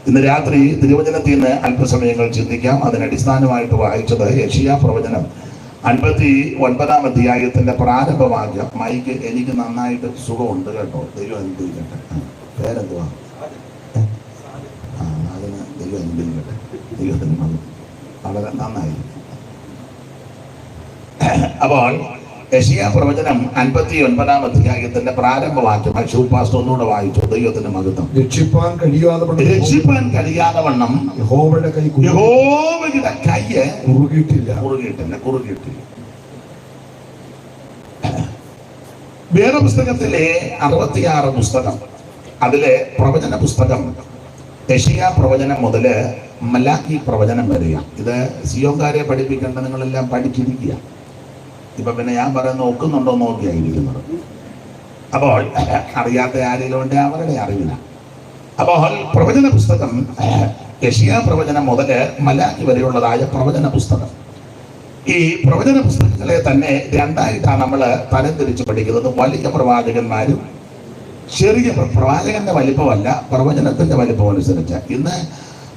ഇന്ന് രാത്രി തിരുവചനത്തിൽ നിന്ന് അല്പസമയങ്ങൾ ചിന്തിക്കാം. അതിനടിസ്ഥാനമായിട്ട് വായിച്ചത് യെശയ്യാ പ്രവചനം 59-ാം അധ്യായത്തിന്റെ പ്രാരംഭവാക്യം. മൈക്ക് എനിക്ക് നന്നായിട്ട് സുഖമുണ്ട് കേട്ടോ, ദൈവം അനുഗ്രഹിക്കട്ടെ. പേരെന്തുവാ? അതിന് ദൈവം അനുഗ്രഹിക്കട്ടെ. ദൈവത്തിന് വളരെ നന്നായി. അപ്പോൾ യെശയ്യാ പ്രവചനം 59-ാം അധ്യായത്തിന്റെ പ്രാരംഭവാക്യം പാസ്റ്റർ ഒന്നുകൂടെ വായിച്ചു. ദൈവത്തിന്റെ മഹത്വം. രക്ഷിപ്പാൻ കഴിയാതെ വണ്ണം യഹോവയുടെ കൈ കുറുകിയിട്ടില്ല. വേദപുസ്തകത്തിലെ 66 പുസ്തകം, അതിലെ പ്രവചന പുസ്തകം യെശയ്യാ പ്രവചനം മുതല് മലാക്കി പ്രവചനം വരിക. ഇത് സിയോൻകാരെ പഠിപ്പിക്കേണ്ട നിങ്ങളെല്ലാം പഠിച്ചിരിക്കുക. ഇപ്പൊ പിന്നെ ഞാൻ പറയുന്നത് നോക്കുന്നുണ്ടോ നോക്കിയായിരിക്കുന്നത്. അപ്പോൾ അറിയാത്ത ആരെങ്കിലും ഉണ്ട്, അവരുടെ അറിവില്ല. അപ്പോൾ പ്രവചന പുസ്തകം യെശയ്യാ പ്രവചനം മുതല് മലാക്കി വരെയുള്ളതായ പ്രവചന പുസ്തകം. ഈ പ്രവചന പുസ്തകങ്ങളെ തന്നെ രണ്ടായിട്ടാണ് നമ്മൾ തരംതിരിച്ച് പഠിക്കുന്നത്. വലിയ പ്രവാചകന്മാരും ചെറിയ പ്രവാചകന്റെ വലിപ്പമല്ല, പ്രവചനത്തിന്റെ വലിപ്പം അനുസരിച്ച്. ഇന്ന്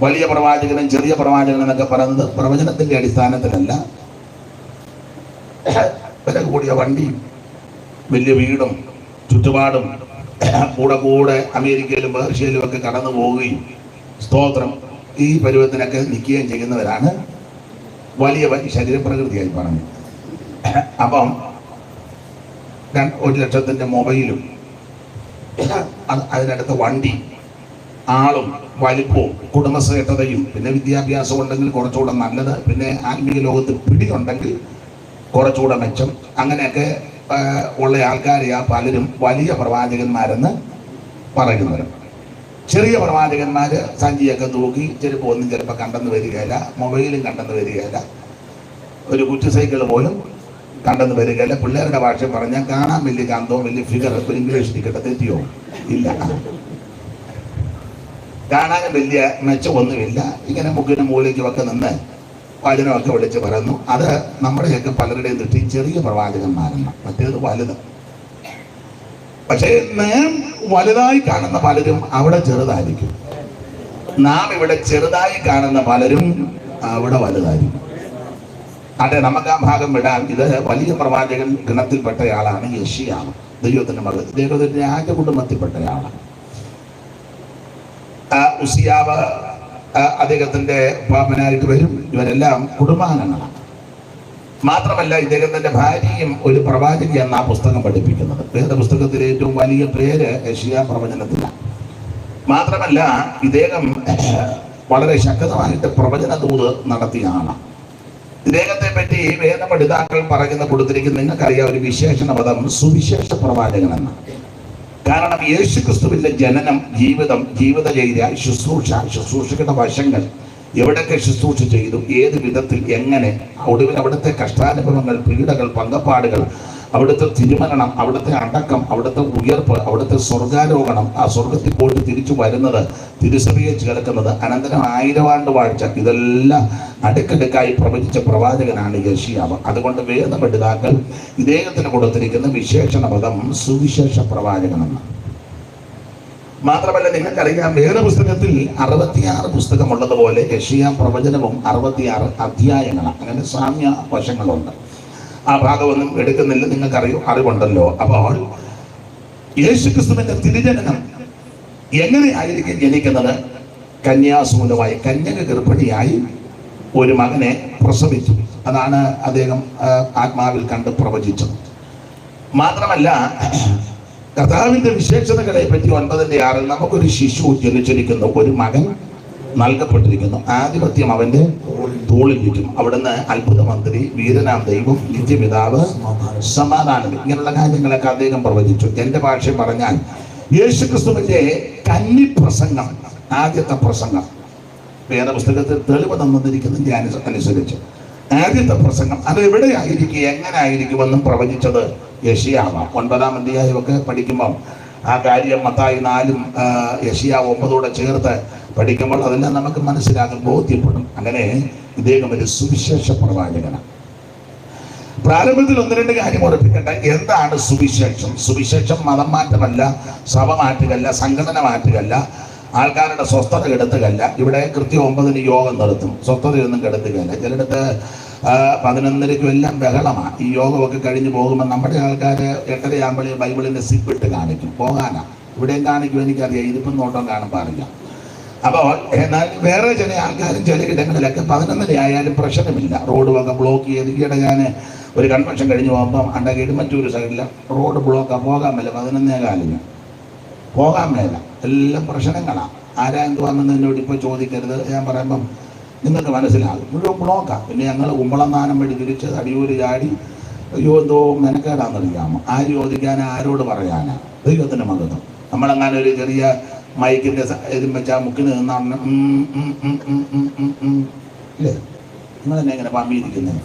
വലിയ പ്രവാചകനും ചെറിയ പ്രവാചകനും എന്നൊക്കെ പറയുന്നത് പ്രവചനത്തിന്റെ അടിസ്ഥാനത്തിലല്ല. വില കൂടിയ വണ്ടിയും വലിയ വീടും ചുറ്റുപാടും കൂടെ അമേരിക്കയിലും പേർഷ്യയിലും ഒക്കെ കടന്നു പോവുകയും സ്തോത്രം ഈ പരുവത്തിനൊക്കെ നിൽക്കുകയും ചെയ്യുന്നവരാണ് വലിയ ശരീരപ്രകൃതിയായി പറഞ്ഞു. അപ്പം 1 ലക്ഷത്തിന്റെ മൊബൈലും അതിനടുത്ത വണ്ടി, ആളും വലിപ്പവും കുടുംബശ്രേഷ്ഠതയും പിന്നെ വിദ്യാഭ്യാസം ഉണ്ടെങ്കിൽ കുറച്ചുകൂടെ നല്ലത്, പിന്നെ ആത്മീയ ലോകത്ത് പിടിയുണ്ടെങ്കിൽ കുറച്ചുകൂടെ മെച്ചം, അങ്ങനെയൊക്കെ ഉള്ള ആൾക്കാരെയാ പലരും വലിയ പ്രവാചകന്മാരെന്ന് പറയുന്നത്. ചെറിയ പ്രവാചകന്മാര് സഞ്ചിയൊക്കെ തൂക്കി ചെരുപ്പ് ഒന്നും ചിലപ്പോൾ കണ്ടെന്ന് വരികയില്ല, മൊബൈലും കണ്ടെന്ന് വരികയില്ല, ഒരു കുറ്റി സൈക്കിൾ പോലും കണ്ടെന്ന് വരികയില്ല. പിള്ളേരുടെ ഭാഷ പറഞ്ഞാൽ കാണാൻ വലിയ കാന്തവും വലിയ ഫിഗർ, ഒരു ഇംഗ്ലീഷ് ടിക്കറ്റ് തെറ്റിയോ ഇല്ല, കാണാനും വലിയ മെച്ചമൊന്നുമില്ല. ഇങ്ങനെ മുക്കിനും മൂലയ്ക്കും ഒക്കെ നിന്ന് വചനമൊക്കെ വിളിച്ച് പറയുന്നു. അത് നമ്മുടെയൊക്കെ പലരുടെയും ദൃഷ്ടി ചെറിയ പ്രവാചകന്മാരെന്ന്, മറ്റേത് വലുത്. പക്ഷേ നാം വലുതായി കാണുന്ന പലരും അവിടെ ചെറുതായിരിക്കും, നാം ഇവിടെ ചെറുതായി കാണുന്ന പലരും അവിടെ വലുതായിരിക്കും. അതെ, നമുക്ക് ആ ഭാഗം വിടാൻ. ഇത് വലിയ പ്രവാചകൻ ഗണത്തിൽപ്പെട്ടയാളാണ് യെശയ്യാ, ദൈവത്തിന്റെ മകൾ, ദൈവത്തിന്റെ രാജകുടുംബത്തിൽപ്പെട്ടയാളാണ്. ഉസിയാവ് അദ്ദേഹത്തിന്റെ പാപ്പനായിട്ട് വരും. ഇവരെല്ലാം കുടുംബാംഗങ്ങളാണ്. മാത്രമല്ല ഇദ്ദേഹത്തിന്റെ ഭാര്യയും ഒരു പ്രവാചകി എന്ന പുസ്തകം പഠിപ്പിക്കുന്നത്. വേദപുസ്തകത്തിലെ ഏറ്റവും വലിയ പേര് യെശയ്യാ പ്രവചനത്തിലാണ്. മാത്രമല്ല ഇദ്ദേഹം വളരെ ശക്തമായിട്ട് പ്രവചന ദൂത് നടത്തിയാണ്. ഇദ്ദേഹത്തെ പറ്റി വേദപഠിതാക്കൾ കൊടുത്തിരിക്കുന്ന നിങ്ങൾക്കറിയാം ഒരു വിശേഷണ പദം സുവിശേഷ പ്രവാചകൻ എന്നാണ്. കാരണം യേശു ക്രിസ്തുവിന്റെ ജനനം, ജീവിതം, ജീവിതചര്യ, ശുശ്രൂഷയുടെ വശങ്ങൾ, എവിടൊക്കെ ശുശ്രൂഷ ചെയ്തു, ഏത് വിധത്തിൽ, എങ്ങനെ, ഒടുവിൽ അവിടുത്തെ കഷ്ടാനുഭവങ്ങൾ, പീഡകൾ, പങ്കപ്പാടുകൾ, അവിടുത്തെ തിരുമരണം, അവിടുത്തെ അടക്കം, അവിടുത്തെ ഉയർപ്പ്, അവിടുത്തെ സ്വർഗാരോഹണം, ആ സ്വർഗത്തിൽ പോയിട്ട് തിരിച്ചു വരുന്നത്, തിരുസഭയെ ചേർക്കുന്നത്, അനന്തരം 1000 ആണ്ട് വാഴ്ച, ഇതെല്ലാം അടുക്കടുക്കായി പ്രവചിച്ച പ്രവാചകനാണ് യെശയ്യാ. അതുകൊണ്ട് വേദപഠിതാക്കൾ ഇദ്ദേഹത്തിന് കൊടുത്തിരിക്കുന്ന വിശേഷണ പദം സുവിശേഷ പ്രവാചകനെന്ന്. മാത്രമല്ല നിങ്ങൾക്കറിയാം വേദപുസ്തകത്തിൽ 66 പുസ്തകമുള്ളതുപോലെ യെശയ്യാ പ്രവചനവും 66 അധ്യായങ്ങളാണ്. അങ്ങനെ സാമ്യ വശങ്ങളുണ്ട്. ആ ഭാഗമൊന്നും എടുക്കുന്നില്ല, അറിവുണ്ടല്ലോ. അപ്പോൾ യേശുക്രിസ്തുവിന്റെ തിരുജനനം എങ്ങനെയായിരിക്കും ജനിക്കുന്നത്? കന്യാസൂനമായി, കന്യക ഗർഭിണിയായി ഒരു മകനെ പ്രസവിച്ചു. അതാണ് അദ്ദേഹം ആത്മാവിൽ കണ്ട് പ്രവചിച്ചത്. മാത്രമല്ല കർത്താവിന്റെ വിശേഷതകളെ പറ്റി 9:6 നമുക്കൊരു ശിശു ജനിച്ചിരിക്കുന്നു, ഒരു മകൻ നൽകപ്പെട്ടിരിക്കുന്നു, ആധിപത്യം അവന്റെ തോളിലിരിക്കും, അവിടുന്ന് അത്ഭുത മന്ത്രി, വീരനാം ദൈവം, നിത്യപിതാവ്, സമാധാനം, ഇങ്ങനെയുള്ള കാര്യങ്ങളൊക്കെ അദ്ദേഹം പ്രവചിച്ചു. എന്റെ ഭാഷ പറഞ്ഞാൽ യേശുക്രിസ്തുവിന്റെ കന്നി പ്രസംഗം, ആദ്യത്തെ പ്രസംഗം, വേദപുസ്തകത്തിൽ തെളിവ് തന്നിരിക്കുന്നതിന്റെ അനുസരിച്ച് ആദ്യത്തെ പ്രസംഗം അത് എവിടെയായിരിക്കും, എങ്ങനെ ആയിരിക്കുമെന്നും പ്രവചിച്ചത് യെശയ്യാ. 9-ാം അധ്യായമൊക്കെ പഠിക്കുമ്പോൾ ആ കാര്യം മത്തായി 4-ഉം യെശയ്യാ 9-ഓടെ ചേർത്ത് പഠിക്കുമ്പോൾ അതെല്ലാം നമുക്ക് മനസ്സിലാകും, ബോധ്യപ്പെടും. അങ്ങനെ ഇദ്ദേഹം ഒരു സുവിശേഷ പ്രവാചകനാണ്. പ്രാരംഭത്തിൽ 1-2 കാര്യം ഓർപ്പിക്കട്ടെ. എന്താണ് സുവിശേഷം? സുവിശേഷം മതം മാറ്റമല്ല, സഭ മാറ്റുകയല്ല, സംഘടന മാറ്റുകയല്ല, ആൾക്കാരുടെ സ്വസ്ഥത കെടുത്തുകയല്ല. ഇവിടെ കൃത്യം 9-ന് യോഗം നിർത്തും, സ്വസ്ഥതയൊന്നും കെടുത്തുകയല്ല. ചിലയിടത്ത് 11-ക്കും എല്ലാം ബഹളമാണ്. ഈ യോഗമൊക്കെ കഴിഞ്ഞ് പോകുമ്പോൾ നമ്മുടെ ആൾക്കാർ 8:30 ബൈബിളിൻ്റെ സിപ്പിട്ട് കാണിക്കും, പോകാനാ. ഇവിടെയും കാണിക്കും, എനിക്കറിയാം, ഇതിപ്പം നോട്ടം കാണുമ്പോൾ അറിയാം. അപ്പോൾ എന്നാൽ വേറെ ചില ആൾക്കാരും ചില ഇടങ്ങളിലൊക്കെ 11 ആയാലും പ്രശ്നമില്ല, റോഡ് വക ബ്ലോക്ക് ചെയ്ത്. ഈയിടെ ഞാൻ ഒരു കൺവെൻഷൻ കഴിഞ്ഞ് പോകുമ്പം അണ്ടകേട് മറ്റൊരു സൈഡിൽ റോഡ് ബ്ലോക്കാണ്, പോകാൻ മേല. 11:15 പോകാൻ മേല, എല്ലാം പ്രശ്നങ്ങളാണ്. ആരാ എന്തുവാണെന്ന് എന്നോട് ഇപ്പോൾ ചോദിക്കരുത്. ഞാൻ പറയുമ്പം നിങ്ങൾക്ക് മനസ്സിലാകും, മുഴുവൻ ബ്ലോക്കാണ്. പിന്നെ ഞങ്ങൾ കുമ്പളന്നാനം വഴി തിരിച്ച് അടിയൂര് ചാടി. അയ്യോ എന്തോ മെനക്കേടാണെന്നറിയാമോ? ആര് ചോദിക്കാനാ, ആരോട് പറയാനാ? ദൈവത്തിൻ്റെ മകത്വം. നമ്മളെങ്ങാനും ഒരു ചെറിയ മൈക്കിൻ്റെ ഇതും വെച്ചാൽ മുക്കിന് നിന്നാണ് ഇല്ലേ? നിങ്ങളെന്നെ എങ്ങനെ പമ്പിയിരിക്കുന്നത്?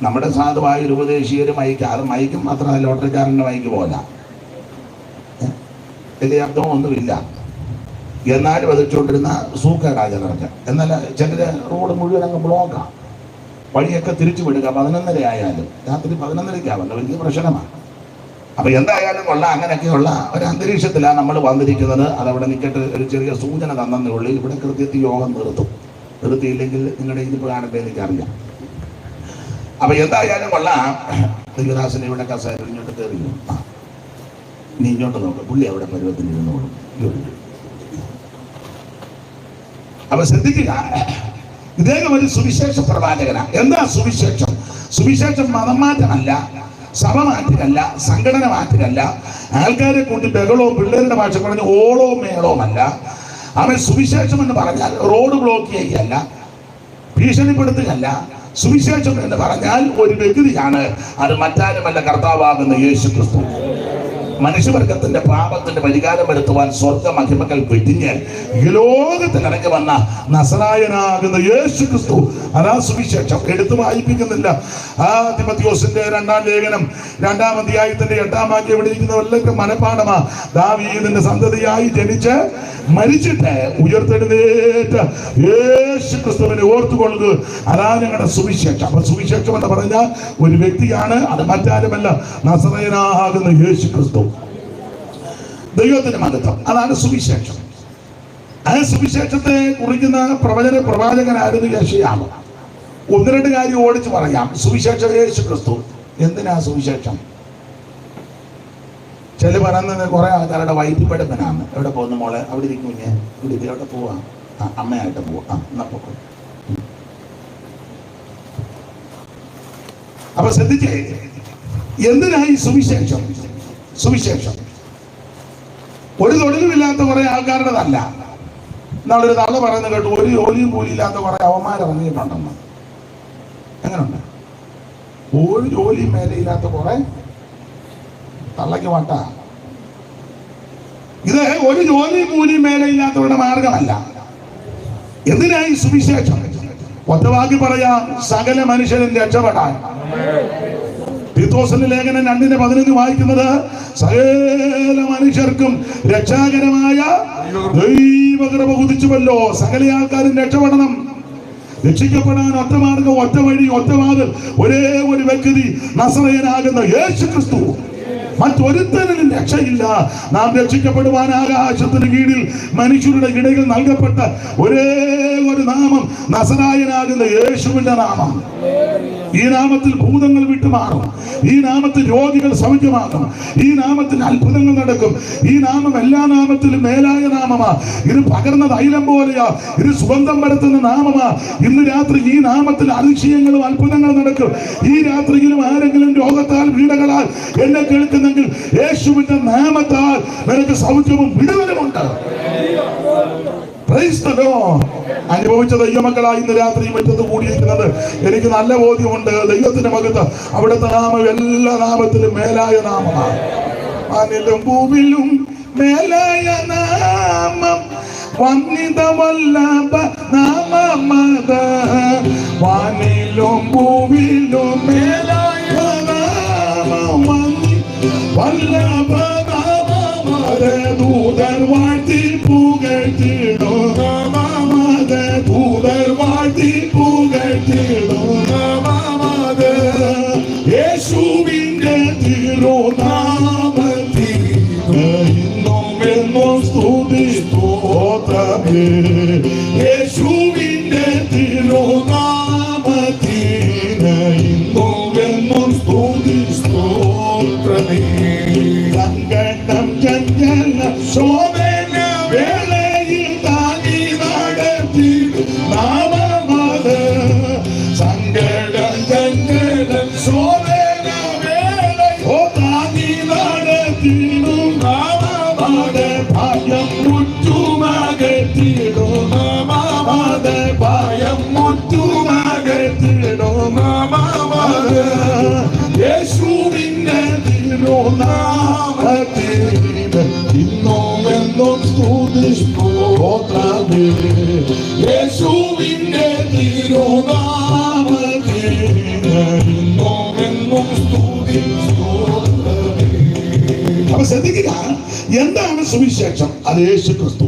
നമ്മുടെ സാധുവായ ഒരു ഉപദേശീയൊരു മൈക്ക്, അത് മൈക്കും മാത്രമല്ല, ലോട്ടറിക്കാരൻ്റെ മൈക്ക് പോലെ വലിയ അർത്ഥമൊന്നുമില്ല. എന്നാലും വധിച്ചുകൊണ്ടിരുന്ന സൂക്കേടാ ചിലർക്ക്. എന്നാൽ ചിലർ റോഡ് മുഴുവൻ അങ്ങ് ബ്ലോക്കാണ്, വഴിയൊക്കെ തിരിച്ചു വിടുക. 11:30 ആയാലും രാത്രി 11:30 വലിയ പ്രശ്നമാണ്. അപ്പൊ എന്തായാലും കൊള്ളാം, അങ്ങനെയൊക്കെയുള്ള ഒരു അന്തരീക്ഷത്തിലാണ് നമ്മൾ വന്നിരിക്കുന്നത്. അതവിടെ നിൽക്കട്ട് ഒരു ചെറിയ സൂചന തന്നേ ഉള്ളൂ. ഇവിടെ കൃത്യത്തിൽ യോഗം നിർത്തിയില്ലെങ്കിൽ നിങ്ങളുടെ ഇതിപ്പോൾ കാണട്ടെ, എനിക്കറിയാം. അപ്പൊ എന്തായാലും കൊള്ളാം. ദൈവദാസനെ ഇവിടെ കസേര ഇങ്ങോട്ട് കയറിയോ? നീ ഇങ്ങോട്ട് നോക്കാം, പുള്ളി അവിടെ പരുവത്തിന് ഇരുന്നോളും. അപ്പൊ ശ്രദ്ധിക്കുക, ഇദ്ദേഹം ഒരു സുവിശേഷ പ്രവാചകനാണ്. എന്താ സുവിശേഷം? സുവിശേഷം മതം മാറ്റമല്ല, സഭ മാറ്റുകയല്ല, സംഘടന മാറ്റുകയല്ല, ആൾക്കാരെ കൂട്ടി ബഹളവും പിള്ളേരുടെ ഭാഷ പറഞ്ഞ് ഓളവും മേളവുമല്ല. അവൻ സുവിശേഷം എന്ന് പറഞ്ഞാൽ റോഡ് ബ്ലോക്ക് ചെയ്യുകയല്ല, ഭീഷണിപ്പെടുത്തുകയല്ല. സുവിശേഷം എന്ന് പറഞ്ഞാൽ ഒരു വ്യക്തിയാണ്, അത് മറ്റാരുമല്ല, കർത്താവാകുന്ന യേശു ക്രിസ്തു. മനുഷ്യവർഗത്തിന്റെ പാപത്തിന്റെ പരിഹാരം വരുത്തുവാൻ സ്വർഗ മഹിമകൾ വെടിഞ്ഞ് ഈ ലോകത്തിൽ ഇറങ്ങി വന്ന നസറായനാകുന്ന യേശു ക്രിസ്തു. അതാ സുവിശേഷം. എടുത്തു വായിപ്പിക്കുന്നില്ല. തിമോഥെയോസിന്റെ 2-ാം ലേഖനം 2-ാം അധ്യായത്തിന്റെ 8-ാം വാക്യം ഇവിടെ ഇരിക്കുന്നവരെല്ലാം മനഃപാഠമാ. ദാവീദിന്റെ സന്തതിയായി ജനിച്ച് മരിച്ചിട്ട് ഉയർത്തെഴുന്നേറ്റ യേശു ക്രിസ്തുവിനെ ഓർത്തുകൊള്ളുക. അതാ ഞങ്ങളുടെ സുവിശേഷം. അപ്പൊ സുവിശേഷം എന്ന് പറഞ്ഞാൽ ഒരു വ്യക്തിയാണ്, അത് മറ്റാരുമല്ല, നസറേയനാകുന്ന യേശു ക്രിസ്തു. ദൈവത്തിന്റെ മഹത്വം. അതാണ് സുവിശേഷം. ആ സുവിശേഷത്തെ കുറിക്കുന്ന പ്രവാചകനായിരുന്നു യെശയ്യാവ്. 1-2 കാര്യം ഓടിച്ചു പറയാം. സുവിശേഷം യേശു ക്രിസ്തു. എന്തിനാ സുവിശേഷം? ചില പറയുന്നത് കുറെ ആൾക്കാരുടെ വൈദ്യുപെടുപ്പനാണ്. എവിടെ പോകുന്നു മോളെ? അവിടെ ഇരിക്കും, ഞാൻ ഇവിടെ ഇത് എവിടെ പോവാ? അമ്മയായിട്ട് പോവാ. എന്നാ പോ. അപ്പൊ ശ്രദ്ധിച്ചേ, എന്തിനായി സുവിശേഷം? സുവിശേഷം ഒരു തൊഴിലുമില്ലാത്ത കുറെ ആൾക്കാരുടേതല്ല. എന്നാളൊരു തള്ള പറയുന്നത് കേട്ടു, ഒരു ജോലിയും കൂലിയില്ലാത്ത കുറെ അവന്മാരിറങ്ങിയിട്ടുണ്ടെന്ന്. എങ്ങനെയുണ്ട്? ഒരു ജോലിയും മേലയില്ലാത്ത കുറെ തള്ളയ്ക്ക് വട്ട. ഇത് ഒരു ജോലിയും കൂലിയും മേലയില്ലാത്തവരുടെ മാർഗമല്ല. എന്തിനായി സുവിശേഷം? ഒറ്റവാക്കി പറയാം, സകല മനുഷ്യരും രക്ഷപ്പെടാൻ. തീത്തോസിന്റെ ലേഖനം 2:15 വായിക്കുന്നത്, സകല മനുഷ്യർക്കും രക്ഷാകരമായ ദൈവകൃപ ഉദിച്ചുവല്ലോ. സകല ആൾക്കാരും രക്ഷപ്പെടണം. രക്ഷിക്കപ്പെടാൻ ഒറ്റ മാർഗം, ഒറ്റ വഴി, ഒറ്റ വാതിൽ, ഒരേ ഒരു വ്യക്തി, നസറേയനാകുന്ന യേശു ക്രിസ്തു. മറ്റൊരുത്തനും രക്ഷയില്ല. നാം രക്ഷിക്കപ്പെടുവാൻ ആകാശത്തിന് കീഴിൽ മനുഷ്യരുടെ ഇടയിൽ നൽകപ്പെട്ട ഒരേ ഒരു നാമം നസറായനാകുന്ന യേശുവിന്റെ നാമം. ഈ നാമത്തിൽ ഭൂതങ്ങൾ വിട്ടുമാറും. ഈ നാമത്തിൽ രോഗികൾ സൗഖ്യമാകും. ഈ നാമത്തിൽ അത്ഭുതങ്ങൾ നടക്കും. ഈ നാമം എല്ലാ നാമത്തിലും മേലായ നാമമാ. ഇത് പകർന്ന തൈലം പോലെയാ. ഇത് സുഗന്ധം പരത്തുന്ന നാമമാ. ഇന്ന് രാത്രി ഈ നാമത്തിൽ അതിശയങ്ങളും അത്ഭുതങ്ങളും നടക്കും. ഈ രാത്രിയിലും ആരെങ്കിലും രോഗത്താൽ പീഡകളാൽ എന്നെ കേൾക്കുന്നെങ്കിൽ യേശുവിന്റെ നാമത്താൽ നിനക്ക് സൗഖ്യവും വിടുതലുമുണ്ട്. അനുഭവിച്ച ദൈവമക്കളായി ഇന്ന് രാത്രി മറ്റത്ത് കൂടിയിരിക്കുന്നത് എനിക്ക് നല്ല ബോധ്യമുണ്ട്. ദൈവത്തിന്റെ മകത്ത് അവിടുത്തെ നാമം എല്ലാ നാമത്തിലും മേലായ നാമമാണ്. വാനിലും ഭൂമിയിലും മേലായ നാമം വന്നിതവല്ലഭ നാമമത. വാനിലും ഭൂമിയിലും മേലായ നാമം വല്ലഭ നാമമത. ദൂതർ വാഴ്ത്തി പുകഴ്ത്തിടും നാമമത. ദൂതർ വാഴ്ത്തി പുകഴ്ത്തിടും നാമമത. യേശുവിന്റെ തിരുനാമത്തിൽ ഇന്നും എന്നും സ്തുതി യേശുവിന്റെ തിരുനാമത്തിന് ഇന്നും സ്തുതി സ്തോത്രമേ. സങ്കടം ചഞ്ചല ശോഭന വേളയിൽ താങ്ങി നടത്തി നാമമത്. സങ്കടം ചഞ്ചല ശോഭന വേളയോ താങ്ങി നടത്തിയിടും നാമമത്. ഭയം മുറ്റുമകറ്റിടും നാമമത്. ഭയം മുറ്റുമകറ്റിടും നാമമത്. യേശുവിന്റെ തിരുനാമത്തിന് ഇന്നും സ്തുതി സ്തോത്രമേ. യേശുവിന്റെ തിരുനാമത്തിന് ഇന്നും സ്തുതി സ്തോത്രമേ. അപ്പൊ ശ്രദ്ധിക്കുക, എന്താണ് സുവിശേഷം? അത് യേശു ക്രിസ്തു.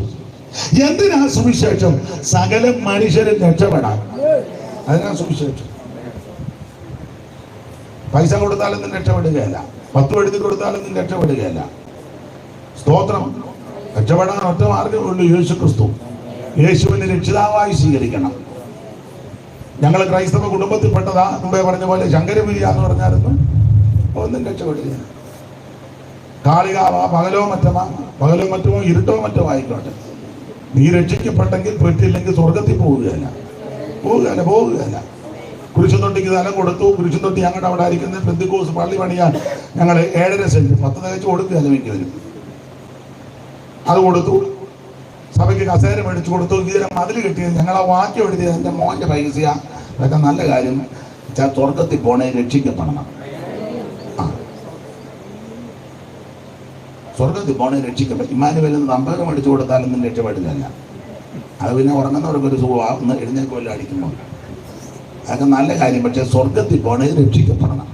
എന്തിനാ സുവിശേഷം? സകല മനുഷ്യരും രക്ഷപ്പെടാൻ. അതിനാ സുവിശേഷം. പൈസ കൊടുത്താലൊന്നും രക്ഷപ്പെടുകയല്ല, 10 എഴുതി കൊടുത്താലൊന്നും രക്ഷപ്പെടുകയല്ല. സ്തോത്രം. രക്ഷപ്പെടാൻ ഒറ്റ മാർഗ്ഗമേ ഉള്ളൂ, യേശു ക്രിസ്തു. യേശുവിനെ രക്ഷിതാവായി സ്വീകരിക്കണം. ഞങ്ങൾ ക്രൈസ്തവ കുടുംബത്തിൽപ്പെട്ടതാ. മുമ്പേ പറഞ്ഞ പോലെ ശങ്കരപിരിയ എന്ന് പറഞ്ഞായിരുന്നു, ഒന്നും രക്ഷപ്പെടുക. കാളികാവാ, പകലോ മറ്റുമോ ഇരുട്ടോ മറ്റോ ആയിക്കോട്ടെ, നീ രക്ഷിക്കപ്പെട്ടെങ്കിൽ പെട്ടില്ലെങ്കിൽ സ്വർഗത്തിൽ പോവുകയല്ല. കുരിശുതൊട്ടിക്ക് സ്ഥലം കൊടുത്തു. കുരിശുതൊട്ടി ഞങ്ങളുടെ അവിടെ ആയിരിക്കുന്ന പെന്തിക്കോസ് പള്ളി പണിയാൻ ഞങ്ങൾ 7.5 സെന്റ് 10 തികച്ച് കൊടുക്കുകയല്ല മിക്കവരും. അത് കൊടുത്തു. സഭയ്ക്ക് കസേര മേടിച്ചു കൊടുത്തു. ഇതിനെ മതിൽ കെട്ടിയത് ഞങ്ങളെ വാക്യം എഴുതിയത് എൻ്റെ മോൻ്റെ പൈസയാ. അതൊക്കെ നല്ല കാര്യം. സ്വർഗത്തിൽ പോണേ രക്ഷിക്കപ്പെടണം. സ്വർഗത്തിൽ പോണേ രക്ഷിക്കപ്പെടും. ഇമ്മാനുവേലിൽ നിന്ന് നമ്പരം മേടിച്ചു കൊടുത്താലൊന്നും രക്ഷപ്പെടില്ല. അത് പിന്നെ ഉറങ്ങുന്നവർക്കൊരു സുഖമാണ്, ഒന്ന് എഴുന്നേൽക്കുമല്ലോ അടിക്കുമ്പോൾ. അതൊക്കെ നല്ല കാര്യം. പക്ഷെ സ്വർഗത്തിൽ പോണേ രക്ഷിക്കപ്പെടണം.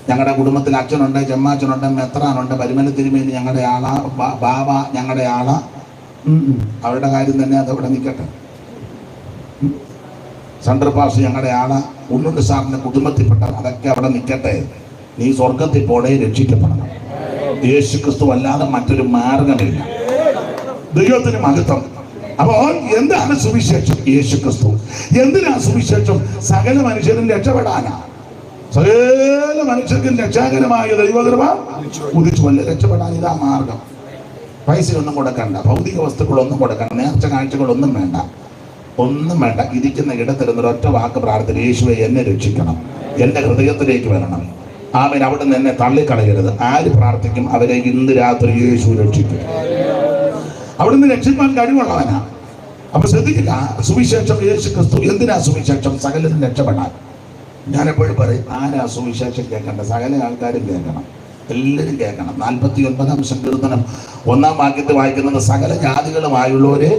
ഞങ്ങളുടെ കുടുംബത്തിൽ അച്ഛനുണ്ട്, ചെമ്മാച്ചനുണ്ട്, മെത്രാനുണ്ട്, പരിമല തിരുമേനി ഞങ്ങളുടെ ആളാ, ബാബ ഞങ്ങളുടെ ആളാ. അവരുടെ കാര്യം തന്നെ അതവിടെ നിൽക്കട്ടെ. സെൻട്രൽ പാസ് ഞങ്ങളുടെ ആളാ, ഉണ്ണുണ്ട് സാറിന്റെ കുടുംബത്തിൽപ്പെട്ട അതൊക്കെ അവിടെ നിൽക്കട്ടെ. നീ സ്വർഗത്തിൽ പോണേ രക്ഷിക്കപ്പെടണം. യേശു ക്രിസ്തു അല്ലാതെ മറ്റൊരു മാർഗമില്ല. ദൈവത്തിന് മഹത്വം. അപ്പോൾ എന്താണ് സുവിശേഷം? യേശു ക്രിസ്തു. എന്തിനാ സുവിശേഷം? സകല മനുഷ്യരും രക്ഷപ്പെടാനാ. സകല മനുഷ്യർക്കും രക്ഷാകരമായ ദൈവകൃപ ഉദിച്ചു വല്ല രക്ഷപ്പെടാൻ ഇതാ മാർഗം. പൈസയൊന്നും കൊടുക്കണ്ട, ഭൗതിക വസ്തുക്കളൊന്നും കൊടുക്കണ്ട, നേർച്ച കാഴ്ചകളൊന്നും വേണ്ട, ഒന്നും വേണ്ട. ഇരിക്കുന്ന ഇടത്തിരുന്നൊരു ഒറ്റ വാക്ക് പ്രാർത്ഥന, യേശുവെ എന്നെ രക്ഷിക്കണം, എൻ്റെ ഹൃദയത്തിലേക്ക് വരണം. ആമേൻ. അവിടെ നിന്ന് എന്നെ തള്ളിക്കളയരുത്. ആര് പ്രാർത്ഥിക്കും അവരെ ഇന്ന് രാത്രി യേശു രക്ഷിക്കും. അവിടെ നിന്ന് രക്ഷിക്കാൻ കഴിവുള്ളവനാ. അപ്പൊ ശ്രദ്ധിക്കുക, സുവിശേഷം യേശു ക്രിസ്തു. എന്തിനാ സുവിശേഷം? സകലരും രക്ഷപ്പെടാൻ. ഞാൻ എപ്പോഴും പറയും, ആരാ സുവിശേഷം കേൾക്കേണ്ട? സകല ആൾക്കാരും കേൾക്കണം, എല്ലാവരും കേൾക്കണം. 49-ാം സങ്കീർത്തനം 1-ാം വാക്യത്തിൽ വായിക്കുന്നത് സകല ജാതികളുമായുള്ളവരെ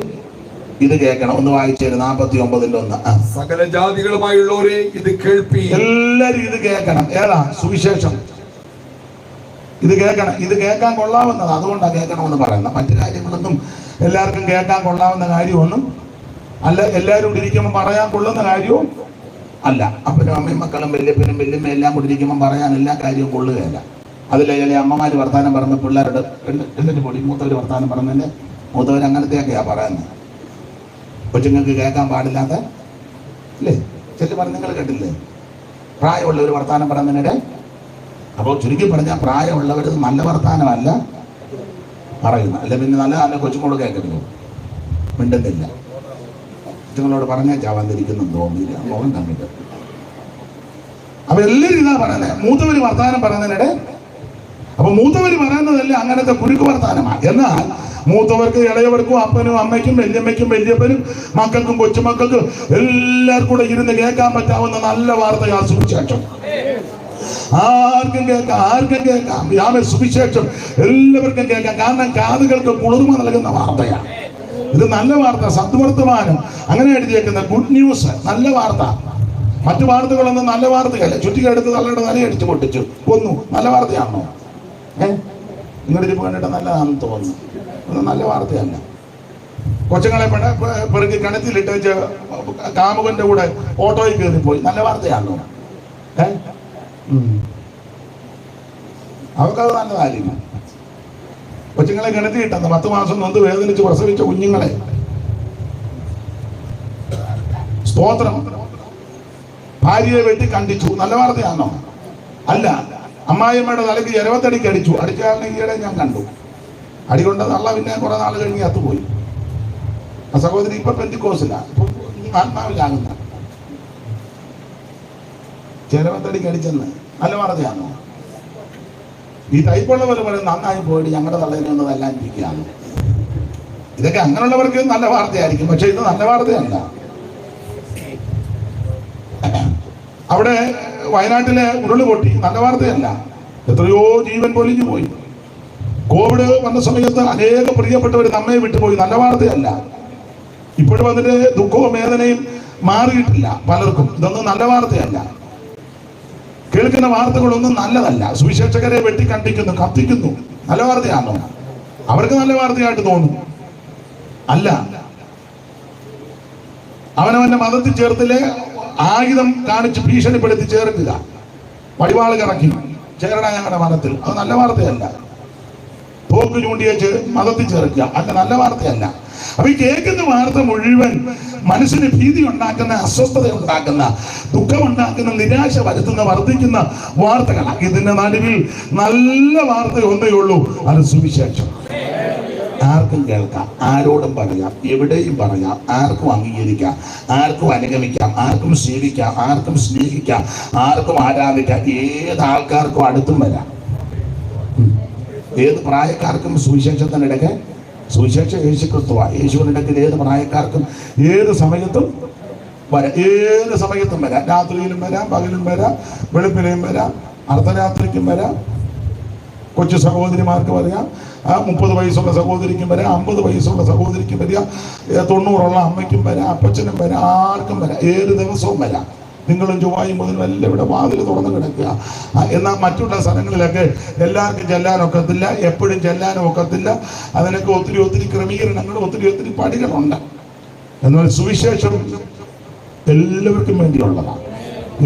ഇത് കേൾക്കണം. ഒന്ന് വായിച്ചേര് 49-ന്റെ 1. സകല ജാതികളുമായുള്ളവരെ ഇത് കേൾപ്പി. എല്ലാരും ഇത് കേൾക്കണം. ഏതാ? സുവിശേഷം. ഇത് കേൾക്കണം. ഇത് കേൾക്കാൻ കൊള്ളാവുന്നത്, അതുകൊണ്ടാണ് കേൾക്കണമെന്ന് പറയുന്നത്. മറ്റു കാര്യങ്ങളൊന്നും എല്ലാവർക്കും കേൾക്കാൻ കൊള്ളാവുന്ന കാര്യമൊന്നും അല്ല. എല്ലാവരും കൂടി ഇരിക്കുമ്പോൾ പറയാൻ കൊള്ളുന്ന കാര്യവും അല്ല. അപ്പനും അമ്മയും മക്കളും വല്യപ്പനും വല്യമ്മ എല്ലാം കൂടി ഇരിക്കുമ്പോൾ പറയാൻ എല്ലാ കാര്യവും കൊള്ളുകയല്ല. അതിലെ ചില അമ്മമാര് വർത്താനം പറഞ്ഞ പിള്ളേരുടെ എന്നിട്ട് പൊടി മൂത്തവർ വർത്താനം പറഞ്ഞതിന്റെ മൂത്തവർ അങ്ങനത്തെയൊക്കെയാ പറയുന്നത്. കൊച്ചുങ്ങൾക്ക് കേൾക്കാൻ പാടില്ലാത്ത അല്ലേ? ചെല്ലു പറഞ്ഞ് നിങ്ങൾ കേട്ടില്ലേ? പ്രായമുള്ളവർ വർത്താനം പറയുന്നതിനിടെ. അപ്പോൾ ചുരുക്കി പറഞ്ഞാൽ പ്രായമുള്ളവർ നല്ല വർത്താനമല്ല പറയുന്നത്. അല്ല പിന്നെ നല്ല കൊച്ചുങ്ങളോട് കേൾക്കരുത്, മിണ്ടുന്നില്ല. കൊച്ചുങ്ങളോട് പറഞ്ഞാൽ ചാവാതിരിക്കുന്നു തോന്നിയില്ല, മുഖം കണ്ടിട്ട്. അപ്പൊ എല്ലാവരും ഇതാ പറയുന്നത്, മൂത്തവര് വർത്താനം പറയുന്നതിനിടെ. അപ്പൊ മൂത്തവര് പറയുന്നതല്ലേ അങ്ങനത്തെ കുരുക്ക് വർത്താനമാണ്. എന്നാൽ മൂത്തവർക്ക് ഇളയവർക്കും അപ്പനും അമ്മയ്ക്കും വല്യമ്മയ്ക്കും വല്യപ്പനും മക്കൾക്കും കൊച്ചുമക്കൾക്കും എല്ലാവർക്കും കൂടെ ഇരുന്ന് കേൾക്കാൻ പറ്റാവുന്ന നല്ല വാർത്തയാ സുവിശേഷം. ആർക്കും കേൾക്കാം. യാമേ സുവിശേഷം എല്ലാവർക്കും കേൾക്കാം. കാരണം കാതുകൾക്ക് കുളിർമ നൽകുന്ന വാർത്തയാണ് ഇത്. നല്ല വാർത്ത, സദ്വർത്തമാനം അങ്ങനെ എഴുതിയേക്കുന്ന ഗുഡ് ന്യൂസ്, നല്ല വാർത്ത. മറ്റു വാർത്തകളൊന്നും നല്ല വാർത്തയല്ല. ചുറ്റിക്കെടുത്ത് തലയുടെ തലയടിച്ച് പൊട്ടിച്ചു കൊന്നു, നല്ല വാർത്തയാണോ? നിങ്ങളിരിപ്പ് കണ്ടിട്ട് നല്ലതാണെന്ന് തോന്നുന്നു. ഒന്നും നല്ല വാർത്തയല്ല. കൊച്ചുങ്ങളെ പെറുക്കി കിണറ്റിലിട്ട് കാമുകന്റെ കൂടെ ഓട്ടോയിൽ കയറിപ്പോയി, നല്ല വാർത്തയാണോ? അവർക്കത് നല്ലതായിരിക്കും. കൊച്ചുങ്ങളെ കിണറ്റിലിട്ടെന്ന് 10 മാസം നൊന്ത് വേദനിച്ച് പ്രസവിച്ച കുഞ്ഞുങ്ങളെ സ്തോത്രം. ഭാര്യയെ വെട്ടി കണ്ടിച്ചു, നല്ല വാർത്തയാണോ? അല്ല. അമ്മായിയമ്മയുടെ തലയ്ക്ക് ജരവത്തടിക്ക് അടിച്ചു. അടിച്ചാളിനെ ഈയിടെ ഞാൻ കണ്ടു. അടികൊണ്ട തള്ള പിന്നെ കുറെ നാൾ കഴിഞ്ഞ് അത്തുപോയി. ആ സഹോദരി ഇപ്പൊ പെന്തിക്കോസില്ല, ആത്മാവിലാകുന്ന. ജരവത്തടിക്ക് അടിച്ചെന്ന് നല്ല വാർത്തയാണോ? ഈ ടൈപ്പുള്ളവർ പറയും നന്നായി പോയിട്ട് ഞങ്ങളുടെ തള്ളയിൽ ഒന്ന് തല്ലാനിരിക്കുകയാണ്. ഇതൊക്കെ അങ്ങനെയുള്ളവർക്ക് നല്ല വാർത്തയായിരിക്കും, പക്ഷെ ഇത് നല്ല വാർത്തയല്ല. അവിടെ വയനാട്ടിലെ ഉരുളുപൊട്ടി, നല്ല വാർത്തയല്ല. എത്രയോ ജീവൻ പൊലിഞ്ഞു പോയി. കോവിഡ് വന്ന സമയത്ത് അനേക പ്രിയപ്പെട്ടവർ നമ്മെ വിട്ടുപോയി, നല്ല വാർത്തയല്ല. ഇപ്പോഴും അതിന്റെ ദുഃഖവും വേദനയും മാറിയിട്ടില്ല പലർക്കും, ഇതൊന്നും നല്ല വാർത്തയല്ല. കേൾക്കുന്ന വാർത്തകളൊന്നും നല്ലതല്ല. സുവിശേഷകരെ വെട്ടിക്കണ്ടിക്കുന്നു, കത്തിക്കുന്നു, നല്ല വാർത്തയാണോ? അവർക്ക് നല്ല വാർത്തയായിട്ട് തോന്നും. അല്ല. അവനവന്റെ മതത്തിൽ ചേർത്തിലെ ആയുധം കാണിച്ച് ഭീഷണിപ്പെടുത്തി ചേർക്കുക, വടിവാള് കറക്കി ചേരണ ഞങ്ങളുടെ മതത്തിൽ, അത് നല്ല വാർത്തയല്ല. തോക്ക് ചൂണ്ടിയേച്ച് മതത്തിൽ ചേർക്കുക, അല്ല, നല്ല വാർത്തയല്ല. അപ്പൊ ഈ കേൾക്കുന്ന വാർത്ത മുഴുവൻ മനസ്സിന് ഭീതി ഉണ്ടാക്കുന്ന, അസ്വസ്ഥത ഉണ്ടാക്കുന്ന, ദുഃഖമുണ്ടാക്കുന്ന, നിരാശ വരുത്തുന്ന, വർദ്ധിക്കുന്ന വാർത്തകളാണ്. ഇതിന്റെ നടുവിൽ നല്ല വാർത്ത ഒന്നേ ഉള്ളൂ, അത് സുവിശേഷം. ആർക്കും കേൾക്കാം, ആരോടും പറയാം, എവിടെയും പറയാം, ആർക്കും അംഗീകരിക്കാം, ആർക്കും അനുഗമിക്കാം, ആർക്കും സേവിക്കാം, ആർക്കും സ്നേഹിക്കാം, ആർക്കും ആരാധിക്കാം, ഏത് ആൾക്കാർക്കും അടുത്തും വരാം. ഏത് പ്രായക്കാർക്കും സുവിശേഷത്തിനിടയ്ക്ക്, സുവിശേഷം യേശു ക്രിസ്തുവാ, യേശുവിനിടയ്ക്ക് ഏത് പ്രായക്കാർക്കും ഏത് സമയത്തും വരാം, ഏത് സമയത്തും വരാം. രാത്രിയിലും വരാം, പകലും വരാം, വെളുപ്പിനെയും വരാം, അർദ്ധരാത്രിക്കും വരാം. കൊച്ചു സഹോദരിമാർക്ക് പറയാം, 30 വയസ്സുള്ള സഹോദരിക്കും വരാം, 50 വയസ്സുള്ള സഹോദരിക്കും വരിക, 90 അമ്മയ്ക്കും വരാം, അപ്പച്ചനും വരാം, ആർക്കും വരാം, ഏത് ദിവസവും വരാം. നിങ്ങളും ചൊവ്വായും മുതലും എല്ലാം ഇവിടെ വാതിൽ തുറന്നു കിടക്കുക. എന്നാൽ മറ്റുള്ള സ്ഥലങ്ങളിലൊക്കെ എല്ലാവർക്കും ചെല്ലാനൊക്കത്തില്ല, എപ്പോഴും ചെല്ലാനും ഒക്കത്തില്ല. അതിനൊക്കെ ഒത്തിരി ക്രമീകരണങ്ങൾ, ഒത്തിരി പടികളുണ്ട്. എന്നാൽ സുവിശേഷം എല്ലാവർക്കും വേണ്ടിയുള്ളതാണ്,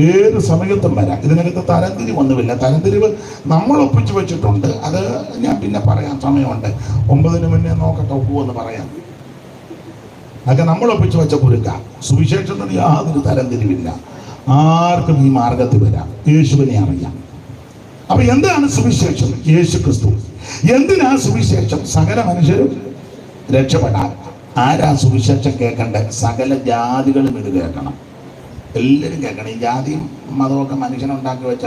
ഏത് സമയത്തും വരാം. ഇതിനകത്ത് തരംതിരിവൊന്നുമില്ല. തരംതിരിവ് നമ്മൾ ഒപ്പിച്ചു വെച്ചിട്ടുണ്ട്, അത് ഞാൻ പിന്നെ പറയാം, സമയമുണ്ട്. 9-ന് മുന്നേ നോക്കട്ടെ ഒപ്പുവെന്ന് പറയാം. അതൊക്കെ നമ്മൾ ഒപ്പിച്ചു വെച്ച കുരുക്ക. സുവിശേഷത്തിന് യാതൊരു തരംതിരിവില്ല, ആർക്കും ഈ മാർഗത്തിൽ വരാം, യേശുവിനെ അറിയാം. അപ്പൊ എന്താണ് സുവിശേഷം? യേശു ക്രിസ്തു. എന്തിനാ സുവിശേഷം? സകല മനുഷ്യരും രക്ഷപ്പെടാൻ. ആരാ സുവിശേഷം കേൾക്കണ്ടേ? സകല ജാതികളും ഇത് കേൾക്കണം, എല്ലാവരും കേൾക്കണം. ഈ ജാതിയും മതമൊക്കെ മനുഷ്യനുണ്ടാക്കി വെച്ച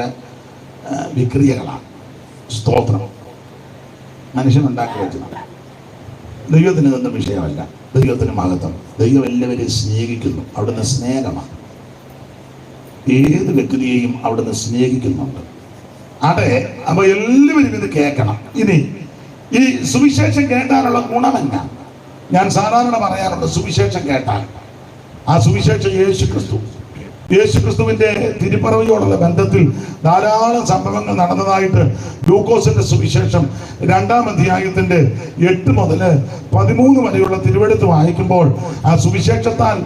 വിക്രിയകളാണ്. സ്തോത്രം. മനുഷ്യനുണ്ടാക്കി വെച്ചത്. ദൈവത്തിന് ഇതൊന്നും വിഷയമല്ല. ദൈവത്തിന് മഹത്വം. ദൈവം എല്ലാവരെയും സ്നേഹിക്കുന്നു. അവിടുന്ന് സ്നേഹമാണ്. ഏത് വ്യക്തിയെയും അവിടുന്ന് സ്നേഹിക്കുന്നുണ്ട്. അതെ. അപ്പൊ എല്ലാവരും ഇത് കേൾക്കണം. ഇനി ഈ സുവിശേഷം കേട്ടാലുള്ള ഗുണമെന്നാ ഞാൻ സാധാരണ പറയാറുണ്ട്. സുവിശേഷം കേട്ടാൽ ആ സുവിശേഷം യേശു ക്രിസ്തു, യേശു ക്രിസ്തുവിന്റെ തിരുപ്പിറവിയോടുള്ള ബന്ധത്തിൽ ധാരാളം സംഭവങ്ങൾ നടന്നതായിട്ട് ലൂക്കോസിന്റെ സുവിശേഷം 2-ാം അധ്യായത്തിന്റെ 8 മുതൽ 13 വരെയുള്ള തിരുവെടുത്ത് വായിക്കുമ്പോൾ ആ സുവിശേഷത്താൽ,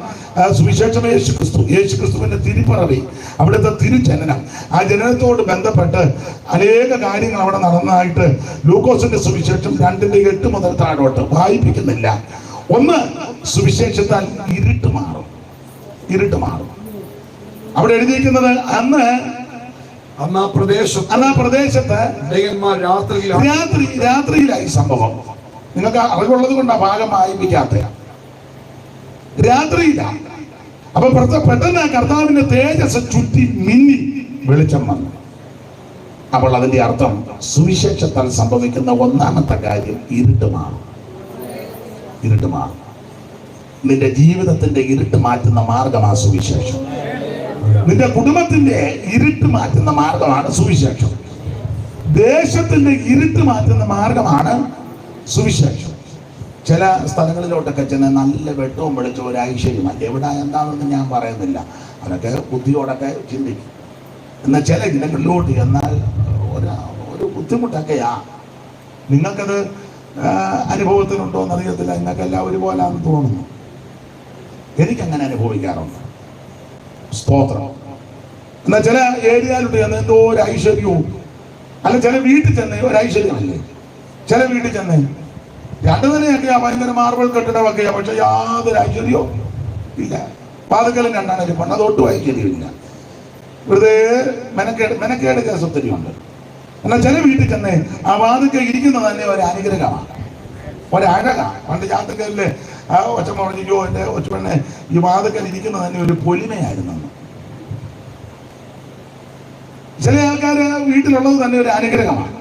സുവിശേഷം യേശു ക്രിസ്തുവിന്റെ തിരുപ്പിറവി, അവിടുത്തെ തിരുജനനം, ആ ജനനത്തോട് ബന്ധപ്പെട്ട് അനേക കാര്യങ്ങൾ അവിടെ നടന്നതായിട്ട് ലൂക്കോസിന്റെ സുവിശേഷം 2-ന്റെ 8 മുതൽ താഴോട്ട് വായിപ്പിക്കുന്നില്ല. ഒന്ന്, സുവിശേഷത്താൽ ഇരുട്ട് മാറും. അവിടെ എഴുതിയിരിക്കുന്നത് അന്ന് ആ പ്രദേശത്ത് രാത്രിയിലായി സംഭവം. നിങ്ങൾക്ക് അറിവുള്ളത് കൊണ്ട് ആ ഭാഗം വായിപ്പിക്കാത്ത രാത്രിയിലാണ്. അപ്പൊ പെട്ടെന്ന് കർത്താവിന്റെ തേജസ് ചുറ്റി മിന്നി വെളിച്ചം വന്നു. അപ്പോൾ അതിന്റെ അർത്ഥം സുവിശേഷത്താൽ സംഭവിക്കുന്ന ഒന്നാമത്തെ കാര്യം ഇരുട്ട് മാറും. നിന്റെ ജീവിതത്തിന്റെ ഇരുട്ട് മാറ്റുന്ന മാർഗമാണ് സുവിശേഷം. നിന്റെ കുടുംബത്തിന്റെ ഇരുട്ട് മാറ്റുന്ന മാർഗമാണ് സുവിശേഷം. ദേശത്തിന്റെ ഇരുട്ട് മാറ്റുന്ന മാർഗമാണ് സുവിശേഷം. ചില സ്ഥലങ്ങളിലോട്ടൊക്കെ ചെന്ന് നല്ല വെട്ടവും വെളിച്ചവും ഒരു ഐശ്വര്യമാണ്. എവിടെ എന്താണെന്ന് ഞാൻ പറയുന്നില്ല, അതൊക്കെ ബുദ്ധിയോടൊക്കെ ചിന്തിക്കും. എന്നാൽ ചില ഇടങ്ങളിലോട്ട് എന്നാൽ ഒരു ബുദ്ധിമുട്ടൊക്കെയാ. നിങ്ങൾക്കത് അനുഭവത്തിനുണ്ടോ എന്നറിയത്തില്ല. നിങ്ങൾക്കെല്ലാം ഒരുപോലാണെന്ന് തോന്നുന്നു. എനിക്കങ്ങനെ അനുഭവിക്കാറുണ്ട്. സ്തോത്രം. എന്നാൽ ചില ഏരിയയിലോട്ട് ചെന്ന് എന്തോ ഒരു ഐശ്വര്യവും, അല്ല ചില വീട്ടിൽ ചെന്ന് ഒരു ഐശ്വര്യമല്ലേ, ചില വീട്ടിൽ ചെന്ന് 2 നിലയൊക്കെയാ, ഭയങ്കര മാർബിൾ കെട്ടിടമൊക്കെയാ, പക്ഷെ യാതൊരു ഐശ്വര്യവും ഇല്ല. വാതുക്കലും രണ്ടാണ് ഇരിപ്പുണ്ട്. അത് ഒട്ടുമായി ശരിയില്ല. വെറുതെ മെനക്കേട് കേസ് ഒത്തിരി ഉണ്ട്. എന്നാൽ ചില വീട്ടിൽ തന്നെ ആ വാതുക്ക ഇരിക്കുന്നത് തന്നെ ഒരു അനുഗ്രഹമാണ്, ഒരഴകാണ്. പണ്ട് ജാതകല്ലേ ആ ഒച്ചമ്മ പറഞ്ഞോ എൻ്റെ ഒച്ചപ്പെണ്ണെ ഈ വാതുക്കൽ ഇരിക്കുന്നത് തന്നെ ഒരു പൊലിമയായിരുന്നു. ചില ആൾക്കാർ വീട്ടിലുള്ളത് തന്നെ ഒരു അനുഗ്രഹമാണ്,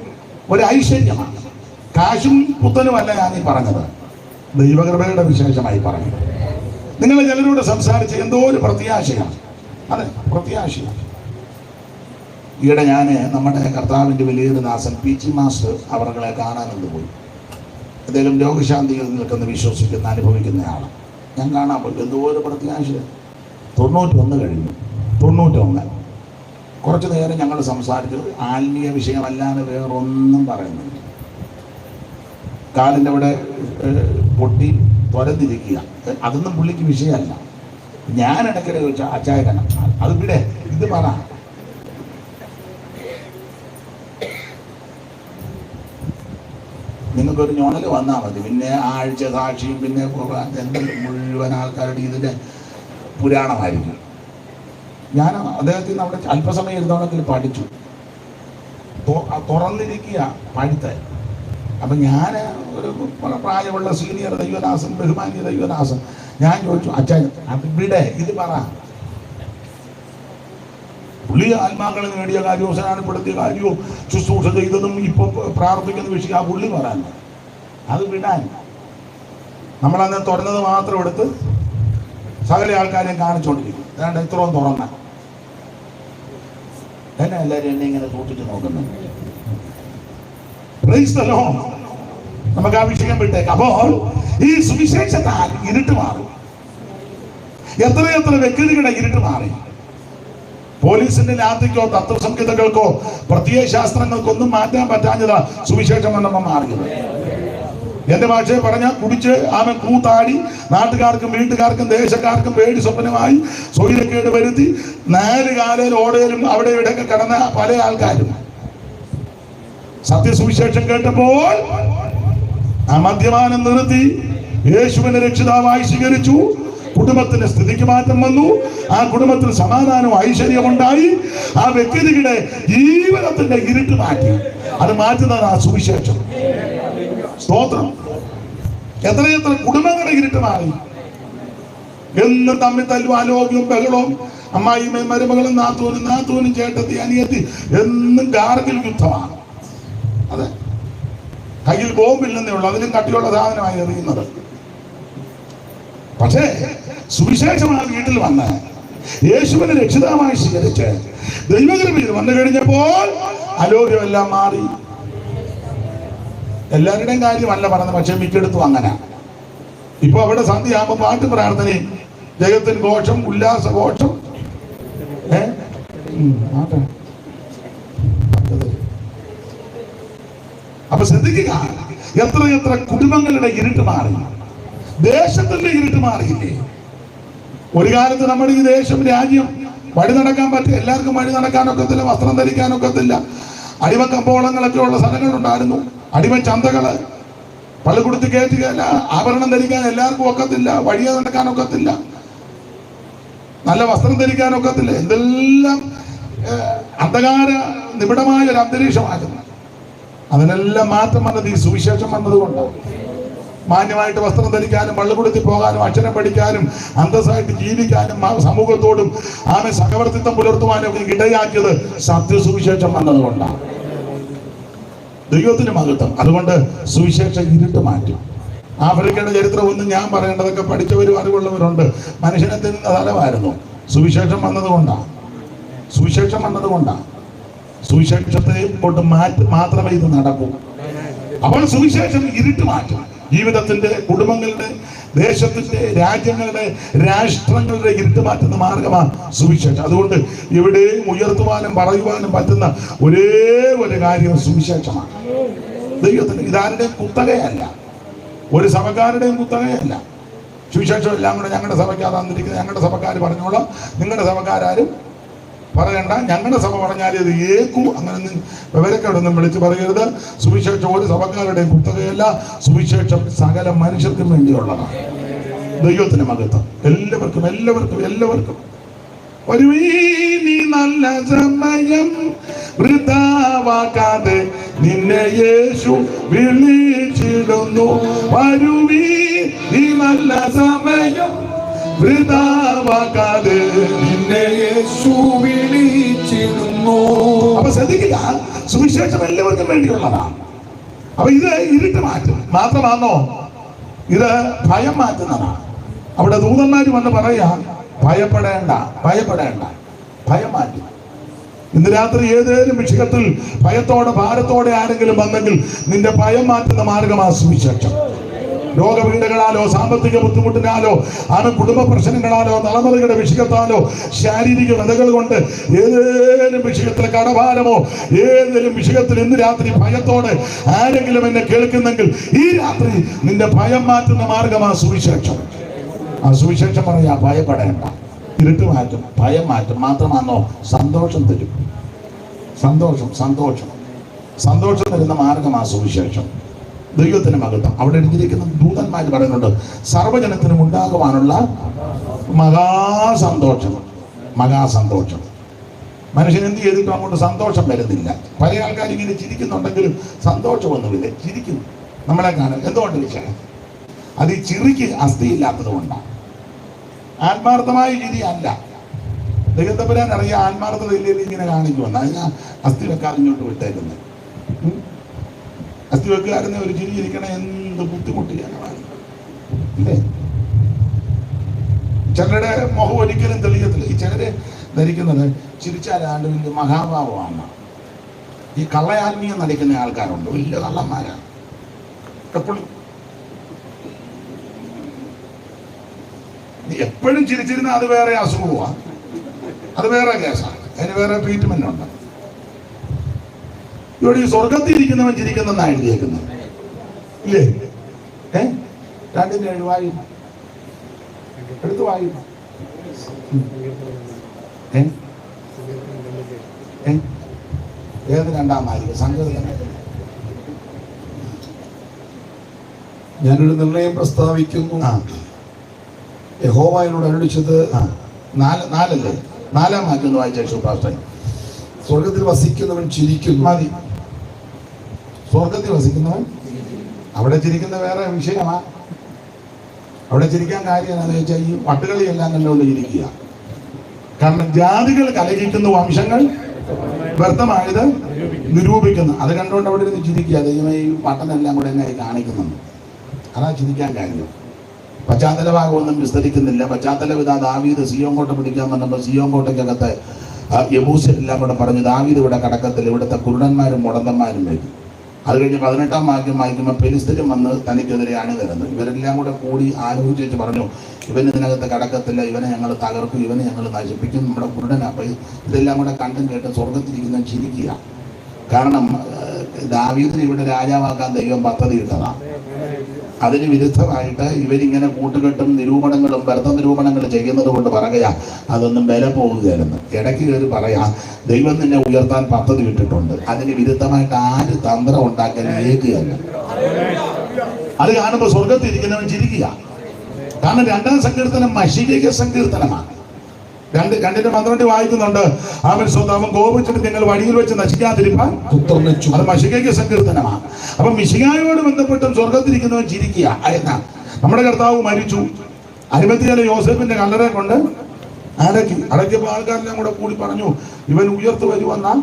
ഒരു ഐശ്വര്യമാണ്. കാശും പുത്തനുമല്ല ഞാനീ പറഞ്ഞത്, ദൈവകൃപയുടെ വിശേഷമായി പറഞ്ഞു. നിങ്ങൾ ചിലരോട് സംസാരിച്ച് എന്തോ ഒരു പ്രത്യാശയാണ്, അതെ പ്രത്യാശയാണ്. ഈയിടെ ഞാൻ നമ്മുടെ കർത്താവിൻ്റെ വലിയൊരു ദാസൻ PG മാസ്റ്റർ അവരെ കാണാനൊന്ന് പോയി. എന്തെങ്കിലും രോഗശാന്തിയിൽ നിൽക്കുന്ന വിശ്വസിക്കുന്ന അനുഭവിക്കുന്നയാളാണ്. ഞാൻ കാണാൻ പോയി. എന്തോ ഒരു പ്രത്യാശ. 91 കഴിഞ്ഞു. 91 കുറച്ചു നേരം ഞങ്ങൾ സംസാരിച്ചത് ആത്മീയ വിഷയമല്ലാതെ വേറൊന്നും പറയുന്നില്ല. കാലിൻ്റെ അവിടെ പൊട്ടി തുരന്നിരിക്കുക, അതൊന്നും പുള്ളിക്ക് വിഷയമല്ല. ഞാൻ ഇടയ്ക്കിടെ ചോദിച്ചാൽ അച്ചായകനം അത് ഇവിടെ ഇത് പറ. നിങ്ങൾക്കൊരു ഞൊണൽ വന്നാൽ മതി, പിന്നെ ആഴ്ച സാക്ഷിയും പിന്നെ എന്തെങ്കിലും മുഴുവൻ ആൾക്കാരുടെ ഇതിൻ്റെ പുരാണമായിരിക്കും. ഞാൻ അദ്ദേഹത്തിന് അവിടെ അല്പസമയം ഇരുന്നോണെങ്കിൽ പഠിച്ചു. തുറന്നിരിക്കുക പഠിത്ത. അപ്പം ഞാൻ ഒരു പ്രായമുള്ള സീനിയർ ദൈവദാസൻ, ബഹുമാന്യ ദൈവദാസൻ, ഞാൻ ചോദിച്ചു അച്ചായൻ ഇവിടെ ഇത് പറ. പുള്ളി ആത്മാക്കളെ നേടിയ കാര്യവും സ്നാനപ്പെടുത്തിയ കാര്യവും ശുശ്രൂഷ ചെയ്തതും ഇപ്പോൾ പ്രാർത്ഥിക്കുന്ന വിഷയം ആ പുള്ളി പറയാൻ, അത് വിടാൻ. നമ്മളന്ന് തുറന്നത് മാത്രം എടുത്ത് സകല ആൾക്കാരെയും കാണിച്ചുകൊണ്ടിരിക്കും. അതാണ്ട് ഇത്രയും തുറന്ന എന്നെ എല്ലാവരും എന്നെ ഇങ്ങനെ സൂക്ഷിച്ച് നോക്കുന്നത്. നമുക്ക് ആ വിഷയം വിട്ടേക്ക്. അപ്പോൾ ഈ സുവിശേഷത്താൽ ഇരുട്ട് മാറും. എത്രയെത്ര വ്യക്തികളുടെ ഇരുട്ട് മാറി. പോലീസിന്റെ ലാത്തിക്കോ തത്വസംഹിതകൾക്കോ പ്രത്യയശാസ്ത്രങ്ങൾക്കൊന്നും മാറ്റാൻ പറ്റാഞ്ഞതാ സുവിശേഷം വന്നപ്പോൾ മാറിയത്. എന്റെ ഭാഷയെ പറഞ്ഞാൽ കുടിച്ച് അവൻ കൂത്താടി നാട്ടുകാർക്കും വീട്ടുകാർക്കും ദേശക്കാർക്കും പേടി സ്വപ്നമായി സ്വൈരക്കേട് വരുത്തി 4 കാലയിൽ ഓടയിലും അവിടെ ഇവിടെയൊക്കെ കിടന്ന പല ആൾക്കാരും സത്യസുവിശേഷം കേട്ടപ്പോൾ ആ മദ്യപാനം നിർത്തി യേശുവിനെ രക്ഷിതാവായി സ്വീകരിച്ചു. കുടുംബത്തിന്റെ സ്ഥിതിക്ക് മാറ്റം വന്നു. ആ കുടുംബത്തിൽ സമാധാനവും ഐശ്വര്യമുണ്ടായി. ആ വ്യക്തിയുടെ ജീവിതത്തിന്റെ ഇരുട്ട് മാറ്റി. അത് മാറ്റുന്നതാണ് ആ സുവിശേഷം. സ്തോത്രം. എത്രയെത്ര കുടുംബങ്ങളുടെ ഇരുട്ട് മാറി. എന്നും തമ്മിൽ തല്ലും ആലോക്യവും ബഹളവും, അമ്മായിമ്മയും മരുമകളും നാത്തൂനും ചേട്ടത്തി അനിയത്തി, എന്നും ഗാർഗിൽ യുദ്ധമാണ്. അതെ, കയ്യിൽ ബോംബില്ലെന്നേ ഉള്ളൂ, അതിലും കട്ടിയുള്ള സാധനമായി എറിയുന്നത്. പക്ഷേ സുവിശേഷം ആ വീട്ടിൽ വന്ന് യേശുവിനെ രക്ഷിതാവായി സ്വീകരിച്ച് ദൈവകൃപയിൽ വന്നു കഴിഞ്ഞപ്പോൾ ആലോക്യമെല്ലാം മാറി. എല്ലാവരുടെയും കാര്യമല്ല പറഞ്ഞത്, പക്ഷെ മിക്കടുത്തും അങ്ങനെ. ഇപ്പൊ അവിടെ സന്ധ്യയാകുമ്പോൾ പാട്ട് പ്രാർത്ഥനയും ജഗത്തിന് ഘോഷം, ഉല്ലാസ ഘോഷം. അപ്പൊ ശ്രദ്ധിക്കുക, എത്രയെത്ര കുടുംബങ്ങളുടെ ഇരുട്ട് മാറി, ദേശത്തിന്റെ ഇരുട്ട് മാറിയില്ലേ. ഒരു കാലത്ത് നമ്മുടെ ഈ ദേശം രാജ്യം വഴി നടക്കാൻ പറ്റും. എല്ലാവർക്കും വഴി നടക്കാനൊക്കത്തില്ല, വസ്ത്രം ധരിക്കാനൊക്കത്തില്ല. അടിമക്കമ്പോളങ്ങളൊക്കെ ഉള്ള സ്ഥലങ്ങളുണ്ടായിരുന്നു, അടിമ ചന്തകള്. പള്ളിക്കൂടത്തിൽ കയറ്റുകയല്ല, ആഭരണം ധരിക്കാൻ എല്ലാവർക്കും ഒക്കത്തില്ല, വഴിയെ നടക്കാനൊക്കത്തില്ല, നല്ല വസ്ത്രം ധരിക്കാനൊക്കത്തില്ല. എന്തെല്ലാം അന്ധകാര നിബിഡമായ ഒരു അന്തരീക്ഷമായിരുന്നു. അതിനെല്ലാം മാറ്റം വന്നത് ഈ സുവിശേഷം വന്നതുകൊണ്ടാണ്. മാന്യമായിട്ട് വസ്ത്രം ധരിക്കാനും പള്ളിക്കൂടത്തിൽ പോകാനും അക്ഷരം പഠിക്കാനും അന്തസ്സായിട്ട് ജീവിക്കാനും സമൂഹത്തോടും ആമെ സഹവർത്തിത്വം പുലർത്തുവാനും ഒക്കെ ഇടയാക്കിയത് സത്യസുവിശേഷം വന്നതുകൊണ്ടാണ്. ദൈവത്തിന് മഹത്വം. അതുകൊണ്ട് സുവിശേഷം ഇരുട്ട് മാറ്റും. ആഫ്രിക്കയുടെ ചരിത്രം ഒന്നും ഞാൻ പറയേണ്ടതൊക്കെ പഠിച്ചവരും അറിവുള്ളവരുണ്ട്. മനുഷ്യനെ തിന്നുന്ന സ്ഥലമായിരുന്നു. സുവിശേഷം വന്നതുകൊണ്ടാണ്. സുവിശേഷം വന്നതുകൊണ്ടാണ്. സുവിശേഷത്തെ കൊണ്ട് മാത്രമേ ഇത് നടക്കൂ. അപ്പോൾ സുവിശേഷം ഇരുട്ട് മാറ്റും. ജീവിതത്തിന്റെ, കുടുംബങ്ങളുടെ, ദേശത്തിന്റെ, രാജ്യങ്ങളുടെ, രാഷ്ട്രങ്ങളുടെ ഇരുട്ട് മാറ്റുന്ന മാർഗമാണ് സുവിശേഷം. അതുകൊണ്ട് എവിടെയും ഉയർത്തുവാനും പറയുവാനും പറ്റുന്ന ഒരേ ഒരു കാര്യം സുവിശേഷമാണ്. ദൈവത്തിന് ഇതാരുടെയും കുത്തകയല്ല, ഒരു സഭക്കാരുടെയും കുത്തകയല്ല. സുവിശേഷം എല്ലാം കൂടെ ഞങ്ങളുടെ സഭയ്ക്ക് തന്നിരിക്കുന്നത്. ഞങ്ങളുടെ സഭക്കാർ പറഞ്ഞോളാം, നിങ്ങളുടെ സഭക്കാരും പറയണ്ട, ഞങ്ങളുടെ സഭ പറഞ്ഞാൽ ഇത് ഏക്കൂ. അങ്ങനെ വിവരക്കേടൊന്നും വിളിച്ച് പറയരുത്. സുവിശേഷം ഒരു സഭക്കാരുടെയും കുത്തകയല്ല. സുവിശേഷം സകല മനുഷ്യർക്കും വേണ്ടിയുള്ളതാണ്. ദൈവത്തിന് മഹത്വം. എല്ലാവർക്കും എല്ലാവർക്കും എല്ലാവർക്കും വരുവീ നീ നല്ല സമയം വൃഥാവാക്കാതെ നിന്നെ യേശു വിളിച്ചിടുന്നു. വരുവീ നീ നല്ല സമയം വൃഥാവാക്കാതെ നിന്നെ യേശു വിളിച്ചിടുന്നു. അപ്പൊ ശ്രദ്ധിക്കുക, സുവിശേഷം എല്ലാവർക്കും വേണ്ടിയുള്ളതാണ്. അപ്പൊ ഇത് ഇരുട്ട് മാറ്റും മാത്രമാണോ? ഇത് ഭയം മാറ്റുന്നതാണ്. അവിടെ ദൂതന്മാര് വന്ന് പറയാ, ഭയപ്പെടേണ്ട ഭയപ്പെടേണ്ട, ഭയം മാറ്റി. ഇന്ന് രാത്രി ഏതേലും വിഷയത്തിൽ ഭയത്തോടെ ഭാരത്തോടെ ആരെങ്കിലും വന്നെങ്കിൽ നിന്റെ ഭയം മാറ്റുന്ന മാർഗമാ സുവിശേഷം. രോഗപീഠകളാലോ സാമ്പത്തിക ബുദ്ധിമുട്ടിനാലോ ആണ് കുടുംബ പ്രശ്നങ്ങളാലോ തലമുറയുടെ വിഷയത്താലോ ശാരീരിക വ്യതകൾ കൊണ്ട് ഏതേലും വിഷയത്തിൽ കടഭാരമോ ഏതെങ്കിലും വിഷയത്തിൽ ഇന്ന് രാത്രി ഭയത്തോടെ ആരെങ്കിലും എന്നെ കേൾക്കുന്നെങ്കിൽ ഈ രാത്രി നിന്റെ ഭയം മാറ്റുന്ന മാർഗമാ സുവിശേഷം. ആ സുവിശേഷം പറയാ, ഭയപ്പെടേണ്ട. ഇരുട്ട് മാറ്റും, ഭയം മാറ്റും മാത്രമാണോ? സന്തോഷം തരും. സന്തോഷം സന്തോഷം സന്തോഷം തരുന്ന മാർഗമാ സുവിശേഷം. ദൈവത്തിന് മഹത്വം. അവിടെ എഴുതിയിരിക്കുന്ന ദൂതന്മാർ പറയുന്നുണ്ട്, സർവ്വജനത്തിനും ഉണ്ടാകുവാനുള്ള മഹാസന്തോഷം. മഹാസന്തോഷം. മനുഷ്യൻ എന്ത് ചെയ്തിട്ടും അങ്ങോട്ട് സന്തോഷം വരുന്നില്ല. പല ആൾക്കാർ ഇങ്ങനെ ചിരിക്കുന്നുണ്ടെങ്കിലും സന്തോഷമൊന്നുമില്ല. ചിരിക്കുന്നു നമ്മളെ കാണാൻ. എന്തുകൊണ്ട് വിഷയം? അത് ഈ ചിറിക്ക് അസ്ഥിയില്ലാത്തത് കൊണ്ടാണ്. ആത്മാർത്ഥമായ ചിരി അല്ല. ദൈവത്തമ്പുരാൻ അറിയാം ആത്മാർത്ഥത ഇല്ലെങ്കിൽ ഇങ്ങനെ കാണിക്കുമെന്ന്. അതിനാ അസ്ഥി വെക്കാതെ ഇങ്ങോട്ട് വിട്ടേക്കുന്നത്. അസ്ഥി വെക്കാരുന്ന ഒരു ചിരി ഇരിക്കണ എന്ത് ബുദ്ധിമുട്ടിയാണ് ഇല്ലേ? ചിലരുടെ മുഖം ഒരിക്കലും തെളിയത്തില്ല. ഈ ചിലര് ധരിക്കുന്നത് ചിരിച്ചാലാണ്ട് വലിയ മഹാഭാവമാണ്. ഈ കള്ളയാത്മീയം നടിക്കുന്ന ആൾക്കാരുണ്ട്, വലിയ കള്ളന്മാരാണ്. എപ്പോഴും എപ്പോഴും ചിരിച്ചിരുന്ന അത് വേറെ അസുഖമാണ്, അത് വേറെ കേസാണ്, അതിന് വേറെ ട്രീറ്റ്മെന്റ് ഉണ്ട്. ഇവിടെ ഈ സ്വർഗത്തിൽ ഇരിക്കുന്നവൻ ചിരിക്കുന്നെന്നാണ് എഴുതിയേക്കുന്നത് ഇല്ലേ? 2:7 വായിക്കും, എടുത്ത് വായിക്കും. ഏത് 2-ാം സംഗതി? ഞാനൊരു നിർണയം പ്രസ്താവിക്കുന്നു. യഹോവ എന്നോട് അരുളിച്ചത് 4 4-ാം വാക്യം വായിച്ചു പാസ്റ്റർ. സ്വർഗത്തിൽ വസിക്കുന്നവൻ ചിരിക്കുന്നു. മതി. സ്വർഗത്തിൽ വസിക്കുന്നവൻ. അവിടെ ചിരിക്കുന്ന വേറെ വിഷയമാ. അവിടെ ചിരിക്കാൻ കാര്യം എന്താണെന്ന് വെച്ചാൽ ഈ വട്ടുകളിയെല്ലാം കണ്ടുകൊണ്ട് ചിരിക്കുക. കാരണം ജാതികൾ കലഹിക്കുന്ന വംശങ്ങൾ വ്യർത്ഥമായത് നിരൂപിക്കുന്നു. അത് കണ്ടുകൊണ്ട് അവിടെ ഇരുന്ന് ചിരിക്കുക. ദൈവമേ ഈ പട്ടനെല്ലാം കൂടെ എന്നെ കാണിക്കുന്നുണ്ട്. അതാ ചിരിക്കാൻ കാര്യം. പശ്ചാത്തല ഭാഗമൊന്നും വിസ്തരിക്കുന്നില്ല. പശ്ചാത്തല വിധ ദാവീദ് സിയോൻ കോട്ട പിടിക്കാൻ വന്നപ്പോൾ സിയോൻ കോട്ടയ്ക്കകത്ത് യബൂസ്യരെല്ലാം കൂടെ പറഞ്ഞു, ദാവീദ് ഇവിടെ കടക്കത്തില്ല, ഇവിടുത്തെ കുരുടന്മാരും മുടന്തന്മാരും വരും. അത് കഴിഞ്ഞ് 18-ാം വാക്യം വായിക്കുമ്പോൾ ഫെലിസ്ത്യരും വന്ന് തനിക്കെതിരെ അണിനിരന്നു. ഇവരെല്ലാം കൂടെ കൂടി ആലോചിച്ച് പറഞ്ഞു, ഇവന് ഇതിനകത്ത് കടക്കത്തില്ല, ഇവനെ ഞങ്ങൾ തകർക്കും, ഇവനെ ഞങ്ങൾ നശിപ്പിക്കും, നമ്മുടെ കുരുടനാ. അപ്പോൾ ഇതെല്ലാം കൂടെ കണ്ടും കേട്ട് സ്വർഗത്തിരിക്കുന്ന ചിരിക്കുക. കാരണം ദാവീദിനെ ഇവിടെ രാജാവാക്കാൻ ദൈവം പദ്ധതി ഇട്ടതാണ്. അതിന് വിരുദ്ധമായിട്ട് ഇവരിങ്ങനെ കൂട്ടുകെട്ടും നിരൂപണങ്ങളും വ്യർത്ഥ നിരൂപണങ്ങളും ചെയ്യുന്നത് കൊണ്ട് പറയാ അതൊന്നും വില പോകുകയായിരുന്നു. ഇടയ്ക്ക് കയറി പറയാ ദൈവം നിന്നെ ഉയർത്താൻ പദ്ധതി ഇട്ടിട്ടുണ്ട്. അതിന് വിരുദ്ധമായിട്ട് ആര് തന്ത്രം ഉണ്ടാക്കാൻ ഏകുകയല്ല. അത് കാണുമ്പോൾ സ്വർഗത്തിൽ ഇരിക്കുന്നവൻ ചിരിക്കുക. കാരണം 2-ാം സങ്കീർത്തനം മശീക സങ്കീർത്തനമാണ്. 2:12 വായിക്കുന്നുണ്ട്. അവൻ സ്വന്തം കോപിച്ചിട്ട് നിങ്ങൾ വഴിയിൽ വെച്ച് നശിക്കാതിരിക്കാൻ അത് മശീക സങ്കീർത്തനമാണ്. അപ്പൊ മിശിഹായോട് ബന്ധപ്പെട്ടും സ്വർഗത്തിരിക്കുന്നവൻ ചിരിക്കുക. എന്നാ നമ്മുടെ കർത്താവ് മരിച്ചു, അരിമത്തിയിലെ യോസേഫിന്റെ കല്ലറെ കൊണ്ട് അടക്കിയപ്പോൾ ആൾക്കാരെല്ലാം കൂടെ കൂടി പറഞ്ഞു ഇവൻ ഉയർത്തു വരുമെന്നാ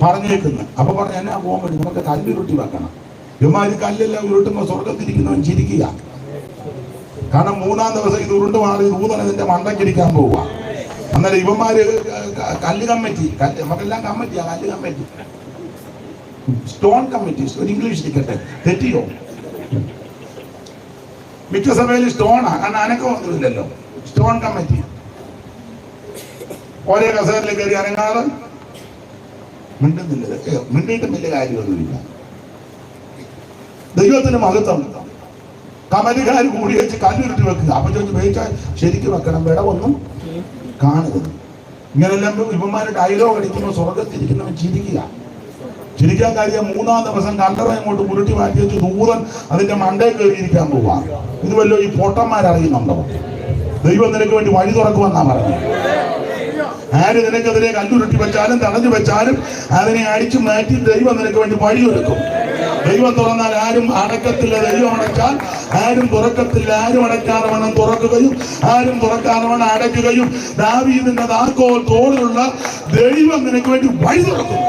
പറഞ്ഞേക്കുന്നു. അപ്പൊ പറഞ്ഞു എന്നാ പോകാൻ പറ്റും, നമുക്ക് കല്ലുരുട്ടി വെക്കണം. ഇവന്മാര് കല്ലെല്ലാം ഉരുട്ടുമ്പോൾ സ്വർഗത്തിരിക്കുന്നവൻ ചിരിക്കുക. കാരണം 3-ാം ദിവസം ഇത് ഉരുണ്ട് മാറി ദൂതൻ ഇതിന്റെ മണ്ടക്കിരിക്കാൻ പോവുക. അന്നേരം ഇവന്മാര് കല്ല് കമ്മിറ്റി, നമുക്കെല്ലാം കമ്മിറ്റിയാ, കല്ല് കമ്മിറ്റി, സ്റ്റോൺ കമ്മിറ്റി. ഒരു ഇംഗ്ലീഷ് ഇരിക്കട്ടെ, തെറ്റിയോ? മിക്ക സഭയിൽ സ്റ്റോണാ, കാരണം അനക്കമൊന്നുമില്ലല്ലോ. സ്റ്റോൺ കമ്മിറ്റി ഒരേ കസേരയിൽ കയറി അനങ്ങാറ് മിണ്ടുന്നില്ല. മിണ്ടിയിട്ടും വലിയ കാര്യമൊന്നുമില്ല. ദൈവത്തിന് മഹത്വം. കമലുകാർ കൂടി വെച്ച് കല്ലുരുട്ടി വെക്കുക. അപ്പൊ ചോദിച്ചു വേവിച്ചാൽ ശരിക്കും വെക്കണം, വിടവൊന്നും കാണരുത്. ഇങ്ങനെല്ലാം ഇവന്മാര് ഡയലോഗ് അടിക്കുമ്പോൾ സ്വർഗത്തിരിക്കുന്നവൻ ചിരിക്കുക. ചിരിക്കാൻ കാര്യം 3-ാം ദിവസം കല്ലറ അങ്ങോട്ട് ഉരുട്ടി മാറ്റി വെച്ച് ദൂതൻ അതിന്റെ മണ്ടേ കയറിയിരിക്കാൻ പോവാ. ഇത് വല്ലോ ഈ പൊട്ടന്മാരറിയുന്നുണ്ടോ? ദൈവം നിനക്ക് വേണ്ടി വഴി തുറക്കുമെന്നാ പറഞ്ഞു. ആര് നിനക്കെതിരെ കല്ലുരുട്ടി വെച്ചാലും തടഞ്ഞു വെച്ചാലും അതിനെ അടിച്ചു മാറ്റി ദൈവം നിനക്ക് വേണ്ടി വഴിയൊരുക്കും. ദൈവം തുറന്നാൽ ആരും അടക്കത്തില്ല, ദൈവം അടച്ചാൽ ആരും തുറക്കത്തില്ല. ആരും അടയ്ക്കാതെ വേണം തുറക്കുകയും ആരും തുറക്കാതെ വേണം അടയ്ക്കുകയും. ദാവീദിന്റെ താക്കോൽ തോളിലുള്ള ദൈവം നിനക്ക് വേണ്ടി വഴി തുറക്കും.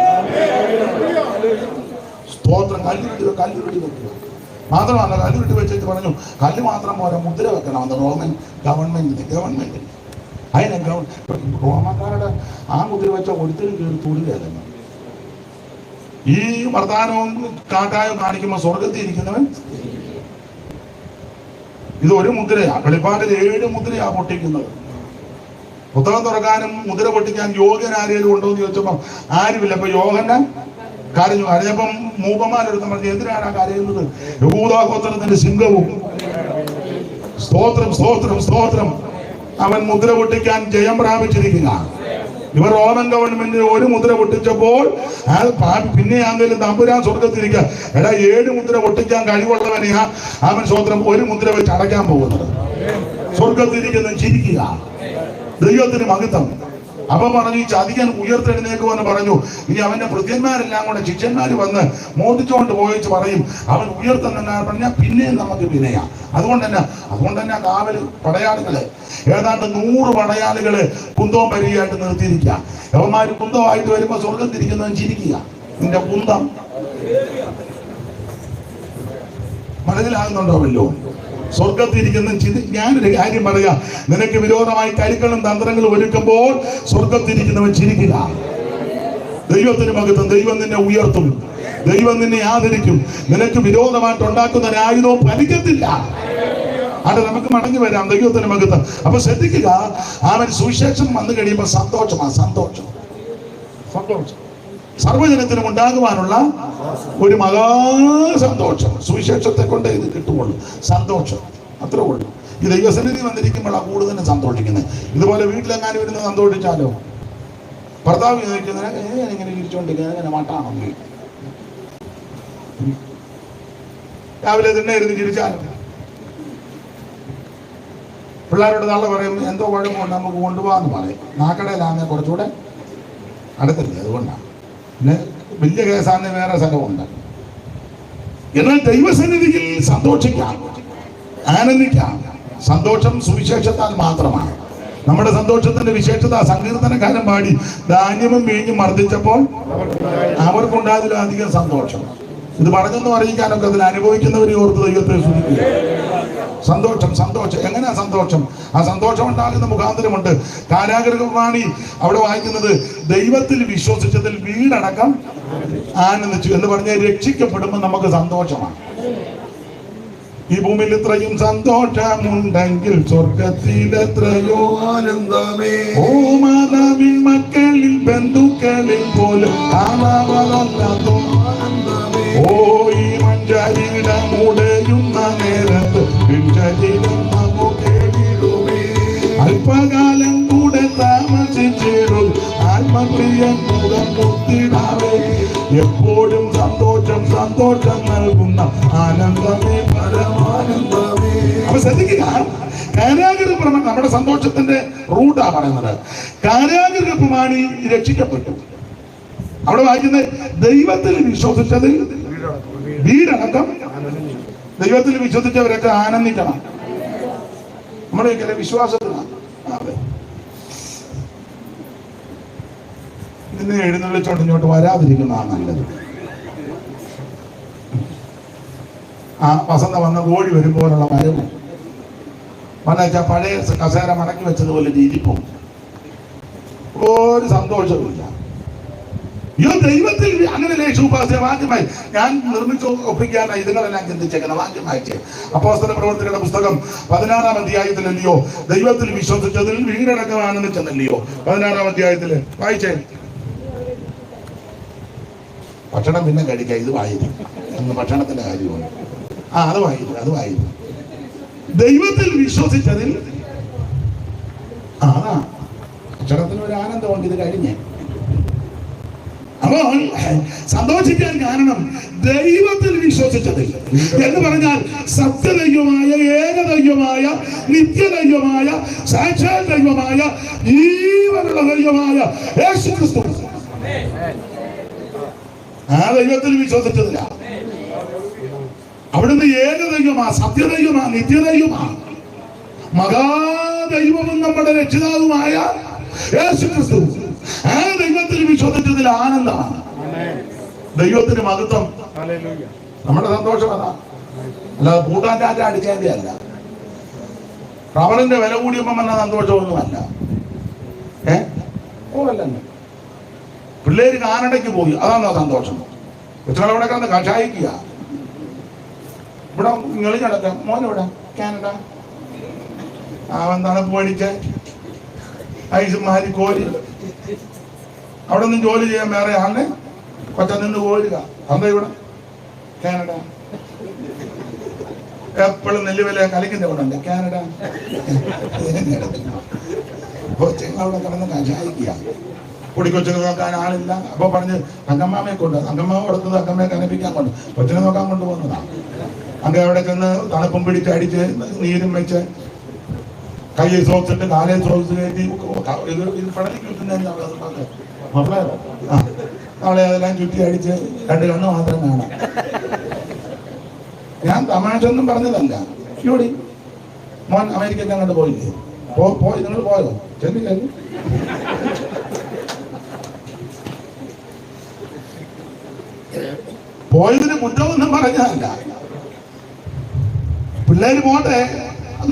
സ്തോത്രം. കല്ലുരുട്ടി വെക്കുക മാത്രമല്ല, കല്ലുരുട്ടി വെച്ചിട്ട് പറഞ്ഞു കല്ല് മാത്രം പോരാ, മുദ്ര വെക്കണം. അത് റോമൻ ഗവൺമെന്റിന് അതിനെ റോമക്കാരുടെ ആ മുദ്ര വെച്ച ഒരുത്തരും കയറി തൊഴിലല്ല. ഈ വർത്താനവും കാട്ടായും കാണിക്കുമ്പോൾ സ്വർഗത്തിൽ ഇരിക്കുന്നവൻ ഇത് ഒരു മുദ്രയാ. വെളിപ്പാടിൽ 7 മുദ്രയാ പൊട്ടിക്കുന്നത്. പുസ്തകം തുറക്കാനും മുദ്ര പൊട്ടിക്കാൻ യോഗ്യൻ ആരെങ്കിലും ഉണ്ടോ എന്ന് ചോദിച്ചപ്പോ ആരുമില്ല. അപ്പൊ യോഹന്നാൻ കരഞ്ഞപ്പം മൂപ്പന്മാരെടുത്ത് പറഞ്ഞു, എന്തിനാണ് കരയുന്നത്? യഹൂദാ ഗോത്രത്തിന്റെ സിംഹവും. സ്തോത്രം സ്തോത്രം സ്തോത്രം. അവൻ മുദ്ര പൊട്ടിക്കാൻ ജയം പ്രാപിച്ചിരിക്കുക. ഇവർ റോമൻ ഗവൺമെന്റിന് ഒരു മുദ്ര പൊട്ടിച്ചപ്പോൾ പിന്നെ ആണെങ്കിലും തമ്പുരാൻ സ്വർഗത്തിരിക്കുക. എടാ 7 മുദ്ര പൊട്ടിക്കാൻ കഴിവുള്ളവനെയാ അവൻ സ്തോത്രം ഒരു മുദ്ര വെച്ച് അടയ്ക്കാൻ പോകുന്നത്. സ്വർഗത്തിരിക്കുന്ന ചിരിക്കുക. ദൈവത്തിന് മഹത്വം. അപ്പൊ പറഞ്ഞു, ഈ ചതികൻ ഉയർത്തെഴുന്നേക്കുമെന്ന് പറഞ്ഞു. ഇനി അവന്റെ ഭൃത്യന്മാരെല്ലാം കൂടെ ശിഷ്യന്മാര് വന്ന് മോദിച്ചുകൊണ്ട് പോയിച്ച് പറയും അവൻ ഉയർത്തെന്നാ പറഞ്ഞാൽ പിന്നെയും നമുക്ക് പിന്നെയാ. അതുകൊണ്ട് തന്നെ കാവൽ പടയാളികള് ഏതാണ്ട് 100 പടയാളികള് കുന്തവും പരിയായിട്ട് നിർത്തിയിരിക്കുക. യവന്മാര് കുന്തമായിട്ട് വരുമ്പോ സ്വർഗത്തിരിക്കുന്നവൻ ചിരിക്കുക. നിന്റെ കുന്തം മനസ്സിലാകുന്നുണ്ടോ? വല്ലോ സ്വർഗത്തിരിക്കുന്ന ഞാനൊരു കാര്യം പറയാ, നിനക്ക് വിരോധമായി കരുക്കളും തന്ത്രങ്ങളും ഒരുക്കുമ്പോൾ സ്വർഗത്തിരിക്കുന്നവൻ ചിരിക്കുക. ദൈവത്തിന് മഹത്വം. ദൈവം നിന്നെ ഉയർത്തും, ദൈവം നിന്നെ ആദരിക്കും. നിനക്ക് വിരോധമായിട്ട് ഉണ്ടാക്കുന്ന ആയുധവും ഫലിക്കത്തില്ല. അത് നമുക്ക് മടങ്ങി വരാം. ദൈവത്തിന് മഹത്വം. അപ്പൊ ശ്രദ്ധിക്കുക, അവൻ സുവിശേഷം വന്നു കഴിയുമ്പോൾ സന്തോഷമാണ്. സന്തോഷം സർവജനത്തിനും ഉണ്ടാകുവാനുള്ള ഒരു മഹാസന്തോഷം സുവിശേഷത്തെ കൊണ്ട് ഇത് കിട്ടുള്ളൂ. സന്തോഷം അത്രേ ഉള്ളൂ. ഈ ദൈവസന്നിധി വന്നിരിക്കുമ്പോഴാണ് കൂടുതലും സന്തോഷിക്കുന്നത്. ഇതുപോലെ വീട്ടിലെങ്ങാനും ഇരുന്ന് സന്തോഷിച്ചാലോ, ഭർത്താവ് ഇങ്ങനെ ഇരിച്ചോണ്ടിരിക്കുന്നത് എങ്ങനെ മട്ടാണെങ്കിൽ രാവിലെ തന്നെ ഇരുന്ന് ചിരിച്ചാലോ, പിള്ളേരോട് നാളെ പറയും എന്തോ കുഴപ്പമുണ്ട് നമുക്ക് കൊണ്ടുപോകാന്ന് പറയും. നാക്കടയിലാണെങ്കിൽ കുറച്ചുകൂടെ അടുത്തല്ലേ, അതുകൊണ്ടാണ്. പിന്നെ വലിയ കേസാണ് വേറെ സ്ഥലമുണ്ട്. എന്നാൽ ദൈവസന്നിധിയിൽ സന്തോഷിക്കാം, ആനന്ദിക്കാം. സന്തോഷം സുവിശേഷത്താൽ മാത്രമാണ്. നമ്മുടെ സന്തോഷത്തിന്റെ വിശേഷത സങ്കീർത്തനക്കാരൻ പാടി, ധാന്യവും വീഞ്ഞും മർദ്ദിച്ചപ്പോൾ അവർക്കുണ്ടായതിലധികം സന്തോഷം. ഇത് പറഞ്ഞെന്ന് അറിയിക്കാനൊക്കെ അതിൽ അനുഭവിക്കുന്നവരെ ഓർത്ത് ദൈവത്തെ സ്തുതിക്കുക. സന്തോഷം. എങ്ങനെയാ സന്തോഷം? ആ സന്തോഷം ഉണ്ടാകുന്ന മുഖാന്തരമുണ്ട്. കാരാഗൃഹവാണി അവിടെ വായിക്കുന്നത് ദൈവത്തിൽ വിശ്വസിച്ചതിൽ വീടടക്കം ആനന്ദിച്ചു എന്ന് പറഞ്ഞാൽ രക്ഷിക്കപ്പെടുമ്പോൾ നമുക്ക് സന്തോഷമാണ്. ഈ ഭൂമിയിൽ ഇത്രയും സന്തോഷമുണ്ടെങ്കിൽ സ്വർഗത്തിൽ എത്രയോ ആനന്ദമേ. ഓ മാതാവിൻ മക്കളിൽ ബന്ധുക്കളിൽ പോലും കാണാവതല്ലാത്തോ ആനന്ദമേ. ഓ ഈ മഞ്ചരിയുടെ മുടയുന്ന നേരത്ത് അല്പകാലം കൂടെ താമസിച്ചിടും ആത്മപ്രിയൻ മുഖം മുത്തിടാവേ. എപ്പോഴും സന്തോഷം നൽകുന്ന ആനന്ദമേ പരമാനന്ദമേ. അപ്പൊ ശ്രദ്ധിക്കുക, കാരാഗൃഹപ്രമാണി നമ്മുടെ സന്തോഷത്തിന്റെ റൂട്ടാ പറയുന്നത്. കാരാഗൃഹപ്രമാണി രക്ഷിക്കപ്പെട്ടു. അവിടെ വായിക്കുന്നത് ദൈവത്തിൽ വിശ്വസിച്ചതിൽ വീടടക്കം. ദൈവത്തിൽ വിശ്വസിച്ചവരൊക്കെ ആനന്ദിക്കണം. നമ്മുടെയൊക്കെ വിശ്വാസത്തിലാണ്. അതെ, ഇതിനെ എഴുന്നള്ളിച്ചോണ്ട് ഇങ്ങോട്ട് വരാതിരിക്കുന്നതാണ് നല്ലത്. ആ വസന്ത വന്ന ഓടി വരുമ്പോലുള്ള മരവും വന്നേച്ചാൽ പഴയ കസേര മടക്കി വെച്ചതുപോലെ ഇരിപ്പും ഒരു സന്തോഷവുമില്ല. ഈ ദൈവത്തിൽ അങ്ങനെ ലേശുപാസ്യ വാക്യമായി ഞാൻ നിർമ്മിച്ചു ഒപ്പിക്കാനായി ഇതുങ്ങളെല്ലാം ചിന്തിച്ചേക്കണം. വാക്യം വായിച്ചേ. അപ്പോസ്തല പ്രവർത്തകരുടെ പുസ്തകം 16-ാം അധ്യായത്തിലല്ലയോ ദൈവത്തിൽ വിശ്വസിച്ചതിൽ വീടടക്കം ആനന്ദിച്ചെന്നല്ലയോ 16-ാം അധ്യായത്തില് വായിച്ചേ. ഭക്ഷണം പിന്നെ കഴിക്കാം, ഇത് വായിക്കും. ഭക്ഷണത്തിന്റെ കാര്യമാണ്. അത് വായിക്കും. ദൈവത്തിൽ വിശ്വസിച്ചതിൽ ഭക്ഷണത്തിന് ഒരു ആനന്ദമുണ്ട്. ഇത് കഴിഞ്ഞ് അപ്പോൾ സന്തോഷിക്കാൻ കാരണം ദൈവത്തിൽ വിശ്വസിച്ചതില്ല എന്ന് പറഞ്ഞാൽ സത്യദൈവമായ, ഏകദൈവമായ, നിത്യദൈവമായ, സാക്ഷാൽ ദൈവമായ, ജീവനുള്ള ദൈവമായ യേശുക്രിസ്തു, ആ ദൈവത്തിൽ വിശ്വസിച്ചതില്ല. അവിടുന്ന് ഏകദൈവമാ, സത്യദൈവമാ, നിത്യദൈവമാ, മഹാദൈവവും നമ്മുടെ രക്ഷിതാവുമായ യേശുക്രിസ്തു, ആ ദൈവത്തിൽ വിശ്വസിച്ചതിൽ ആനന്ദമാണ്. ദൈവത്തിന് മഹത്വം. നമ്മുടെ സന്തോഷം അതാ, അല്ലാതെ പൂട്ടാൻ ചാറ്റ അടിച്ചതിന്റെ അല്ല. റബ്ബറിന്റെ വില കൂടിയപ്പോ വന്ന സന്തോഷമൊന്നുമല്ല. അല്ലല്ലോ. പിള്ളേര് കാനഡയ്ക്ക് പോയി, അതാണോ സന്തോഷം? കൊച്ചുകളവിടെ കിടന്ന് കഷായിക്കുക. ഇവിടെ ഇങ്ങളി കിടക്കാം. മോനിവിടെ കാനഡ, അവൻ തണുപ്പ് പഠിച്ച് ഐസ് മാരി കോരി അവിടെ നിന്ന് ജോലി ചെയ്യാൻ വേറെ ആളിനെ കൊച്ച നിന്ന് കോരുക. എന്താ ഇവിടെ കാനഡ എപ്പോഴും നെല്ലുവില കളിക്കുന്ന ഇവിടെ ഉണ്ട് കാനഡ. കൊച്ചുങ്ങളവിടെ കിടന്ന് കഷായിക്കുക. പൊടിക്കൊച്ചിനെ നോക്കാൻ ആളില്ല. അപ്പൊ പറഞ്ഞ് തങ്കമ്മാമയെ കൊണ്ട്, തങ്കമ്മാമ കൊടുത്തത് തങ്കമ്മയെ കനപ്പിക്കാൻ കൊണ്ട്, കൊച്ചിനെ നോക്കാൻ കൊണ്ടുപോകുന്നതാണ്. അങ്ങ് അവിടെ ചെന്ന് തണുപ്പും പിടിച്ച് അടിച്ച് നീരും വെച്ച് കയ്യിൽ സോക്സ് ഇട്ട് കാലയിൽ സോക്സ് കയറ്റി അവളെ അതെല്ലാം ചുറ്റി അടിച്ച് 2 കണ്ണ് മാത്രം കാണാം. ഞാൻ തമാശ ഒന്നും പറഞ്ഞതല്ല. ഇവിടെ മോൻ അമേരിക്കയ്ക്ക് അങ്ങോട്ട് പോയില്ലേ? പോയി. നിങ്ങൾ പോയോ? ചെന്നില്ലേ? പോയതിന് കുറ്റമൊന്നും പറഞ്ഞതല്ല. പിള്ളേര് പോട്ടെ,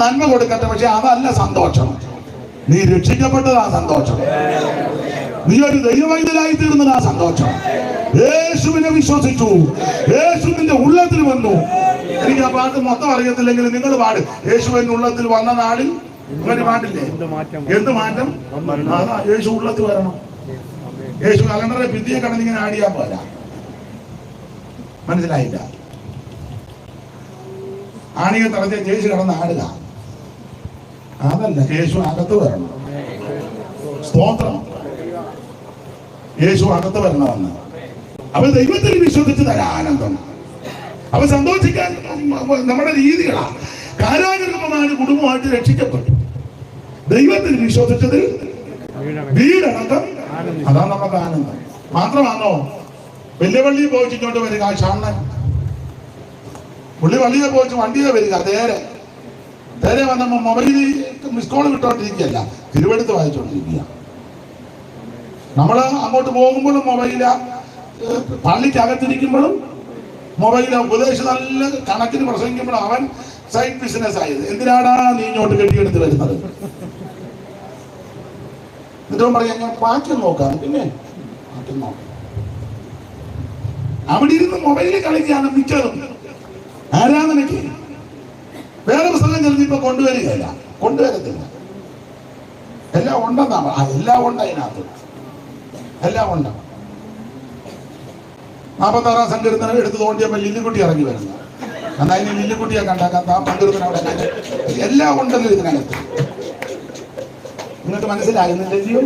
നന്മ കൊടുക്കട്ടെ. പക്ഷെ അതല്ല സന്തോഷം. നീ രക്ഷിക്കപ്പെട്ടതാ സന്തോഷം. നീ ഒരു ദൈവവൈദ്യനായി തീർന്നതാ സന്തോഷം. യേശുവിനെ വിശ്വസിച്ചു, യേശുവിന്റെ ഉള്ളത്തിൽ വന്നു. എനിക്ക് ആ പാട്ട് മൊത്തം അറിയത്തില്ലെങ്കിൽ നിങ്ങൾ പാട്. യേശുവിന്റെ ഉള്ളത്തിൽ വന്ന നാളിൽ അങ്ങനെ പാട്ടില്ലേ? എന്ത് മാറ്റം? അതാ യേശു ഉള്ളത്തിൽ വരണം. യേശു കലണ്ടറെ ഭിത്തിയെ കടന്നിങ്ങനെ ആടിയാ പോരാ. മനസ്സിലായില്ല? ആണിയെ തളച്ച യേശു കിടന്ന് ആടുക അതല്ല. യേശു അകത്ത് വരണം. സ്തോത്രം. യേശു അകത്ത് വരണമെന്ന്. അവ ദൈവത്തിൽ വിശ്വസിച്ച് തരാൻ ആനന്ദം. അവ സന്തോഷിക്കാൻ നമ്മുടെ രീതികളാ. കാരാഗ്രഹമാണ് കുടുംബമായിട്ട് രക്ഷിക്കപ്പെട്ടു. ദൈവത്തിൽ വിശ്വസിച്ചതിൽ വീടടക്കം, അതാ നമുക്ക് ആനന്ദം. മാത്രമാണോ വലിയ പള്ളിയിൽ പോയിച്ചിങ്ങോട്ട് വരിക ഷാണ്ണൻ? പുള്ളി പള്ളിയെ പോയിട്ട് വണ്ടിയെ വരിക. നേരെ വന്നപ്പോ മൊബൈലിൽ മിസ് കോൾ വിട്ടോണ്ടിരിക്കുകയല്ല, തിരുവെടുത്ത് വായിച്ചോണ്ടിരിക്കുക. നമ്മള് അങ്ങോട്ട് പോകുമ്പോഴും മൊബൈല, പള്ളിക്കകത്തിരിക്കുമ്പോഴും മൊബൈല. ഉപദേശം നല്ല കണക്കിന് പ്രസംഗിക്കുമ്പോഴും അവൻ സൈഡ് ബിസിനസ് ആയത്. എന്തിനാടാ നീ ഇങ്ങോട്ട് കെട്ടിയെടുത്ത് വരുന്നത്? എന്നിട്ട് പറയാം ഞാൻ പാറ്റം നോക്കാം. പിന്നെ പാറ്റം നോക്കാം. അവിടെ ഇരുന്ന് മൊബൈലിൽ കളിക്കുകയാണ് മിക്കതും. ആരാധനയ്ക്ക് വേറെ പുസ്തകം ചെറുതിപ്പോ കൊണ്ടുവരികയല്ല, കൊണ്ടുവരത്തില്ല. എല്ലാം ഉണ്ടെന്നാണ്. എല്ലാം ഉണ്ട് അതിനകത്ത്, എല്ലാം ഉണ്ട്. 46-ാം സങ്കീർത്തനം എടുത്ത് തോണ്ടിയപ്പോ ലില്ലിക്കുട്ടി ഇറങ്ങി വരുന്നു. എന്നാൽ അതിന് ലില്ലിക്കുട്ടിയെ കണ്ടാക്കാൻ സങ്കീർത്തനം അവിടെ എല്ലാം ഉണ്ടല്ലോ ഇതിനകത്ത്. നിങ്ങൾക്ക് മനസ്സിലാകുന്നില്ലല്ലോ?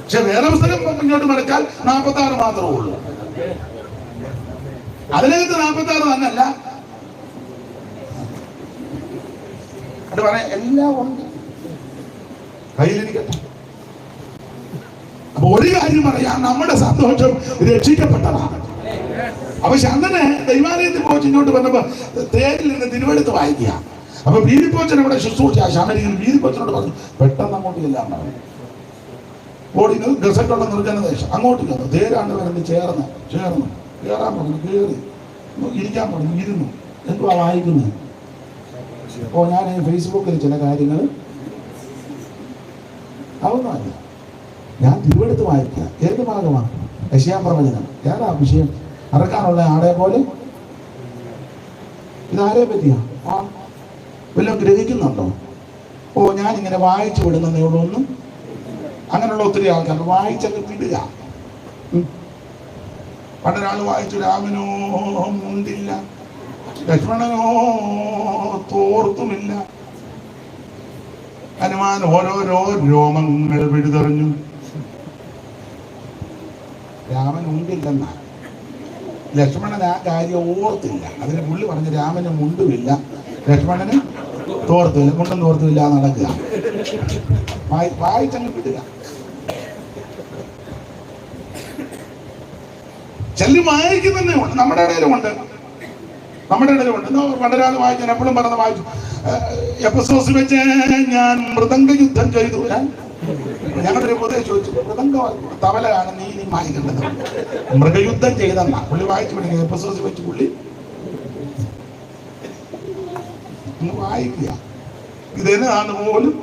പക്ഷെ വേറെ പുസ്തകം ഇങ്ങോട്ട് മടക്കാൻ 46 മാത്രമേ ഉള്ളൂ. അതിനകത്ത് 46 തന്നെയല്ല. അത് പറയാം എല്ലാം ഉണ്ട് കയ്യിലിരിക്കട്ടെ. അപ്പൊ ഒരു കാര്യം പറയാം, നമ്മുടെ സന്തോഷം രക്ഷിക്കപ്പെട്ടതാണ്. അപ്പൊ ശന്തനെ ദൈവാലയത്തിൽ പോയി ഇങ്ങോട്ട് വന്നപ്പോ തേരിൽ നിന്ന് തിരുവെടുത്ത് വായിക്കുക. അപ്പൊ വീതിപ്പോച്ചൻ ഇവിടെ ശുശ്രൂഷ ശമരിയിൽ വീതിപ്പോച്ചനോട് പറഞ്ഞു പെട്ടെന്ന് അങ്ങോട്ട് ചെല്ലാൻ പറഞ്ഞു. ഓടി ഗസറ്റുള്ള നിർജ്ജനദേശം അങ്ങോട്ട് ചെന്നു. തേരാണ്ട് വരുന്നത് ചേർന്ന് കയറാൻ പറഞ്ഞു. കയറി ഇരിക്കാൻ പറഞ്ഞു. ഇരുന്നു. എന്തുവാ വായിക്കുന്നത്? ഞാൻ ഫേസ്ബുക്കിൽ ചില കാര്യങ്ങൾ അതൊന്നുമല്ല, ഞാൻ തിരുവെടുത്ത് വായിക്കുക. ഏത് ഭാഗമാണ്? യെശയ്യാ പ്രവചനം. ഏതാ വിഷയം? അറക്കാനുള്ള ആളെ പോലെ. ഇതാരെ പറ്റിയാ? വല്ലതും ഗ്രഹിക്കുന്നുണ്ടോ? ഞാനിങ്ങനെ വായിച്ചു വിടുന്നതേ ഉള്ളൂ. ഒന്നും അങ്ങനെയുള്ള ഒത്തിരി ആൾക്കാർ വായിച്ചൊക്കെ വിടുക. പണ്ടൊരാൾ വായിച്ചു, രാമനോ മുണ്ടില്ല, ലക്ഷ്മണനോ തോർത്തുമില്ല, ഹനുമാൻ ഓരോരോ രോമങ്ങൾ വിടുതെറിഞ്ഞു. രാമൻ ഉണ്ടില്ലെന്നാ. ലക്ഷ്മണൻ ആ കാര്യം ഓർത്തില്ല. അതിന് പുള്ളി പറഞ്ഞ് രാമന് മുണ്ടുമില്ല, ലക്ഷ്മണന് തോർത്തില്ല, മുണ്ടും തോർത്തുമില്ല നടക്കുക. വായിച്ചങ്ങ് വിടുക. ചെല്ലി വായിക്കുന്നതന്നെ ഉണ്ട്, നമ്മുടെ ഇടയിലുമുണ്ട്. പണ്ടൊരാൾ വായിക്കാൻ എപ്പോഴും പറഞ്ഞ വായിച്ചു, എപ്പസോസ് വെച്ച് ഞാൻ മൃദംഗ യുദ്ധം ചെയ്തു. ഞങ്ങളൊരു പൊതുവെ ചോദിച്ചു, മൃദംഗ തവലയാണ് നീ വായിക്കേണ്ടത്, മൃഗയുദ്ധം ചെയ്തെന്നാ പുള്ളി വായിച്ചു പഠിക്കുക. എപ്പസോസ് വെച്ച് പുള്ളി വായിക്കുക. ഇതെന്നാണ് പോലും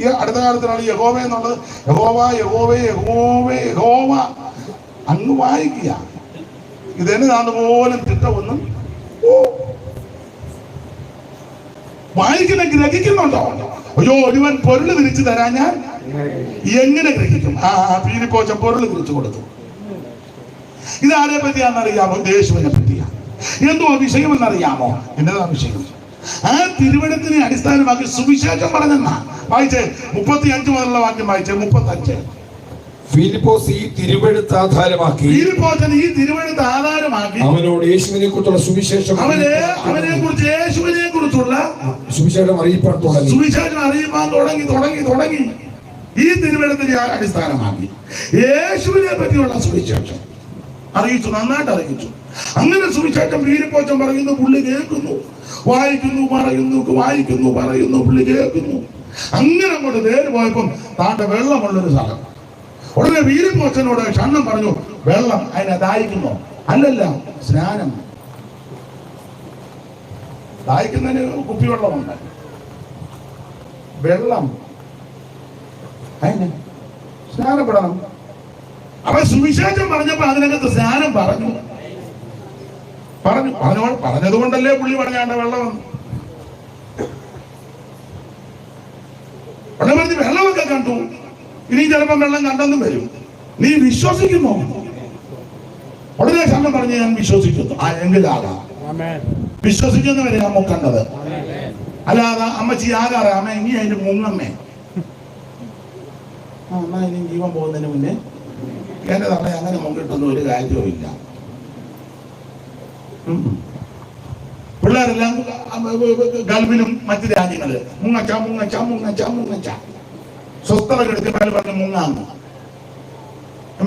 ഈ അടുത്ത കാലത്തിലാണ് യഹോവ എന്നുള്ളത്. യഹോവ അങ്ങ് വായിക്കുക. ഇതെന്നാണ് പോലും തിട്ടമൊന്നും വായിക്കുന്ന ഗ്രഹിക്കുന്നുണ്ടോ? അയ്യോ, ഒരുവൻ പൊരുള് തിരിച്ചു തരാൻ ഞാൻ എങ്ങനെ ഗ്രഹിക്കും? പീലിപ്പോച്ചൻ പൊരുള് തിരിച്ചു കൊടുത്തു. ഇതാരെ പറ്റിയാണെന്നറിയാമോ? യേശുവിനെ പറ്റിയാ. എന്തോ വിഷയമെന്നറിയാമോ? എന്നതാ വിഷയം? ആ തിരുവചനത്തിനെ അടിസ്ഥാനമാക്കി സുവിശേഷം പറഞ്ഞെന്നാ. വായിച്ചേ 35 മുതലുള്ള വാക്യം വായിച്ചേ. 35. ഫിലിപ്പോസ് ഈ തിരുവെഴുത്ത് ആധാരമാക്കി അവനോട് യേശുവിനെ കുറിച്ചുള്ള സുവിശേഷം യേശുവിനെ കുറിച്ചുള്ള സുവിശേഷം അറിയിപ്പാൻ തുടങ്ങി. ഈ തിരുവചനത്തിനെ അടിസ്ഥാനമാക്കി യേശുവിനെ പറ്റിയുള്ള സുവിശേഷം അറിയിച്ചു, നന്നായിട്ട് അറിയിച്ചു. അങ്ങനെ സുവിശേഷം ഫിലിപ്പോച്ചൻ പറയുന്നു, പുള്ളി കേൾക്കുന്നു, വായിക്കുന്നു, പറയുന്നു, പുള്ളി കേൾക്കുന്നു. അങ്ങനെ അങ്ങോട്ട് നേര് പോയപ്പം താണ്ടെ വെള്ളമുള്ളൊരു സ്ഥലം. ഉടനെ ഫിലിപ്പോച്ചനോട് ഷണ്ണം പറഞ്ഞു, വെള്ളം അതിനെ ദാഹിക്കുന്നു? അല്ലല്ല, സ്നാനം. ദാഹിക്കുന്നതിന് കുപ്പിവെള്ളമുണ്ട്, വെള്ളം അതിന് സ്നാനപ്പെടണം. അവൻ സുവിശേഷം പറഞ്ഞപ്പോ അതിനകത്ത് സ്നാനം പറഞ്ഞതുകൊണ്ടല്ലേ പുള്ളി പറഞ്ഞാണ്ട് വെള്ളം വെള്ളമൊക്കെ കണ്ടു. ഇനി ചിലപ്പം വെള്ളം കണ്ടെന്നും വരും. നീ വിശ്വസിക്കുന്നു? ഉടനെ ക്ഷമ പറഞ്ഞ് ഞാൻ വിശ്വസിക്കുന്നു. എങ്കിലാകാം. വിശ്വസിക്കുന്നവരെ നമ്മ കണ്ടത്. അല്ലാതെ അമ്മച്ചി ആകാറേ അമ്മ ഇനി അതിന്റെ മുങ്ങമ്മേ അമ്മ ഇനി ജീവൻ പോകുന്നതിന് മുന്നേ എന്റെ തള്ള അങ്ങനെ മുങ്ങിട്ടൊന്നും ഒരു കാര്യവും ഇല്ല. പിള്ളേരെല്ലാം ഗൾഫിലും മറ്റു രാജ്യങ്ങള് മുങ്ങച്ച സ്വസ്ഥത കെടുത്തിയാൽ പറഞ്ഞ് മുങ്ങാന്ന്.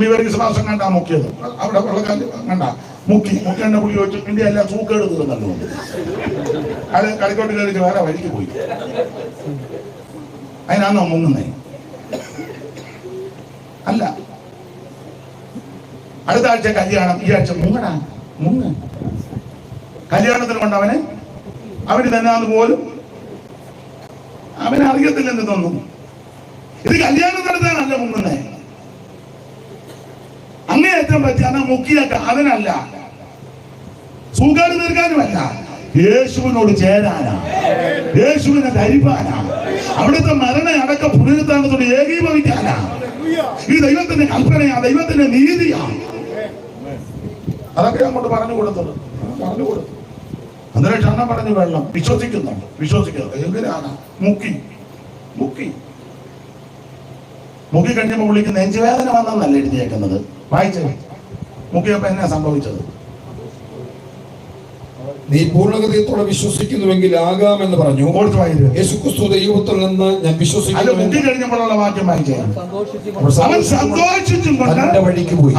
ഇവർക്ക് ശ്വാസം കണ്ടാ മുക്കിയത്. അവിടെ വെള്ളക്കാറ്റ് കണ്ട മുക്കേണ്ട പുള്ളി ചോദിച്ചു, ഇന്ത്യ എല്ലാം സൂക്കേട് തീർന്നല്ലോ. അത് കളിക്കോട്ട് കയറിച്ച് വേറെ വഴിക്ക് പോയി. അതിനാണോ മുങ്ങുന്നേ? അല്ല. അടുത്ത ആഴ്ച കല്യാണം, ഈ ആഴ്ച മുങ്ങ കല്യാണത്തിന് കൊണ്ട് അവന് തന്നെ അതുപോലും അവനറിയത്തില്ലെന്ന് തോന്നുന്നു. ഇത് കല്യാണം നടത്താനല്ല മുങ്ങുന്നേ. അങ്ങേയറ്റം പറ്റിയാണ് മുക്കിയൊക്കെ. അതിനല്ല, സുഖാട് തീർക്കാനുമല്ല, യേശുവിനോട് ചേരാനാ, യേശുവിനെ ധരിപ്പാനാ, അവിടുത്തെ മരണ അടക്ക പുനരുത്ഥാനത്തോട് ഏകീഭവിക്കാനാ. ഈ ദൈവത്തിന്റെ കൽപ്പനയാ, ദൈവത്തിന്റെ നീതിയാ. അതൊക്കെ അങ്ങോട്ട് പറഞ്ഞു കൊടുത്തത്. അന്നേരം ക്ഷണം പറഞ്ഞു വെള്ളം. വിശ്വസിക്കുന്നുണ്ട്. എന്തിനാണ്? മുക്കി കഴിഞ്ഞപ്പോ പുള്ളിക്ക് നെഞ്ചുവേദന വന്നെന്നല്ല എഴുതിയേക്കുന്നത്. വായിച്ചേ. മുക്കിയപ്പോ എന്നാ സംഭവിച്ചത്? നീ പൂർണ്ണഹൃദയത്തോടെ വിശ്വസിക്കുന്നുവെങ്കിൽ ആകാമെന്ന് പറഞ്ഞു. യേശുക്രിസ്തു ദൈവത്തിൽ നിന്ന് ഞാൻ വിശ്വസിക്കുന്നു. മുക്കി കഴിഞ്ഞപ്പോഴുള്ള വാക്യം വായിച്ചേ. അവൻ സന്തോഷിച്ചും കൊണ്ട് തന്റെ വഴിക്ക് പോയി.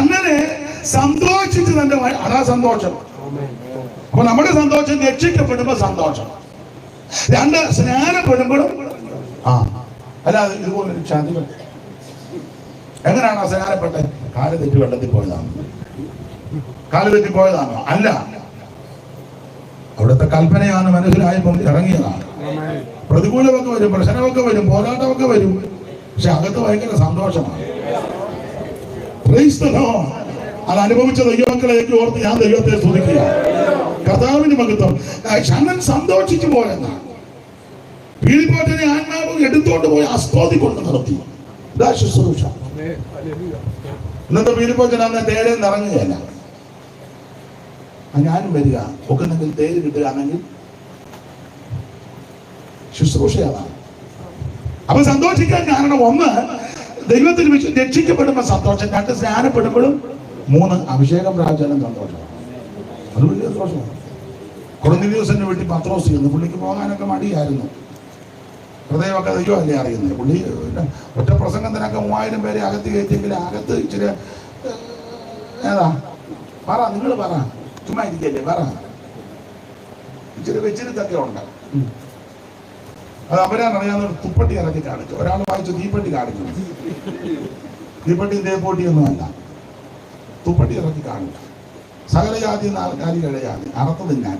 അങ്ങനെ സന്തോഷിച്ച് തന്റെ അതാ സന്തോഷം. അപ്പൊ നമ്മുടെ സന്തോഷം രക്ഷിക്കപ്പെടുമ്പോ സന്തോഷം. 2 സ്നാനപ്പെടുമ്പോഴും അല്ലാതെ ഇതുപോലൊരു ചതി. എങ്ങനെയാണോ സ്നാനപ്പെട്ടത്? കാല് തെറ്റി വെള്ളത്തിൽ പോയതാണോ? അല്ല, അവിടുത്തെ കൽപ്പനയാണ് മനസ്സിലായപ്പോൾ ഇറങ്ങിയതാണ്. പ്രതികൂലമൊക്കെ വരും, പ്രശ്നമൊക്കെ വരും, പോരാട്ടമൊക്കെ വരും, പക്ഷെ അകത്ത് ഭയങ്കര സന്തോഷമാണ്. അത് അനുഭവിച്ച ദൈവമക്കളേക്ക് ഓർത്ത് ഞാൻ ദൈവത്തെ സ്തുതിക്കുക. കർത്താവിന്റെ മഹത്വം. ക്ഷണൻ സന്തോഷിച്ചു പോയെന്നാണ്. ഫിലിപ്പോസിനെ ആത്മാവ് എടുത്തോണ്ട് പോയി അസ്തോതി കൊണ്ട് നിർത്തി. ഇതാ ശുശ്രൂഷ. ഇന്നത്തെ ഫിലിപ്പോസിന് അന്ന് തേരെ നിറങ്ങുകയല്ല. ഞാനും വരിക, ഒക്കെന്നെങ്കിൽ തേര് കിട്ടുകയാണെങ്കിൽ ശുശ്രൂഷയാണ്. അപ്പൊ സന്തോഷിക്കാൻ കാരണം ഒന്ന്, ദൈവത്തിന് രക്ഷിക്കപ്പെടുമ്പോൾ സന്തോഷം, 2 സ്നാനപ്പെടുമ്പോഴും, 3 അഭിഷേകം പ്രാപിച്ചാലും സന്തോഷം. അത് വലിയ സന്തോഷമാണ്. കൊർന്നേലിയോസിന്റെ വീട്ടിൽ പത്രോസ് ചെന്നു. പുള്ളിക്ക് പോകാനൊക്കെ മടിയായിരുന്നു. ഹൃദയമൊക്കെ ദൈവമല്ലേ അറിയുന്നത്. പുള്ളി ഒറ്റ പ്രസംഗത്തിനൊക്കെ 3000 പേരെ അകത്ത് കയറ്റിയെങ്കിൽ അകത്ത് ഇച്ചിരി ഏതാ പറ, നിങ്ങൾ പറ, ചുമ്മാ ഇരിക്കല്ലേ, പറ, ഇച്ചിരി വെച്ചിരുത്തൊക്കെ ഉണ്ട്. അത് അവരാണറിയാവുന്ന തുപ്പട്ടി ഇറക്കി കാണിച്ചു. ഒരാൾ വായിച്ചു തീപ്പെട്ടി കാണിച്ചു. തീപ്പെട്ടി തേപ്പൊട്ടിയൊന്നും അല്ല, തുപ്പട്ടി ഇറക്കി കാണിച്ചു. സകല ജാതി നാൽക്കാലികളെയാണ് അറുത്ത് തിന്നാൻ.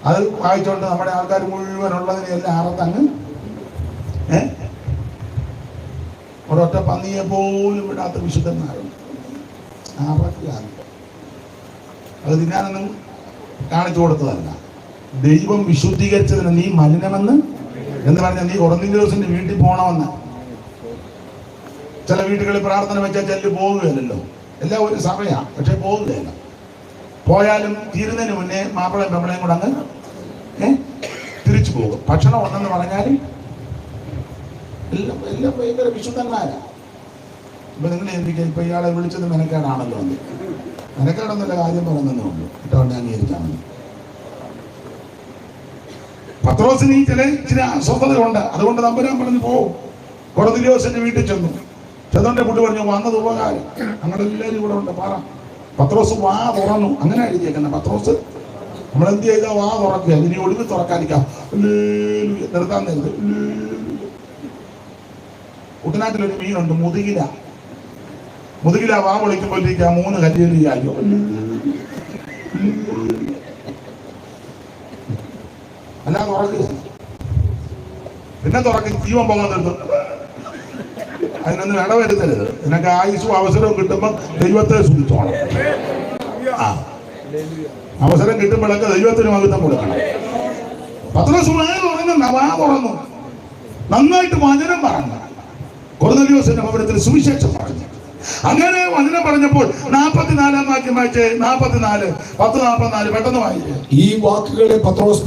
അത് വായിച്ചോണ്ട് നമ്മുടെ ആൾക്കാർ മുഴുവൻ ഉള്ളതിനെല്ലാം അറുത്തങ്ങ് ഒരൊറ്റ പന്നിയെ പോലും വിടാത്ത വിശുദ്ധന്മാരുണ്ട്. അറക്കുകയാണ്. അത് തിന്നാനൊന്നും കാണിച്ചു കൊടുത്തതല്ല. ദൈവം വിശുദ്ധീകരിച്ചതിന് നീ മലിനമെന്ന് എന്ന് പറഞ്ഞാൽ നീ കൊർന്നേലിയോസിന്റെ വീട്ടിൽ പോകണമെന്ന്. ചില വീടുകളിൽ പ്രാർത്ഥന വെച്ചാൽ ചെല്ലു പോകുകയല്ലോ. എല്ലാം ഒരു സഭയാണ്, പക്ഷെ പോകുകയല്ല. പോയാലും തീരുന്നതിന് മുന്നേ മാപ്പിളയും പെമ്മളയും കൂടെ അങ്ങ് തിരിച്ചു പോകും. ഭക്ഷണം ഉണ്ടെന്ന് പറഞ്ഞാലും എല്ലാം എല്ലാം ഭയങ്കര വിശുദ്ധന്മാരാ. ഇപ്പൊ നിങ്ങൾ ചിന്തിക്കുക, ഇപ്പൊ ഇയാളെ വിളിച്ചത് മെനക്കേടാണല്ലോ. എന്ന് മെനക്കേടൊന്നുമില്ല, കാര്യം പറയുന്നതേ ഉള്ളൂ. ഇട്ടോണ്ട് അംഗീകരിച്ചാൽ മതി. പത്രോസിന് ഈ ചില അസ്വസ്ഥതയുണ്ട്. അതുകൊണ്ട് തമ്പുരാൻ പറഞ്ഞു പോകും. കൊർന്നേലിയോസിന്റെ വീട്ടിൽ ചെന്നു. ചെന്നോന്റെ കുട്ടി പറഞ്ഞു, വന്നത് ഉപകാരം, ഞങ്ങളെല്ലാവരും ഇവിടെ ഉണ്ട്, പറ. പത്രോസ് വാ തുറന്നു. അങ്ങനെ എഴുതിയേക്കുന്ന പത്രോസ് നമ്മളെന്ത് ചെയ്താൽ വാ തുറക്കുക, ഇനി ഒടുവിൽ തുറക്കാതിരിക്കാം. നിർത്താൻ നേരത്ത് കുട്ടനാട്ടിലൊരു മീനുണ്ട്, മുതുകില. വാ പൊളിക്കുമ്പോഴത്തേക്ക് 3 കല്ലേലിയായോ. അല്ലാതെ തുറക്കുക, പിന്നെ തുറക്കും, ജീവൻ പോകാൻ നിർത്തും. അതിനൊന്നും ഇടവരുത്തരുത്. നിനക്ക് ആയുസ്സും അവസരവും കിട്ടുമ്പോൾ ദൈവത്തെ സ്തുതിച്ചോണം. അവസരം കിട്ടുമ്പോഴൊക്കെ ദൈവത്തിന് മഹത്വം കൊടുക്കണം. പത്രോസ് വാ തുറന്നു, നന്നായിട്ട് വചനം പറഞ്ഞു. കൊർന്നേലിയോസിന്റെ ഭവനത്തിൽ സുവിശേഷം പറഞ്ഞു. അങ്ങനെ വചനം പറഞ്ഞപ്പോൾ 44-ാം വാക്യം വായിച്ച് 44, 10-44 പെട്ടെന്ന് വായിച്ചു. ഈ വാക്കുകളെ പത്രോസ്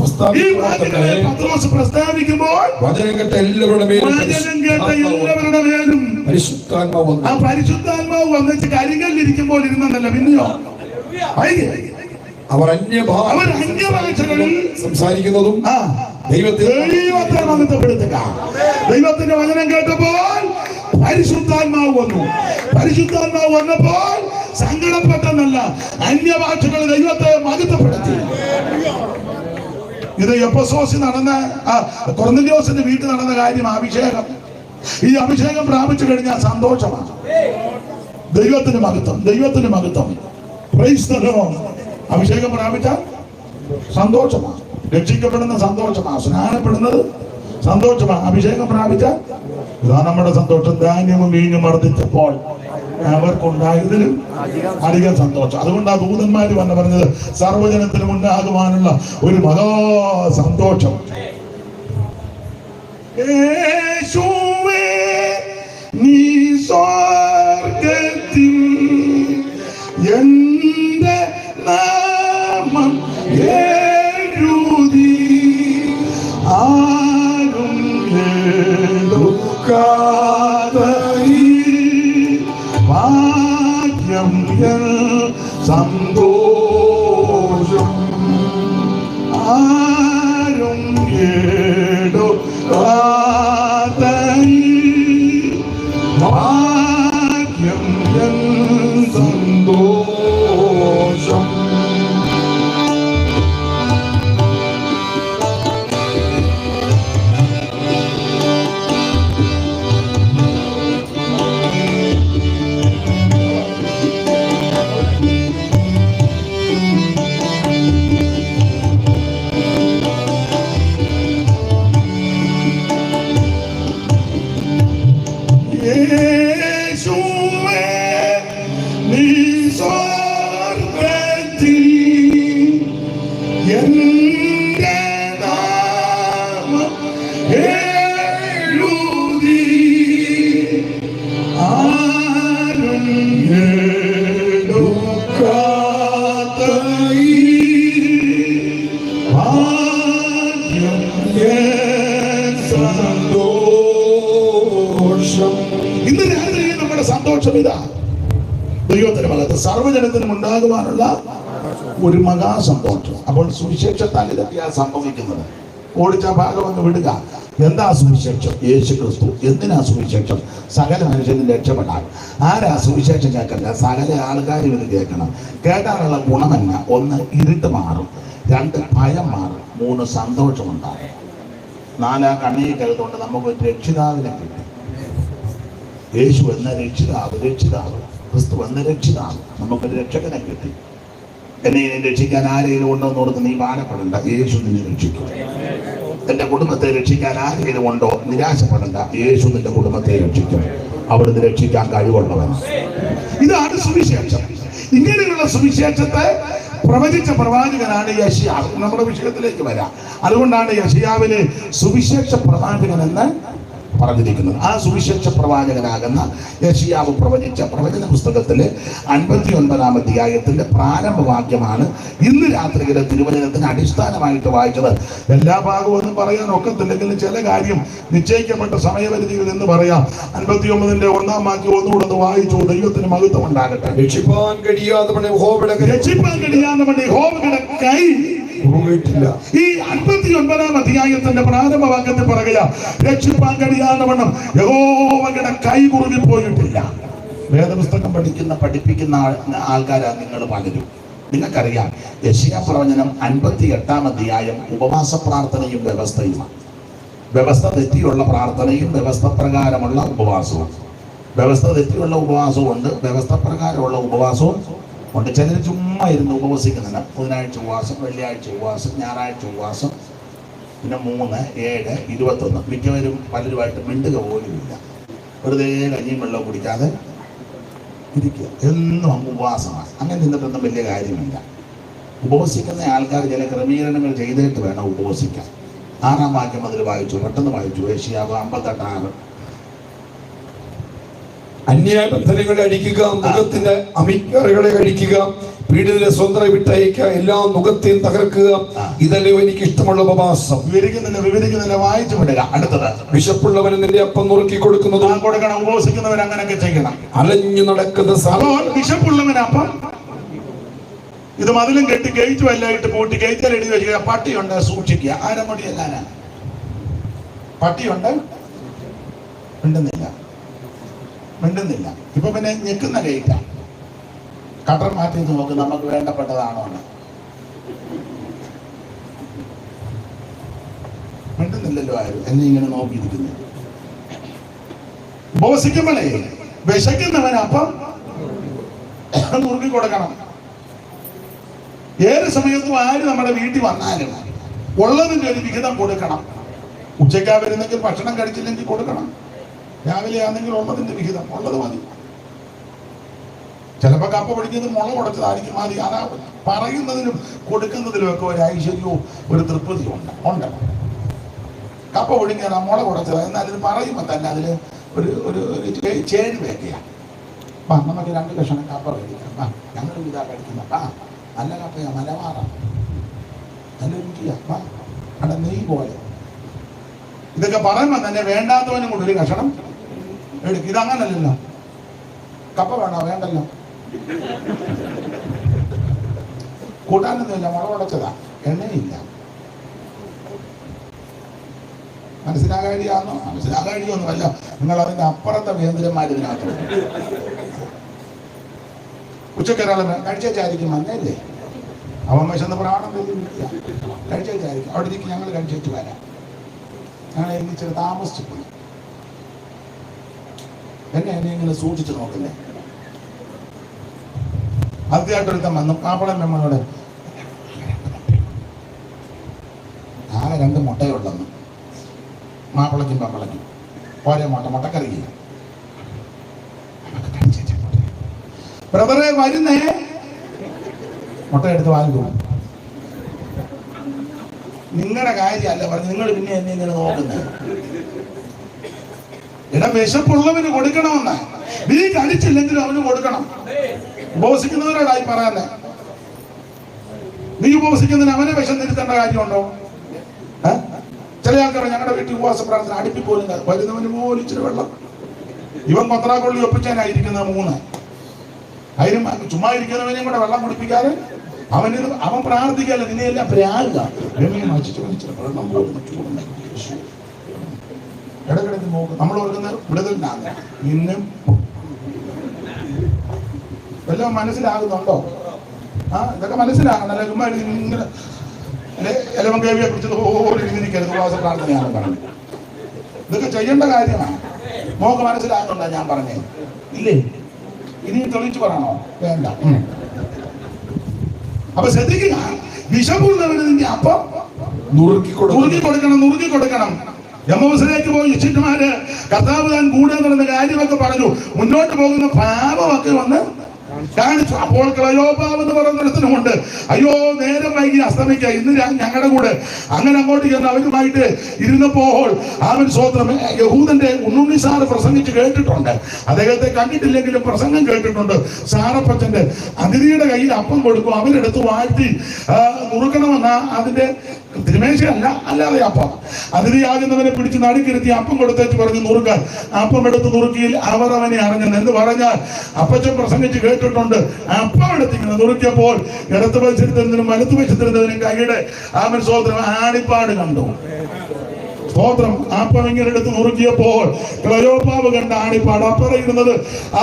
പ്രസ്താവിക്കുമ്പോൾ വചനം കേട്ട എല്ലാവരുടെ മേലും പരിശുദ്ധാത്മാവ് വന്നിട്ട് കരികല്ലിരിക്കുമ്പോൾ ഇരുന്നല്ല, പിന്നെയോ അവർ അന്യഭാഷകളിൽ സംസാരിക്കുന്നതും ദൈവത്തെ മഹത്വപ്പെടുത്തുക. ദൈവത്തിന്റെ വചനം കേട്ടപ്പോൾ പരിശുദ്ധാത്മാവ് വന്നു. പരിശുദ്ധാത്മാവ് വന്നപ്പോൾ സങ്കടപ്പെട്ടെന്നല്ല, അന്യഭാഷകൾ ദൈവത്തെ മഹത്വപ്പെടുത്തി. ഇത് എഫെസോസിൽ നടന്ന കൊർന്നേലിയോസിന്റെ വീട്ടിൽ നടന്ന കാര്യം. അഭിഷേകം, ഈ അഭിഷേകം പ്രാപിച്ചു കഴിഞ്ഞാൽ സന്തോഷമാണ്. ദൈവത്തിന് മഹത്വം, ദൈവത്തിന് മഹത്വം. Praise the Lord. അഭിഷേകം പ്രാപിച്ചാൽ സന്തോഷമാണ്. രക്ഷിക്കപ്പെടുന്ന സന്തോഷമാണ്. സ്നാനപ്പെടുന്നത് സന്തോഷമാണ്. അഭിഷേകം പ്രാപിച്ചാൽ ഇതാ നമ്മുടെ സന്തോഷം. ധാന്യവും വീഞ്ഞും വർദ്ധിച്ചപ്പോൾ അവർക്കുണ്ടായതിലും അധികം സന്തോഷം. അതുകൊണ്ട് ആ ദൂതന്മാര് വന്ന് പറഞ്ഞത് സർവ്വജനത്തിനും ഉണ്ടാകുവാനുള്ള ഒരു മഹാ സന്തോഷം. യേശുവേ നീ സ്വർഗ്ഗത്തിൽ എന്റെ നാമം എഴുതി ആരും ഭാഗ്യം സന്തോഷം ആരും ഭാഗ്യം സന്തോഷം. സന്തോഷം ഇതാ. ദൈവത്തിന് മകത്ത് സർവ്വജനത്തിനും ഉണ്ടാകുവാനുള്ള ഒരു മഹാസന്തോഷം. അപ്പോൾ സുവിശേഷത്താൽ ഇതൊക്കെയാണ് സംഭവിക്കുന്നത്. ഓടിച്ച ഭാഗം ഒന്ന് വിടുക. എന്താ സുവിശേഷം? യേശു ക്രിസ്തു. എന്തിനാ സുവിശേഷം? സകല മനുഷ്യനും രക്ഷപ്പെടാൻ. ആരാ സുവിശേഷം കേൾക്കണ്ട? സകല ആൾക്കാരും ഇത് കേൾക്കണം. കേട്ടാനുള്ള ഗുണമെന്ന: ഒന്ന്, ഇരുട്ട് മാറും; രണ്ട്, ഭയം മാറും; മൂന്ന്, സന്തോഷമുണ്ടാകും; നാലാ, കണ്ണീർ കരുതുകൊണ്ട് നമുക്ക് രക്ഷിതാവിനെ കിട്ടും. യേശു എന്ന രക്ഷിതാവ് ക്രിസ്തു എന്ന രക്ഷിതാവ് നമുക്കൊരു രക്ഷകനെ കിട്ടി. എന്നെ രക്ഷിക്കാൻ ആരെങ്കിലും ഉണ്ടോ എന്ന് ഓർത്ത് നീ ഭാരപ്പെടണ്ട. യേശു നിന്നെ രക്ഷിക്കും. എന്റെ കുടുംബത്തെ രക്ഷിക്കാൻ ആരെങ്കിലും ഉണ്ടോ? നിരാശപ്പെടണ്ട. യേശു നിന്റെ കുടുംബത്തെ രക്ഷിക്കും. അവിടുന്ന് രക്ഷിക്കാൻ കഴിവുള്ളവൻ. ഇതാണ് സുവിശേഷം. ഇങ്ങനെയുള്ള സുവിശേഷത്തെ പ്രവചിച്ച പ്രവാചകനാണ് യെശയ്യാവ്. നമ്മുടെ വിഷയത്തിലേക്ക് വരാം. അതുകൊണ്ടാണ് യെശയ്യാവിനെ സുവിശേഷ പ്രവാചകൻ എന്ന് പറഞ്ഞിരിക്കുന്നത്. ആ സുവിശേഷ പ്രവാചകനാകുന്ന യെശയ്യാവ് പ്രവചിച്ച പ്രവചന പുസ്തകത്തിലെ 59-ാം അധ്യായത്തിന്റെ പ്രാരംഭവാക്യമാണ് ഇന്ന് രാത്രിയിലെ തിരുവചനത്തിന് അടിസ്ഥാനമായിട്ട് വായിച്ചത്. എല്ലാ ഭാഗവും ഒന്നും പറയാൻ ഒക്കത്തില്ലെങ്കിലും ചില കാര്യം നിശ്ചയിക്കപ്പെട്ട സമയപരിധിയിൽ എന്ന് പറയാം. 59-ന്റെ 1-ാം വാക്യം ഒന്നുകൂടെ വായിച്ചു. ദൈവത്തിന് മഹത്വം ഉണ്ടാകട്ടെ. രക്ഷിപ്പാൻ കഴിയാതെ യഹോവയുടെ കൈ ഈ 59-ാം അധ്യായത്തിന്റെ പ്രാരംഭവാക്യത്തിൽ പറയുക, രക്ഷിപ്പാൻ കഴിയാതെ വണ്ണം യഹോവയുടെ കൈ കുറുകിപ്പോയിട്ടില്ല. വേദപുസ്തകം പഠിപ്പിക്കുന്ന ആൾക്കാരാ നിങ്ങൾ പലരും. നിങ്ങൾക്കറിയാം, യെശയ്യാ പ്രവചനം 58-ാം അധ്യായം ഉപവാസ പ്രാർത്ഥനയും വ്യവസ്ഥയുമാണ്. വ്യവസ്ഥ തെറ്റിയുള്ള പ്രാർത്ഥനയും വ്യവസ്ഥ പ്രകാരമുള്ള ഉപവാസവും. വ്യവസ്ഥ തെറ്റിയുള്ള ഉപവാസവും ഉണ്ട്, വ്യവസ്ഥ പ്രകാരമുള്ള ഉപവാസവും ഉണ്ട്. ചിലർ ചുമ്മാ ഇരുന്ന് ഉപവസിക്കുന്നുണ്ട്. ബുധനാഴ്ച ഉപവാസം, വെള്ളിയാഴ്ച ഉപവാസം, ഞായറാഴ്ച ഉപവാസം, പിന്നെ 3, 7, 21. മിക്കവരും പലരുമായിട്ട് മിണ്ടുക പോലുമില്ല. വെറുതെ കഞ്ഞിയും വെള്ളം കുടിക്കാതെ ഇരിക്കുക. എന്നും അങ്ങ് ഉപവാസമാണ്. അങ്ങനെ നിന്നിട്ടൊന്നും വലിയ കാര്യമില്ല. ഉപവസിക്കുന്ന ആൾക്കാർ ചില ക്രമീകരണങ്ങൾ ചെയ്തിട്ട് വേണം ഉപവസിക്കാൻ. 6-ാം വാക്യം അതിൽ വായിച്ചു, പെട്ടെന്ന് വായിച്ചു. യെശയ്യാവ് 58:6. അന്യായബന്ധനങ്ങളെ അടിക്കുക, മുഖത്തിന്റെ അമിക്കറുകളെ അടിക്കുക, പീഡിതരെ സ്വന്തം വിട്ടയക്കുക, എല്ലാ മുഖത്തെയും തകർക്കുക. ഇതല്ലോ എനിക്ക് ഇഷ്ടമുള്ള ഉപവാസം. വിവരിക്കുന്നില്ല, വായിച്ചു വിടുക. അടുത്തത്, വിശപ്പുള്ളവന് നിന്റെ അപ്പം നുറുക്കി കൊടുക്കുന്നതും കൊടുക്കണം. ഉപവസിക്കുന്നവർ അങ്ങനെയൊക്കെ ചെയ്യണം. അലഞ്ഞു നടക്കുന്ന വിശപ്പുള്ളവൻ അപ്പം ഇത് മതിലും കെട്ടി ഗേറ്റ് വല്ലായിട്ട് പൂട്ടി ഗേറ്റിൽ എഴുതി വെക്കുക. പട്ടിയുണ്ട്, സൂക്ഷിക്കുക. ആരങ്ങോട്ടി എല്ലാനാ പട്ടിയുണ്ട്, മിണ്ടുന്നില്ല. ഇപ്പൊ പിന്നെ ഞെക്കുന്ന ഗേറ്റാ. കട്ടർ മാറ്റി നോക്ക്, നമുക്ക് വേണ്ടപ്പെട്ടതാണോ എന്ന്. മിണ്ടുന്നില്ലല്ലോ ആരും. എന്നെ ഇങ്ങനെ നോക്കിയിരിക്കുന്നു. ഉപവസിക്കുമ്പോഴേ വിശക്കുന്നവൻ അപ്പം മുറുക്കി കൊടുക്കണം. ഏത് സമയത്തും ആര് നമ്മുടെ വീട്ടിൽ വന്നാലും ഉള്ളതിന്റെ ഒരു വിഹിതം കൊടുക്കണം. ഉച്ചയ്ക്കാ വരുന്നെങ്കിൽ ഭക്ഷണം കഴിച്ചില്ലെങ്കിൽ കൊടുക്കണം. രാവിലെ ആണെങ്കിൽ ഉള്ളതിന്റെ വിഹിതം, ഉള്ളത് മതി. ചിലപ്പോ കപ്പ പിടിക്കുന്നത് മുള കൊടുത്തതായിരിക്കും മതി. അതാ പറയുന്നതിനും കൊടുക്കുന്നതിലും ഒക്കെ ഒരു ഐശ്വര്യവും ഒരു തൃപ്തിയും ഉണ്ട്. കപ്പ ഒഴുങ്ങിയാൽ ആ മുള കൊടുത്തത്. എന്നാൽ ഇത് പറയുമ്പോൾ തന്നെ അതിൽ ഒരു ചേഴ് വേക്കയ. നമുക്ക് 2 കഷണം കപ്പ കഴിക്കാം. ഞങ്ങൾ ഇതാ കഴിക്കുന്ന നല്ല കപ്പയാ, മലമാറാം, നല്ല രുചിയാ, അവിടെ നെയ്യ് പോലെ. ഇതൊക്കെ പറയുമ്പോൾ തന്നെ വേണ്ടാത്തവനും കൂടെ ഒരു കഷണം എടുക്കും. ഇതങ്ങനല്ലല്ലോ. കപ്പ വേണോ? വേണ്ടല്ലോ. കൂട്ടാനൊന്നുമില്ല, മുളകുടച്ചതാ, എണ്ണയില്ല. മനസ്സിലാകാഴിയൊന്നുമല്ല. നിങ്ങൾ അതിന്റെ അപ്പുറത്തെ വേന്ദ്രന്മാർ ഇതിനകത്ത്. ഉച്ചക്കൊരാൾ കഴിച്ചായിരിക്കും വന്നല്ലേ, അവൻ വിശന്ന് പ്രാണം കഴിച്ചായിരിക്കും. അവിടെ ഇരിക്കും, ഞങ്ങൾ കഴിച്ചിട്ട് വരാം. ഞങ്ങൾ എണ്ണിച്ചിട്ട് താമസിച്ചു പോയി. എന്നെ ഇങ്ങനെ സൂക്ഷിച്ചു നോക്കുന്നേ. ആദ്യമായിട്ടൊരുത്തം വന്നു. കാപ്പളം മെമ്മയോടെ ആകെ 2 മുട്ടയുള്ളെന്ന്. മാപ്പിളയ്ക്കും പപ്പളയ്ക്കും ഓരോ മുട്ടക്കറിയില്ല. ബ്രദറെ വരുന്നേ, മുട്ട എടുത്ത് വാങ്ങിക്കോ. നിങ്ങളുടെ കാര്യമല്ല പറഞ്ഞു. നിങ്ങൾ പിന്നെ എന്നെ ഇങ്ങനെ നോക്കുന്നത്. എടാ, വിശപ്പുള്ളവന് കൊടുക്കണമെന്ന്. നീ കഴിച്ചില്ലെങ്കിലും അവന് കൊടുക്കണം. ഉപവസിക്കുന്നവരോടായി പറയാന്നെ. നീ ഉപവസിക്കുന്നതിന് അവനെ വിശന്നിരുത്തേണ്ട കാര്യമുണ്ടോ? ചില ആൾക്കാർ ഞങ്ങളുടെ വീട്ടിൽ ഉപവാസ പ്രാർത്ഥന അടുപ്പിപ്പോലും വരുന്നവന് പോലും ഇച്ചിരി വെള്ളം ഇവൻ കൊത്രാക്കൊള്ളി ഒപ്പിച്ചാനായിരിക്കുന്നത് 3. അതിനും ചുമ്മാ ഇരിക്കുന്നവനെയും കൂടെ വെള്ളം കുടിപ്പിക്കാതെ അവൻ പ്രാർത്ഥിക്കാതെ നിന്നെയെല്ലാം പ്രാകുക. ഇടക്കിടക്ക് നോക്കും. നമ്മൾ ഓർക്കുന്ന വിടുതലിനാണ്. ഇന്നും വല്ലതും മനസ്സിലാകുന്നുണ്ടോ? ഇതൊക്കെ മനസ്സിലാകണം. ചുമ്മാ ഇങ്ങനെ എലവൻ കേവിയെ പിടിച്ചത് ഓടിയിരിക്കരുത്. ഉപവാസ പ്രാർത്ഥനയാണ് പറഞ്ഞത്. ഇതൊക്കെ ചെയ്യേണ്ട കാര്യമാണ്. മോക്ക് മനസ്സിലാകുന്നുണ്ടോ ഞാൻ പറഞ്ഞേ? ഇല്ലേ? ഇനിയും തെളിയിച്ചു പറയണോ? വേണ്ട. അപ്പൊ ശ്രദ്ധിക്കുക, വിഷമുള്ളവന് നിന്റെ അപ്പം നുറുക്കി കൊടുക്കണം. എമ്മോസിലേക്ക് പോയി ശിഷ്യന്മാര് കർത്താവ് താൻ കൂടെ നടന്ന കാര്യമൊക്കെ പറഞ്ഞു. മുന്നോട്ട് പോകുന്ന പാപമൊക്കെ വന്ന് കാണിച്ചു. അപ്പോൾ ക്ലയോപാവ് എന്ന് പറയുന്നിടത്തിനുമുണ്ട്. അയ്യോ, നേരം വൈകി അസ്തമിക്കുക, ഇന്ന് ഞങ്ങളുടെ കൂടെ. അങ്ങനെ അങ്ങോട്ട് ചെന്ന് അവരുമായിട്ട് ഇരുന്നപ്പോൾ അവൻ സ്വോത്രം യഹൂദന്റെ ഉണ്ണുണ്ണി സാറ് പ്രസംഗിച്ച് കേട്ടിട്ടുണ്ട്. അദ്ദേഹത്തെ കണ്ടിട്ടില്ലെങ്കിലും പ്രസംഗം കേട്ടിട്ടുണ്ട്. സാറപ്പച്ചന്റെ അതിഥിയുടെ കയ്യിൽ അപ്പം കൊടുക്കും. അവരെടുത്ത് വാഴ്ത്തി നുറുക്കണമെന്ന അതിന്റെ തിരുമേശയല്ല, അല്ലാതെ അപ്പം. അതിഥിയാകുന്നവനെ പിടിച്ച് നടുക്കിരുത്തി അപ്പം കൊടുത്തേച്ച് പറഞ്ഞു നുറുക്കാൻ. അപ്പം എടുത്ത് നുറുക്കിയിൽ അവർ അവനെ അറിഞ്ഞെന്ന് എന്ന് പറഞ്ഞാൽ അപ്പച്ചൻ പ്രസംഗിച്ച് കേട്ടിട്ടുണ്ട്. അപ്പം എടുത്തിരിക്കുന്നത് നുറുക്കിയപ്പോൾ ഇടത്ത് വശത്തിരുന്നതിനും വലത്ത് വശത്തിരുന്നതിനും കൈയുടെ അവൻ സ്വോത്രം ആണിപ്പാട് കണ്ടു. സ്തോത്രം. അപ്പം ഇങ്ങനെ എടുത്ത് നുറുക്കിയപ്പോൾ ക്ലയോപാവ് കണ്ട ആണിപ്പാട്, അപ്പറയുന്നത് ആ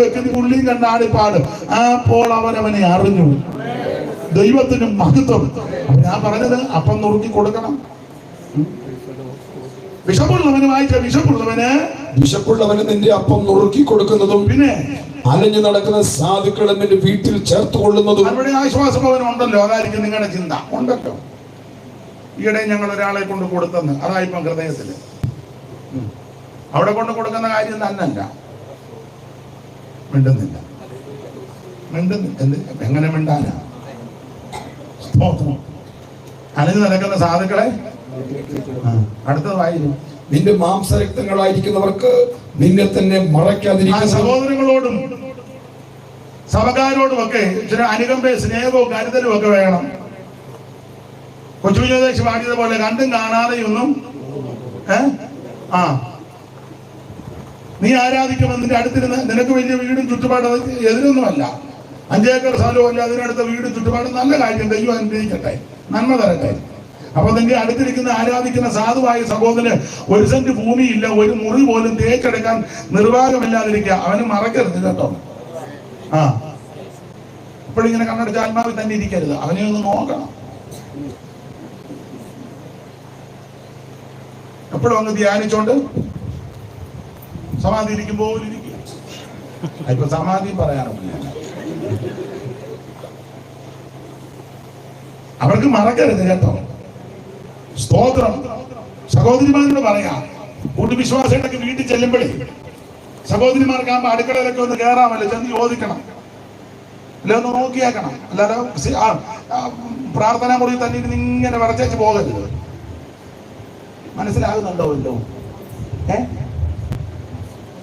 വ്യക്തി പുള്ളിയും കണ്ട ആണിപ്പാട്. അപ്പോൾ അവനെ അറിഞ്ഞു. ദൈവത്തിന് മഹത്വം. ഞാൻ പറഞ്ഞത് അപ്പം നുറുക്കി കൊടുക്കണം. വിഷമുള്ളവന് നിന്റെ അപ്പം നുറുക്കി കൊടുക്കുന്നതും പിന്നെ അലഞ്ഞു നടക്കുന്ന സാധുക്കളെ നിന്റെ വീട്ടിൽ ചേർത്ത് കൊള്ളുന്നതും. അവിടെ ആശ്വാസഭവനം ഉണ്ടല്ലോ, അതായിരിക്കും നിങ്ങളുടെ ചിന്ത. ഉണ്ടല്ലോ. ഈയിടെ ഞങ്ങൾ ഒരാളെ കൊണ്ട് കൊടുത്തെന്ന്, അതായിപ്പം ഹൃദയത്തില്. അവിടെ കൊണ്ട് കൊടുക്കുന്ന കാര്യം തന്നല്ല. മിണ്ടുന്നില്ല. എങ്ങനെ മിണ്ടാനാ? അലഞ്ഞു നടക്കുന്ന സാധുക്കളെ അടുത്തത് വായിക്കും. നിന്റെ മാംസരക്തങ്ങളായിരിക്കുന്നവർക്ക് നിന്നെ തന്നെ മറയ്ക്കാതിരിക്കുന്ന സഹോദരങ്ങളോടും സഭക്കാരോടും ഒക്കെ ചില അനുകമ്പയും സ്നേഹവും കരുതലും ഒക്കെ വേണം. കൊച്ചുദേശം പാടിയതുപോലെ കണ്ടും കാണാതെയൊന്നും നീ ആരാധിക്കുമ്പോൾ നിന്റെ അടുത്തിരുന്ന് നിനക്ക് വലിയ വീടും ചുറ്റുപാടും എതിരൊന്നുമല്ല. 5 ഏക്കർ സ്ഥലവും അല്ല അതിനടുത്ത വീടും ചുറ്റുപാടും. നല്ല കാര്യം, ദൈവം അനുഗ്രഹിക്കട്ടെ, നന്മ തരട്ടെ. അപ്പൊ നിന്റെ അടുത്തിരിക്കുന്ന ആരാധിക്കുന്ന സാധുവായ സഹോദരന് 1 സെന്റ് ഭൂമിയില്ല, ഒരു മുറി പോലും തേച്ചെടുക്കാൻ നിർവാഹമില്ലാതിരിക്കുക. അവന് മറക്കരുത് കേട്ടോ. ഇപ്പോഴിങ്ങനെ കണ്ണടച്ച ആത്മാവിൽ തന്നെ ഇരിക്കരുത്. അവനെ ഒന്ന് നോക്കണം. എപ്പോഴും അങ്ങ് ധ്യാനിച്ചോണ്ട് സമാധി ഇരിക്കുമ്പോൾ ഇരിക്കുക. ഇപ്പൊ സമാധി പറയാനൊന്നുമില്ല. അവർക്ക് മറക്കരുത് കേട്ടോ. സ്തോത്രം. സഹോദരിമാരോട് പറയാം, കൂട്ടുവിശ്വാസികളൊക്കെ വീട്ടിൽ ചെല്ലുമ്പോഴേ സഹോദരിമാർക്കാകുമ്പോ അടുക്കളയിലൊക്കെ ഒന്ന് കയറാമല്ലോ, ചെന്ന് ചോദിക്കണം, അല്ലെ ഒന്ന് നോക്കിയാക്കണം. അല്ലാതെ പ്രാർത്ഥനാ മുറി തന്നെ ഇരുന്ന് ഇങ്ങനെ വരച്ചേച്ച് പോകരുത്. മനസ്സിലാകുന്നുണ്ടോ? ഇല്ലോ?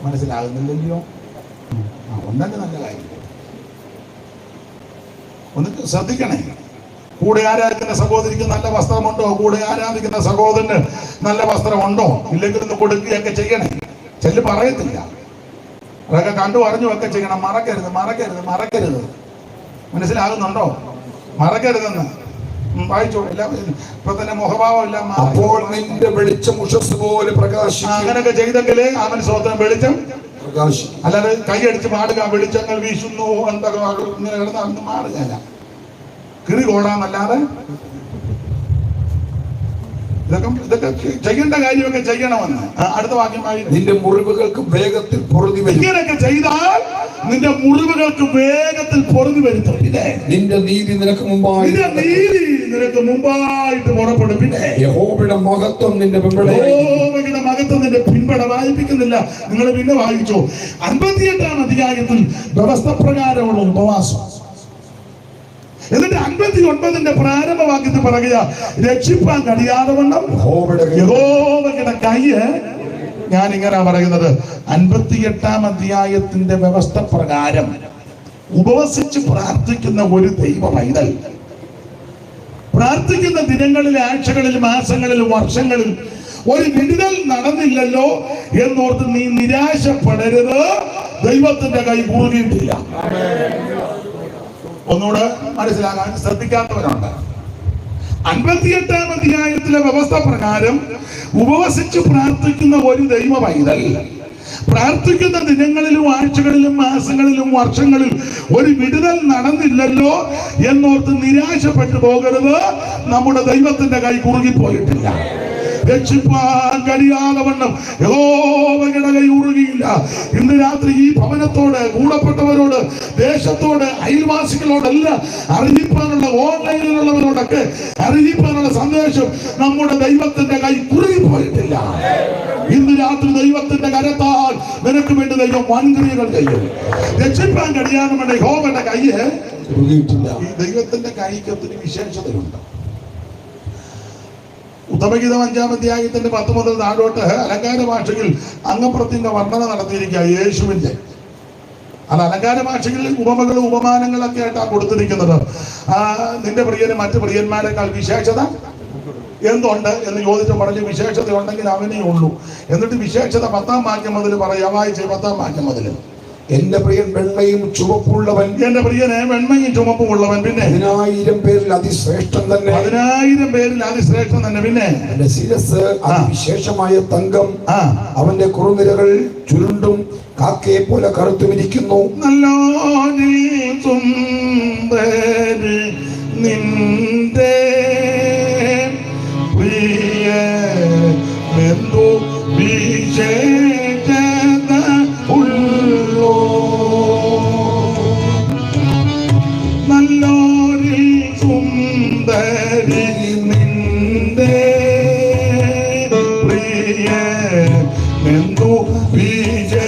മനസ്സിലാകുന്നില്ലല്ലോ? ഒന്നെ നല്ല കാര്യം. ഒന്ന് ശ്രദ്ധിക്കണേ. കൂടെ ആരാധിക്കുന്ന സഹോദരിക്ക് നല്ല വസ്ത്രമുണ്ടോ? കൂടെ ആരാധിക്കുന്ന സഹോദരന് നല്ല വസ്ത്രമുണ്ടോ? ഇല്ലെങ്കിൽ ഒന്ന് കൊടുക്കുകയൊക്കെ ചെയ്യണേ. ചെല്ല് പറയത്തില്ല, അതൊക്കെ കണ്ടു അറിഞ്ഞു ഒക്കെ ചെയ്യണം. മറക്കരുത്. മനസ്സിലാകുന്നുണ്ടോ? മറക്കരുതെന്ന് വായിച്ചോ. എല്ലാം ഇപ്പൊ തന്നെ മുഖഭാവം എല്ലാം. അപ്പോൾ നിന്റെ വെളിച്ചം ഉഷസ് പോലെ പ്രകാശിക്കും. അങ്ങനെയൊക്കെ ചെയ്തെങ്കിലേ അവൻ സ്വന്തം വെളിച്ചം പ്രകാശിക്കും. അല്ലാതെ കൈയടിച്ച് പാടുക, വെളിച്ചങ്ങൾ വീശുന്നു എന്തൊക്കെ ഇങ്ങനെ കിടന്ന് അന്ന് മാറുകയല്ല, കിറി കോടാന്നല്ലാതെ. ഇതൊക്കെ ചെയ്യേണ്ട കാര്യമൊക്കെ ചെയ്യണമെന്ന്. അടുത്ത വാക്യമായി, നിന്റെ മുറിവുകൾക്ക് വേഗത്തിൽ പൊറുതി വരും. ഇങ്ങനെയൊക്കെ ചെയ്താൽ നിന്റെ മുറിവുകൾക്ക് വേഗത്തിൽ പൊറുതി വരുത്തും. നിന്റെ നീതി നിനക്ക് മുമ്പായിട്ട് പുറപ്പെടും. പിന്നെ യഹോവയുടെ മഹത്വം നിന്റെ പിൻപട വായിപ്പിക്കുന്നില്ല. നിങ്ങൾ പിന്നെ വായിച്ചോ. 58-ാം അധ്യായത്തിൽ വ്യവസ്ഥ പ്രകാരമുള്ള ഉപവാസം. എന്നിട്ട് 59-ന്റെ പ്രാരംഭവാക്യത്തിൽ പറയുക, രക്ഷിപ്പാൻ കഴിയാതെ വണ്ണം യഹോവയുടെ കയ്യ്. ഞാൻ ഇങ്ങനെ പറയുന്നത്, 58-ാം അധ്യായത്തിന്റെ വ്യവസ്ഥ പ്രകാരം ഉപവസിച്ച് പ്രാർത്ഥിക്കുന്ന ഒരു ദൈവ പൈതൽ പ്രാർത്ഥിക്കുന്ന ദിനങ്ങളിൽ, ആഴ്ചകളിൽ, മാസങ്ങളിൽ, വർഷങ്ങളിൽ ഒരു വിടുതൽ നടന്നില്ലല്ലോ എന്നോർത്ത് നീ നിരാശപ്പെടരുത്. ദൈവത്തിന്റെ കൈ കുറുകിയിട്ടില്ല. ഒന്നുകൂടെ മനസ്സിലാക്കാൻ ശ്രദ്ധിക്കാത്തവരുണ്ട്. 58-ാം അധ്യായത്തിലെ വ്യവസ്ഥ പ്രകാരം ഉപവസിച്ച് പ്രാർത്ഥിക്കുന്ന ഒരു ദൈവ പൈതൽ പ്രാർത്ഥിക്കുന്ന ദിനങ്ങളിലും ആഴ്ചകളിലും മാസങ്ങളിലും വർഷങ്ങളിൽ ഒരു വിടുതൽ നടന്നില്ലല്ലോ എന്നോർത്ത് നിരാശപ്പെട്ടു പോകരുത്. നമ്മുടെ ദൈവത്തിന്റെ കൈ കുറുകിപ്പോയിട്ടില്ല. രക്ഷിപ്പാൻ കഴിയാതെ വണ്ണം യഹോവയുടെ കൈ ഉറുകിയില്ല. ഇന്ന് രാത്രി ഈ ഭവനത്തോട്, കൂടപ്പെട്ടവരോട്, ദേശത്തോട്, അയൽവാസികളോടെല്ലാം അറിയിപ്പാനുള്ള, ഓൺലൈനിലുള്ളവരോടൊക്കെ അറിയിപ്പാനുള്ള സന്ദേശം നമ്മുടെ ദൈവത്തിന്റെ കൈ കുറുകിപ്പോയിട്ടില്ല. ഇന്ന് രാത്രി ദൈവത്തിന്റെ കരത്താൽ നിനക്ക് വേണ്ടി ദൈവം വൻക്രിയകൾ ചെയ്യും. രക്ഷിപ്പാൻ കഴിയാതെ വണ്ണം യഹോവയുടെ കൈ കുറുകിയിട്ടില്ല. ഈ ദൈവത്തിന്റെ കൈക്ക് ഒത്തിരി വിശേഷതയുണ്ട്. ഉത്തമഗീതം 5-ാം അധ്യായത്തിന്റെ 10 മുതൽ താഴോട്ട് അലങ്കാര ഭാഷയിൽ അംഗപ്രത്യംഗ വർണ്ണന നടത്തിയിരിക്കുക യേശുവിന്റെ. അത് അലങ്കാര ഭാഷയിൽ ഉപമകളും ഉപമാനങ്ങളൊക്കെ ആയിട്ടാണ് കൊടുത്തിരിക്കുന്നത്. നിന്റെ പ്രിയന് മറ്റു പ്രിയന്മാരെക്കാൾ വിശേഷത എന്തുണ്ട് എന്ന് ചോദിച്ചു പറഞ്ഞു. വിശേഷത ഉണ്ടെങ്കിൽ അവനേ ഉള്ളൂ. എന്നിട്ട് വിശേഷത 10-ാം വാക്യം മുതൽ പറയാം. വായിച്ച് 10-ാം വാക്യം മുതൽ. എന്റെ പ്രിയൻ വെണ്മയും ചുവപ്പുള്ളവൻ. എന്റെ പ്രിയനെ വെണ്മയും ചുവപ്പുള്ളവൻ. പിന്നെ 10,000 പേരിൽ അതിശ്രേഷ്ഠൻ തന്നെ. 10,000 പേരിൽ അതിശ്രേഷ്ഠൻ തന്നെ. പിന്നെ എന്റെ ശിരസ് അതിവിശേഷമായ തങ്കം. അവന്റെ കുറുനിരകൾ ചുരുണ്ടും കാക്കയെ പോലെ കറുത്തുമിരിക്കുന്നു. നിന്റെ പ്രിയ ബന്ധു വിശേഷത ഉള്ളോ. നല്ലോരിൽ സുന്ദരി നിന്റെ പ്രിയ ബന്ധു വിശേഷതയുള്ളോ.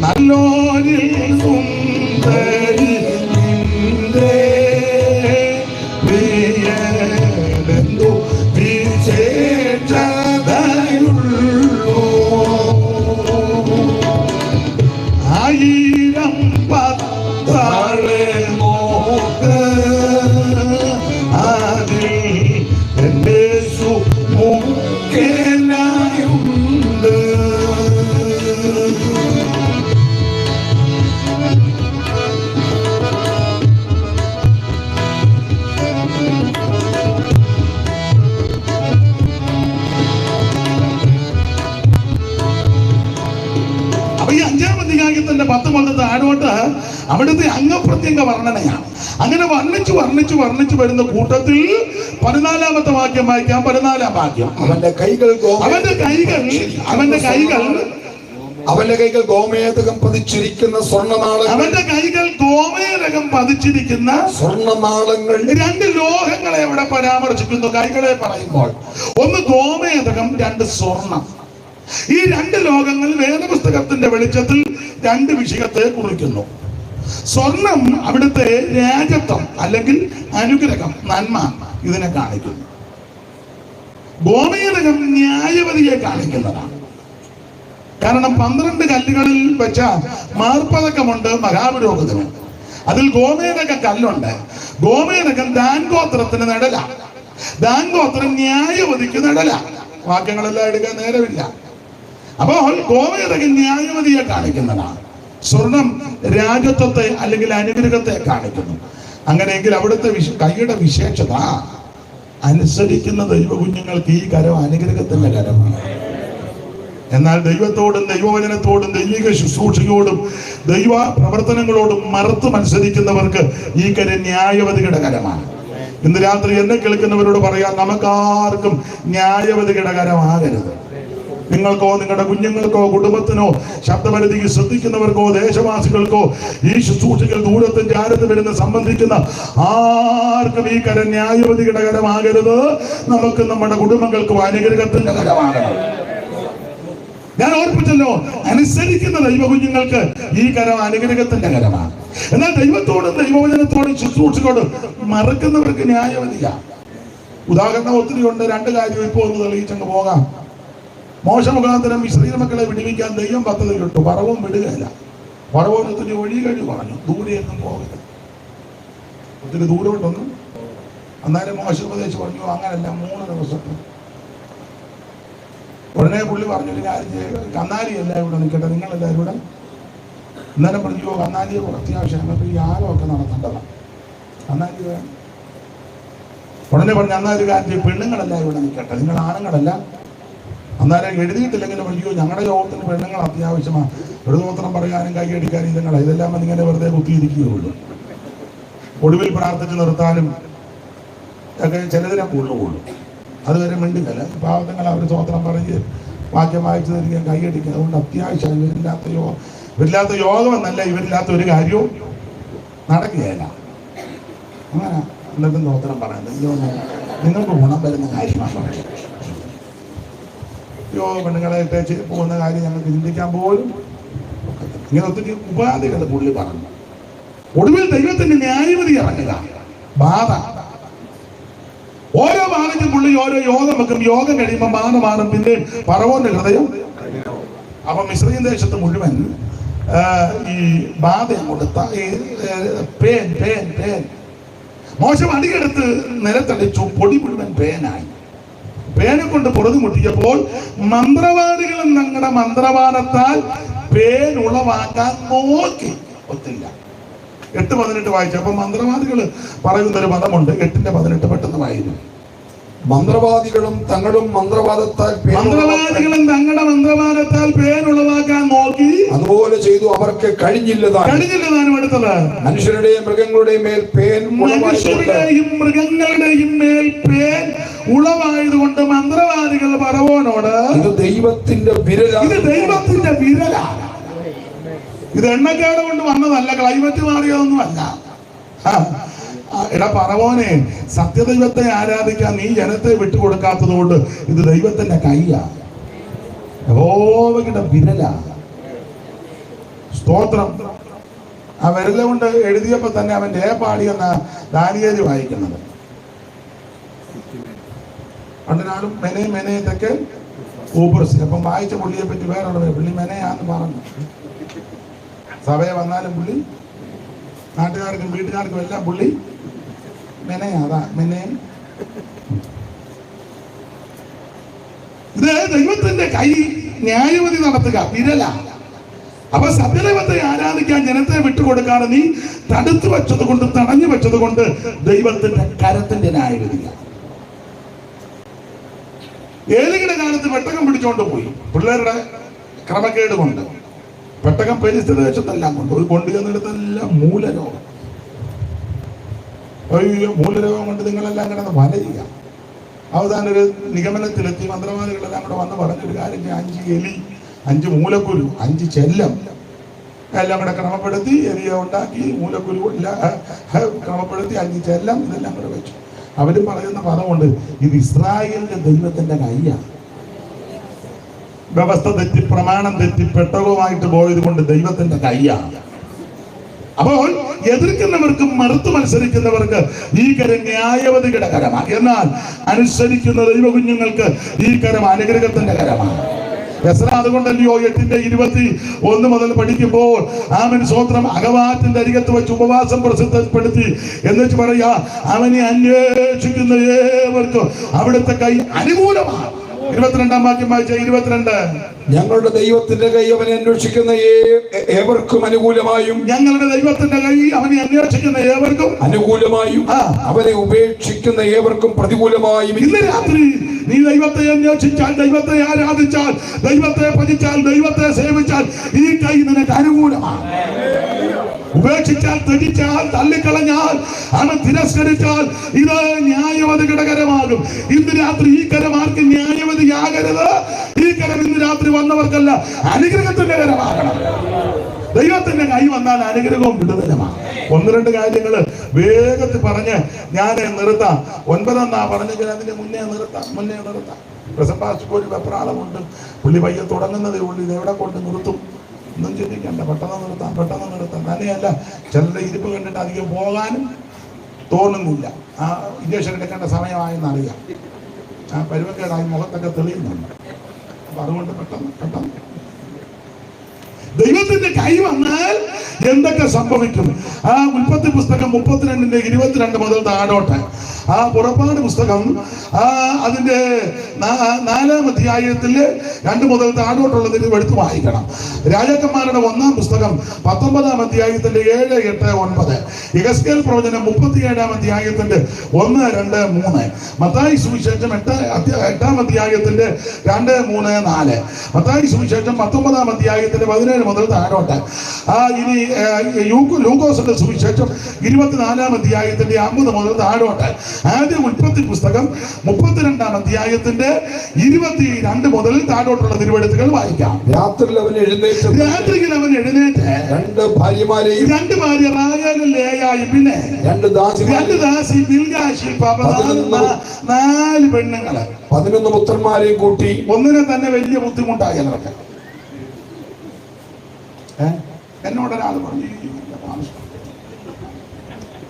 നല്ലോരിൽ സുന്ദരി നിന്റെ പ്രിയ ബന്ധു വിശേഷതയുള്ളോ. 1000 പത്താളെ നോക്ക് അതിൽ എന്റെ മുഖേനായുണ്ട്. അപ്പൊ ഈ 5-ാം അധ്യായത്തിന്റെ 10 മുതൽ താഴോട്ട് അവിടുത്തെ അംഗപ്രത്യംഗ വർണ്ണനയാണ്. അങ്ങനെ വർണ്ണിച്ചു വർണ്ണിച്ചു വർണ്ണിച്ചു വരുന്ന കൂട്ടത്തിൽ 14-ാമത്തെ വാക്യം വായിക്കാം. 14-ാം വാക്യം. അവന്റെ കൈകൾ ഗോമേതകം പതിച്ചിരിക്കുന്ന സ്വർണ്ണനാളങ്ങൾ. അവന്റെ കൈകൾ ഗോമേതകം പതിച്ചിരിക്കുന്ന സ്വർണ്ണനാളങ്ങൾ. 2 ലോഹങ്ങളെ ഇവിടെ പരാമർശിക്കുന്നു. കൈകളെ പറയുമ്പോൾ ഒന്ന് ഗോമേതകം, 2 സ്വർണം. ഈ 2 ലോകങ്ങൾ വേദപുസ്തകത്തിന്റെ വെളിച്ചത്തിൽ 2 വിഷയത്തെ കുറിക്കുന്നു. സ്വർണം അവിടുത്തെ രാജത്വം അല്ലെങ്കിൽ അനുഗ്രഹം, നന്മ ഇതിനെ കാണിക്കുന്നു. ഗോമേതകം ന്യായവതിയെ കാണിക്കുന്നതാണ്. കാരണം 12 കല്ലുകളിൽ വെച്ച മാർപ്പതക്കമുണ്ട് മഹാപുരോഹിതന്. അതിൽ ഗോമേതക കല്ലുണ്ട്. ഗോമേതകം ദാൻ ഗോത്രത്തിന് നിഴല. ദാൻ ഗോത്രം ന്യായവതിക്ക് നിഴല. വാക്യങ്ങളെല്ലാം എടുക്കാൻ നേരമില്ല. അപ്പോൾ ഗോമേതകം ന്യായവതിയെ കാണിക്കുന്നതാണ്. സ്വർണം രാജത്വത്തെ അല്ലെങ്കിൽ അനുഗ്രഹത്തെ കാണിക്കുന്നു. അങ്ങനെയെങ്കിൽ അവിടുത്തെ കൈയുടെ വിശേഷത അനുസരിക്കുന്ന ദൈവ കുഞ്ഞുങ്ങൾക്ക് ഈ കരം അനുഗ്രഹത്തിന്റെ കരമാണ്. എന്നാൽ ദൈവത്തോടും ദൈവവചനത്തോടും ദൈവിക ശുശ്രൂഷയോടും ദൈവ പ്രവർത്തനങ്ങളോടും മറുത്ത് മത്സരിക്കുന്നവർക്ക് ഈ കരം ന്യായവതിയുടെ കരമാണ്. ഇന്ന് രാത്രി എന്നെ കേൾക്കുന്നവരോട് പറയാം, നമുക്കാർക്കും ന്യായവതിയുടെ കരമാകരുത്. നിങ്ങൾക്കോ നിങ്ങളുടെ കുഞ്ഞുങ്ങൾക്കോ കുടുംബത്തിനോ ശബ്ദപരിധിക്ക് ശ്രദ്ധിക്കുന്നവർക്കോ ദേശവാസികൾക്കോ ഈ ശുശ്രൂഷകൾ ദൂരത്തും ചാരത്ത് വരുന്ന സംബന്ധിക്കുന്ന ആർക്കും ഈ കരം ന്യായവതിയുടെ കരമാകരുത്. നമുക്ക് നമ്മുടെ കുടുംബങ്ങൾക്കും അനുഗ്രഹത്തിന്റെ കരമാകണം. ഞാൻ ഓർപ്പിച്ചല്ലോ, അനുസരിക്കുന്ന ദൈവ കുഞ്ഞുങ്ങൾക്ക് ഈ കരം അനുഗ്രഹത്തിന്റെ കരമാണ്. എന്നാൽ ദൈവത്തോടും ദൈവവചനത്തോടും ശുശ്രൂഷയോടും മറക്കുന്നവർക്ക് ന്യായവതിയ. ഉദാഹരണം ഒത്തിരി ഉണ്ട്. രണ്ട് കാര്യം ഇപ്പോൾ ഒന്ന് തെളിയിച്ചങ്ങ് പോകാം. മോശ മുഖാന്തരം ഇസ്രായേൽ മക്കളെ വിടുവിക്കാൻ ദൈവം പദ്ധതിയിലിട്ടു. പറവും വിടുകയില്ല. പറവോനത്തിന് ഒഴി കഴിവ് പറഞ്ഞു, ദൂരെയൊന്നും പോകരുത്, ഒത്തിരി ദൂരോട്ടൊന്നും. അന്നേരം മോശ ഉപദേശം പറഞ്ഞു, അങ്ങനല്ല, 3 ദിവസം. ഉടനെ പുള്ളി പറഞ്ഞു, കന്നാലിയല്ല ഇവിടെ നിൽക്കട്ടെ, നിങ്ങളെല്ലാവരും ഇവിടെ. അന്നേരം പറഞ്ഞു, കന്നാലിയെ അത്യാവശ്യം നമുക്ക് ഈ യാഗമൊക്കെ നടത്തേണ്ടതാണ്, കന്നാലി വേണം. ഉടനെ പറഞ്ഞു, അന്നൊരു കാര്യം, പെണ്ണുങ്ങളല്ല ഇവിടെ നിൽക്കട്ടെ, നിങ്ങൾ ആണുങ്ങളല്ല. അന്നേരം എഴുതിയിട്ടില്ലെങ്കിലും പറഞ്ഞു, ഞങ്ങളുടെ യോഗത്തിന് പെണ്ണുങ്ങൾ അത്യാവശ്യമാണ്, എഴുതോത്രം പറയാനും കൈയടിക്കാനും ഇതുങ്ങളെ ഇതെല്ലാം ഇങ്ങനെ വെറുതെ കുത്തിയിരിക്കുകയുള്ളൂ. ഒടുവിൽ പ്രാർത്ഥിച്ച് നിർത്താനും ഒക്കെ ചിലതിനെ കൊള്ളുള്ളൂ. അതുവരെ മിണ്ടുകല്ല. പാവത്തങ്ങൾ അവർ സ്വോത്രം പറഞ്ഞ് വാക്യം വായിച്ചു തരികയും കൈയടിക്കുക. അതുകൊണ്ട് അത്യാവശ്യം ഇവരില്ലാത്ത യോഗം എന്നല്ല, ഇവരില്ലാത്ത ഒരു കാര്യവും നടക്കുകയല്ല. അങ്ങനെ എന്നിട്ടും സ്വോത്രം പറയുന്നത് നിങ്ങൾക്ക് ഗുണം വരുന്ന കാര്യമാണ്. പെണ്ണുങ്ങളെ ഇട്ടേച്ച് പോകുന്ന കാര്യം ഞങ്ങൾക്ക് ചിന്തിക്കാൻ പോലും ഇങ്ങനെ ഒത്തിരി ഉപാധികൾ പുള്ളി പറഞ്ഞു. ഒടുവിൽ ദൈവത്തിന്റെ ന്യായവിധി ഇറങ്ങുക, ബാധ. ഓരോ ബാധയ്ക്കും പുള്ളി ഓരോ യോഗം വെക്കും. യോഗം കഴിയുമ്പോൾ ബാധ മാറും. പിന്നെ ഫറവോന്റെ ഹൃദയം. അപ്പം മിസ്രയീം ദേശത്ത് മുഴുവൻ ഈ ബാധ അങ്ങോട്ട് പേൻ പേൻ പേൻ. മോശം അടിയെടുത്ത് നിലത്തടിച്ചു, പൊടി മുഴുവൻ പേനായി. പേനെ കൊണ്ട് പൊറുതി മുട്ടിയപ്പോൾ മന്ത്രവാദികളും തങ്ങളുടെ മന്ത്രവാദത്താൽ പേൻ ഉളവാക്കാൻ നോക്കി, ഒത്തില്ല. 8:18 വായിച്ചു. അപ്പൊ മന്ത്രവാദികൾ പറയുന്നൊരു പദമുണ്ട്, 8:18 പെട്ടെന്ന് വായിക്കും. മന്ത്രവാദികളും തങ്ങളുടെ മന്ത്രവാദത്താൽ തങ്ങളുടെ മന്ത്രവാദത്താൽ പേൻ ഉളവാക്കാൻ നോക്കി, അതുപോലെ ചെയ്തു, അവർക്ക് കഴിഞ്ഞില്ലതാനും. അടുത്തത്, മനുഷ്യരുടെയും മൃഗങ്ങളുടെയും മേൽ പേൻ മൃഗങ്ങളുടെയും മേൽ പേൻ ഉളവായതുകൊണ്ട് മന്ത്രവാദികൾ ഫറവോനോട്, ഇത് ദൈവത്തിന്റെ വിരലാണ്, ഇത് എണ്ണക്കേട് കൊണ്ട് വന്നതല്ല, ക്ലൈമറ്റ് മാറിയതൊന്നുമല്ല. എടാ ഫറവോനെ, സത്യദൈവത്തെ ആരാധിക്കാൻ നീ ജനത്തെ വിട്ടുകൊടുക്കാത്തത് കൊണ്ട് ഇത് ദൈവത്തിന്റെ കൈയാ, യഹോവയുടെ വിരലാ. സ്തോത്രം. ആ വിരല കൊണ്ട് എഴുതിയപ്പോ തന്നെ അവൻ പാടിയെന്ന ദാനിയേല് വായിക്കുന്നത്. പണ്ടിനാളും മെനെ മെനയത്തൊക്കെ ഊപ്പർസി. അപ്പം വായിച്ച പുള്ളിയെ പറ്റി വേറെ പുള്ളി മെനയാന്ന് പറഞ്ഞു. സഭയെ വന്നാലും പുള്ളി, നാട്ടുകാർക്കും വീട്ടുകാർക്കും എല്ലാം പുള്ളി മെനയാതാ, മെനെ. ഇത് ദൈവത്തിന്റെ കൈ, ന്യായവിധി നടത്തുക, വിരല. അപ്പൊ സത്യദൈവത്തെ ആരാധിക്കാൻ ജനത്തെ വിട്ടുകൊടുക്കാതെ നീ തടുത്തു വെച്ചത് കൊണ്ട്, തടഞ്ഞു വെച്ചത് കൊണ്ട് ദൈവത്തിന്റെ കരത്തിന്റെ ന്യായവിധിക. ഏലിയുടെ കാലത്ത് പെട്ടകം പിടിച്ചോണ്ട് പോയി, പിള്ളേരുടെ ക്രമക്കേട് കൊണ്ട്. പെട്ടകം പരിസ്ഥിതി ദേശത്തെല്ലാം കൊണ്ടുചെന്നിടത്തെല്ലാം മൂലരോഗം. മൂലരോഗം കൊണ്ട് നിങ്ങളെല്ലാം കിടന്ന് വലയുക. അവസാനം ഒരു നിഗമനത്തിലെത്തി മന്ത്രവാദികളെല്ലാം കൂടെ വന്ന് പറഞ്ഞൊരു കാര്യം, 5 എലി, 5 മൂലക്കുരു, 5 ചെല്ലം എല്ലാം കൂടെ ക്രമപ്പെടുത്തി, എലിയെ ഉണ്ടാക്കി, മൂലക്കുരു ക്രമപ്പെടുത്തി, 5 ചെല്ലം ഇതെല്ലാം കൂടെ വെച്ചു. അവരും പറയുന്ന പദമുണ്ട്, ഇത് ഇസ്രായേലിന്റെ ദൈവത്തിന്റെ കൈയാണ്. വ്യവസ്ഥ തെറ്റി, പ്രമാണം തെറ്റി, പെട്ടകവുമായിട്ട് പോയത് കൊണ്ട് ദൈവത്തിന്റെ കൈയാണ്. അപ്പോൾ എതിർക്കുന്നവർക്കും മറുത്തു മത്സരിക്കുന്നവർക്ക് ഈ കരം ന്യായവതിയുടെ കരമാണ്. എന്നാൽ അനുസരിക്കുന്ന ദൈവകുഞ്ഞുങ്ങൾക്ക് ഈ കരം അനുഗ്രഹത്തിന്റെ കരമാണ്. അതുകൊണ്ടല്ലയോ 8:21 മുതൽ പഠിക്കുമ്പോൾ ആമൻ സ്തോത്രം, അകവാറ്റിന്റെ അരികത്ത് വെച്ച് ഉപവാസം പ്രസിദ്ധപ്പെടുത്തി എന്നിട്ട് പറയാ, അവനെ അന്വേഷിക്കുന്ന ഏവർക്കും അവിടുത്തെ കൈ അനുകൂലമാണ്. 22-ാം വാക്യം വായിച്ച 22. ഞങ്ങളുടെ ദൈവത്തിന്റെ കൈ അവനെ അന്വേഷിക്കുന്ന ഏവർക്കും അനുകൂലമായും, ഞങ്ങളുടെ ദൈവത്തിന്റെ കൈ അവനെ അന്വേഷിക്കുന്ന ഏവർക്കും അനുകൂലമായും, അവനെ ഉപേക്ഷിക്കുന്ന ഏവർക്കും പ്രതികൂലമായും. ഇന്ന് രാത്രി നീ ദൈവത്തെ അന്വേഷിച്ചാൽ, ദൈവത്തെ ആരാധിച്ചാൽ, ദൈവത്തെ ഭജിച്ചാൽ, ദൈവത്തെ സേവിച്ചാൽ ഈ കൈ നിനക്ക് അനുകൂലമാണ്. ഉപേക്ഷിച്ചാൽ, ത്യജിച്ചാൽ, തള്ളിക്കളഞ്ഞാൽ, അവൻ തിരസ്കരിച്ചാൽ ഇത് ന്യായവതികരമാകും. ഇന്ന് രാത്രി ഈ കരം ആർക്കും ന്യായവതിയാകരുത്. ഈ കരം ഇന്ന് രാത്രി വന്നവർക്കല്ല, അനുഗ്രഹത്തിന്റെ കരമാകണം. ദൈവത്തിന്റെ കൈ വന്നാൽ അനുഗ്രഹവും വിടുതലുമാണ്. ഒന്ന് രണ്ട് കാര്യങ്ങൾ വേഗത്തിൽ പറഞ്ഞ് ഞാൻ നിർത്താം. 9 പറഞ്ഞെങ്കിൽ അതിന്റെ മുന്നേ നിർത്താം. പ്രസംഗാസ്റ്റിക്ക് ഒരു വെപ്രാളമുണ്ട്. പുള്ളി പയ്യെ തുടങ്ങുന്നതേ ഉള്ളൂ. ഇത് എവിടെ കൊണ്ട് നിർത്തും ഒന്നും ചിന്തിക്കണ്ട. പെട്ടെന്ന് നിർത്താം. തന്നെയല്ല, ചിലരുടെ ഇരിപ്പ് കണ്ടിട്ട് അധികം പോകാനും തോന്നുന്നില്ല. ആ ഇഞ്ചക്ഷൻ എടുക്കേണ്ട സമയമായെന്നറിയാം. ആ പരുവക്കേടായി മുഖത്തൊക്കെ തെളിയുന്നുണ്ട്. അപ്പൊ അതുകൊണ്ട് പെട്ടെന്ന് ദൈവത്തിന്റെ കൈ വന്നാൽ എന്തൊക്കെ സംഭവിക്കും? ആ ഉൽപ്പത്തി പുസ്തകം 32:22 മുതൽ താഴോട്ട്, ആ പുറപ്പാട് പുസ്തകം അതിന്റെ 4-ാം അധ്യായത്തില് 2 മുതൽ താഴോട്ടുള്ളത് എടുത്ത് വായിക്കണം. രാജാക്കന്മാരുടെ 1-ാം പുസ്തകം 19-ാം അധ്യായത്തിന്റെ 7, 8, 9, യെഹെസ്കേൽ പ്രവചനം 37-ാം അധ്യായത്തിന്റെ 1, 2, 3, മത്തായി സുവിശേഷം 8-ാം അധ്യായത്തിന്റെ 2, 3, 4, മത്തായി സുവിശേഷം 19-ാം അധ്യായത്തിന്റെ 17 മുതൽ താഴോട്ട്, ഇനി ലൂക്കോസിന്റെ സുവിശേഷം 24-ാം അധ്യായത്തിന്റെ 50 മുതൽ താഴോട്ട്, ആദ്യ ഉൽപ്പത്തി പുസ്തകം 32-ാം അധ്യായത്തിന്റെ 22 മുതൽ താഴോട്ടുള്ള തിരുവെഴുത്തുകൾ വായിക്കാം. രാത്രിയിൽ അവൻ എഴുന്നേറ്റ് 2 ഭാര്യമാരെയും 2 ഭാര്യ റാഹേലും ലേയായും പിന്നെ 2 ദാസി ബിൽഗാശിൽ 4 പെണ്ണുങ്ങള് 11 പുത്രന്മാരെയും കൂട്ടി. ഒന്നിനെ തന്നെ വലിയ ബുദ്ധിമുട്ടായി അവർക്ക്. എന്നോടൊരാൾ പറഞ്ഞു,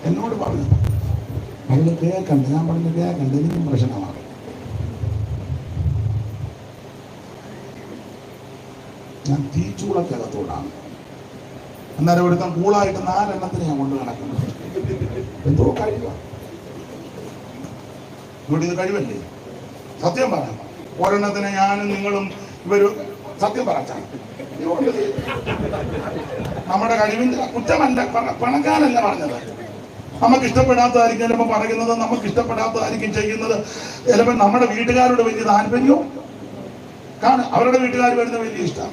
എന്നോട് പറഞ്ഞു അവള് കേൾക്കണ്ട. ഞാൻ പറഞ്ഞു കേൾക്കണ്ട, എനിക്കും പ്രശ്നമാണ്. ഞാൻ തീച്ചൂളക്കകത്തോടാണ്. അന്നേരം ഒരുത്തം കൂളായിട്ട് 4 എണ്ണത്തിന് ഞാൻ കൊണ്ട് നടക്കുന്നത്. എന്തോ കഴിവാ ഇവിടെ. ഇത് കഴിവല്ലേ? സത്യം പറയാം. ഒരെണ്ണത്തിന് ഞാനും നിങ്ങളും ഇവരും സത്യം പറയാം. നമ്മുടെ കഴിവിന്റെ കുറ്റമല്ല, പണക്കാരല്ല പറഞ്ഞത്. നമുക്ക് ഇഷ്ടപ്പെടാത്തതായിരിക്കും ചിലപ്പോൾ പറയുന്നത്, നമുക്ക് ഇഷ്ടപ്പെടാത്തതായിരിക്കും ചെയ്യുന്നത്. ചിലപ്പോൾ നമ്മുടെ വീട്ടുകാരോട് വലിയ താല്പര്യവും കാണും, അവരുടെ വീട്ടുകാർ വരുന്ന വലിയ ഇഷ്ടം.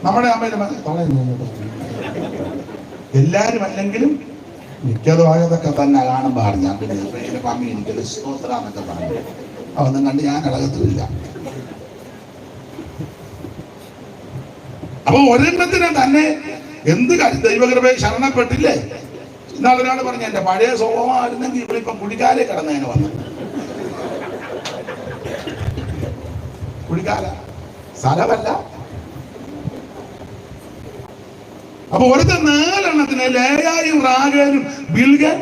നമ്മുടെ അമ്മയുടെ എല്ലാവരും അല്ലെങ്കിലും മിക്കതും ആയതൊക്കെ തന്നെ കാണുമ്പോൾ ഞാൻ പിന്നെ പമ്മി എനിക്കത് സ്തോത്രാന്നൊക്കെ പറഞ്ഞു. അതൊന്നും കണ്ട് ഞാൻ ഇളകത്തുമില്ല. അപ്പൊ ഒരെണ്ണത്തിന് തന്നെ എന്ത് ദൈവകൃപയെ ശരണപ്പെട്ടില്ലേ? ഇന്നാളൊരാൾ പറഞ്ഞു, എന്റെ പഴയ സ്വഭാവമായിരുന്നെങ്കിൽ ഇവളിപ്പം കുടിക്കാരെ കിടന്നതിന് വന്നു. കുടിക്കാല സ്ഥലമല്ല. അപ്പൊ ഒരുത്ത 4 എണ്ണത്തിന് ലേയായും റാഹേലും ബിൽഗാൻ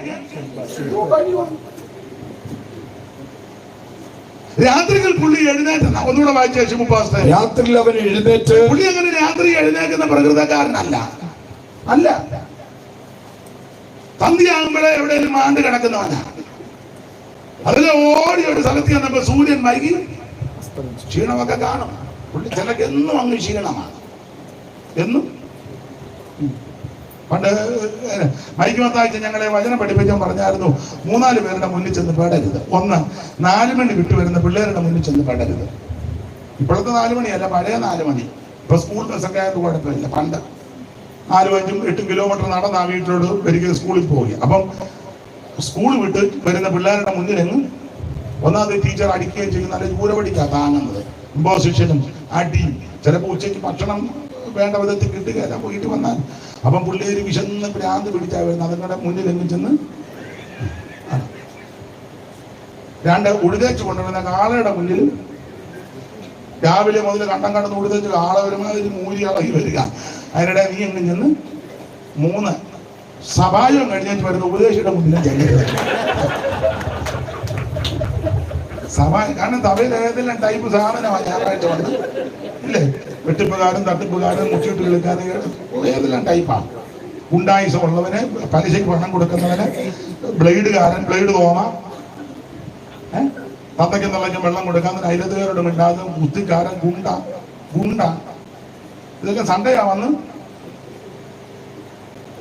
രാത്രികൾ പുള്ളി എഴുന്നേറ്റ്. ഒന്നുകൂടെ വായിച്ച രാത്രിയിൽ അവൻ എഴുന്നേറ്റ്. പുള്ളി അങ്ങനെ രാത്രി എഴുന്നേക്കുന്ന പ്രകൃതക്കാരനല്ല. സന്ധ്യയാകുമ്പോഴേ എവിടെയെങ്കിലും മാണ്ട് കിടക്കുന്നവനാ. അതിൽ ഓടി ഒരു സ്ഥലത്ത് ചെന്നപ്പോ സൂര്യൻ വൈകി ക്ഷീണമൊക്കെ കാണും. പുള്ളി ചിലക്ക് എന്നും അങ്ങ് ക്ഷീണമാണ്. എന്നും പണ്ട് മൈക്ക് മത്താഴ്ച ഞങ്ങളെ വചനം പഠിപ്പിക്കാൻ പറഞ്ഞായിരുന്നു, 3-4 പേരുടെ മുന്നിൽ ചെന്ന് പെടരുത്. 1, 4 മണി വിട്ടു വരുന്ന പിള്ളേരുടെ മുന്നിൽ ചെന്ന് പെടരുത്. ഇപ്പോഴത്തെ 4 മണിയല്ല, പഴയ 4 മണി. ഇപ്പൊ സ്കൂൾ ബസ്സൊക്കെ ആയിട്ട് കുഴപ്പമില്ല. പണ്ട് 4-5-8 കിലോമീറ്റർ നടന്നാ വീട്ടിലോട് ഒരിക്കലും സ്കൂളിൽ പോവുക. അപ്പം സ്കൂൾ വിട്ട് വരുന്ന പിള്ളേരുടെ മുന്നിലെങ്ങും ഒന്നാമത് ടീച്ചർ അടിക്കുകയും ചെയ്യുന്ന, അല്ലെങ്കിൽ കൂരപടിക്കാ താങ്ങുന്നത്. ഇമ്പോസിഷനും അടിയും. ചിലപ്പോൾ ഉച്ചയ്ക്ക് ഭക്ഷണം വേണ്ട വിധത്തിൽ കിട്ടുകയല്ല. വീട്ടിൽ വന്നാൽ അപ്പം പിള്ളേര് വിശന്ന് ഭ്രാന്ത് പിടിച്ചാ വരുന്നത്. അതുങ്ങളുടെ മുന്നിൽ എങ്ങും ചെന്ന് 2 ഉഴുതേച്ച് കൊണ്ടുവരുന്ന കാളയുടെ മുന്നിൽ രാവിലെ മുതൽ കണ്ടം കടന്ന് ഉഴുതേച്ച് കാള ഒരുമാതിരി മൂരി ഇളകി വരിക. അതിനിടെ നീ എങ്ങും ചെന്ന് 3 സഭായം കഴിഞ്ഞേച്ച് വരുന്ന ഉപദേശിയുടെ മുന്നിലും ചെല്ലരുത്. കാരണം തവയിൽ ഏതെല്ലാം ടൈപ്പ് സാധനമാണ് ഞായറാഴ്ച വന്ന് ഇല്ലേ? വെട്ടിപ്പുകാരും തട്ടിപ്പുകാരും മുച്ചിട്ട് കളിക്കാരും ഏതെല്ലാം ടൈപ്പാണ്. ഗുണ്ടായുസം ഉള്ളവന്, പലിശയ്ക്ക് പണം കൊടുക്കുന്നവന്, ബ്ലേഡുകാരൻ, ബ്ലേഡ് തോമ, തത്തയ്ക്കും തള്ളയ്ക്കും വെള്ളം കൊടുക്കാൻ അയലത്തുകാരോട് മിണ്ടാതെ കുത്തിക്കാരൻ, ഗുണ്ട ഇതൊക്കെ സൺഡേയാ വന്ന്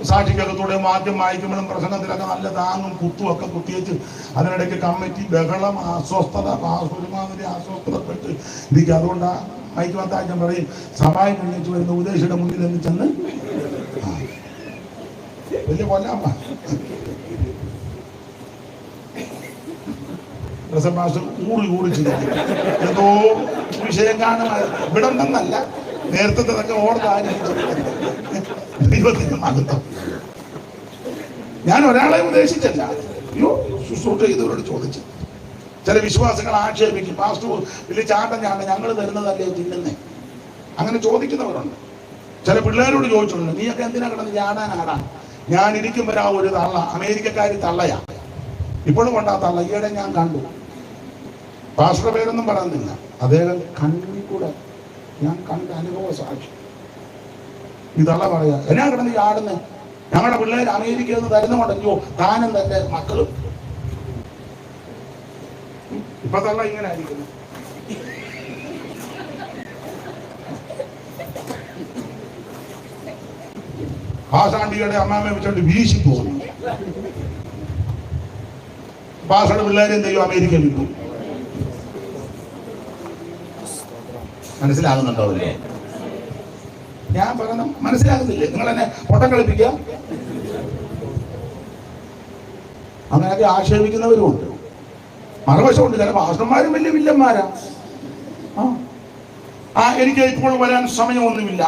സാക്ഷിക്കകത്തൂടെ വാക്യം വായിക്കുമ്പോഴും പ്രസംഗത്തിലൊക്കെ നല്ല താങ്ങും കുത്തും ഒക്കെ കുത്തിയേച്ച് അതിനിടയ്ക്ക് കമ്മിറ്റി ബഹളം, അസ്വസ്ഥത, ഒരുമാതിരി അസ്വസ്ഥതപ്പെട്ട് ഇരിക്കുക. അതുകൊണ്ട് മൈക്ക് വത്താഴ്ച പറയും, സഭായി കഴിഞ്ഞിട്ട് വരുന്ന ഉപദേശിയുടെ മുന്നിൽ എന്ന് ചെന്ന് വലിയ കൊല്ലാമ്മ ഊറി എന്തോ വിഷയം കാണുമായി ഇവിടെ ഉണ്ടെന്നല്ല, നേരത്തെ ഓർത്താനും ദൈവത്തിന്റെ മഹത്വം. ഞാൻ ഒരാളെ ഉപദേശിച്ചല്ല, ശുശ്രൂഷ ചെയ്തവരോട് ചോദിച്ചു. ചില വിശ്വാസികൾ ആക്ഷേപിക്കും, പാസ്റ്റർ വലിയ ചാട്ടം ഞങ്ങൾ തരുന്നതല്ലേ തിന്നുന്നേ, അങ്ങനെ ചോദിക്കുന്നവരുണ്ട്. ചില പിള്ളേരോട് ചോദിച്ചിട്ടുണ്ട്, നീയൊക്കെ എന്തിനാ കിടന്ന് ചാടാനാടാ? ഞാൻ ഇരിക്കുമ്പോൾ ആ ഒരു തള്ള, അമേരിക്കക്കാരി തള്ളയാ, ഇപ്പോഴും കൊണ്ടാ തള്ള. ഈയിടെ ഞാൻ കണ്ടു, പാസ്റ്ററുടെ പേരൊന്നും പറയുന്നില്ല, അദ്ദേഹം കണ്ണിൽ കൂടെ ഞാൻ കണ്ട അനുഭവ സാക്ഷി. ഈ തള്ള പറയാ, എന്നാ കിടന്ന് ചാടുന്നേ? ഞങ്ങളുടെ പിള്ളേർ അമേരിക്കയിൽ നിന്ന് തരുന്നുകൊണ്ടല്ലോ താനും തന്റെ മക്കളും. ഇപ്പൊ തള്ള ഇങ്ങനെ ആയിരിക്കുന്നു. പാസാണ്ടിയുടെ അമ്മാമ്മയെ വെച്ചോണ്ട് വീശി പോകുന്നു. പാസയുടെ പിള്ളേരെയും ദൈവം അമേരിക്കയിൽ വിട്ടു. മനസ്സിലാകുന്നുണ്ടോ? ഞാൻ പറയുന്ന മനസ്സിലാകുന്നില്ലേ? നിങ്ങൾ എന്നെ പൊട്ടം കളിപ്പിക്കുക. അങ്ങനെയൊക്കെ ആക്ഷേപിക്കുന്നവരുമുണ്ട്. മറുവശമുണ്ട്, ചില പാസ്റ്റർമാരും വലിയ വില്ലന്മാരാ. എനിക്ക് ഇപ്പോൾ വരാൻ സമയമൊന്നുമില്ല,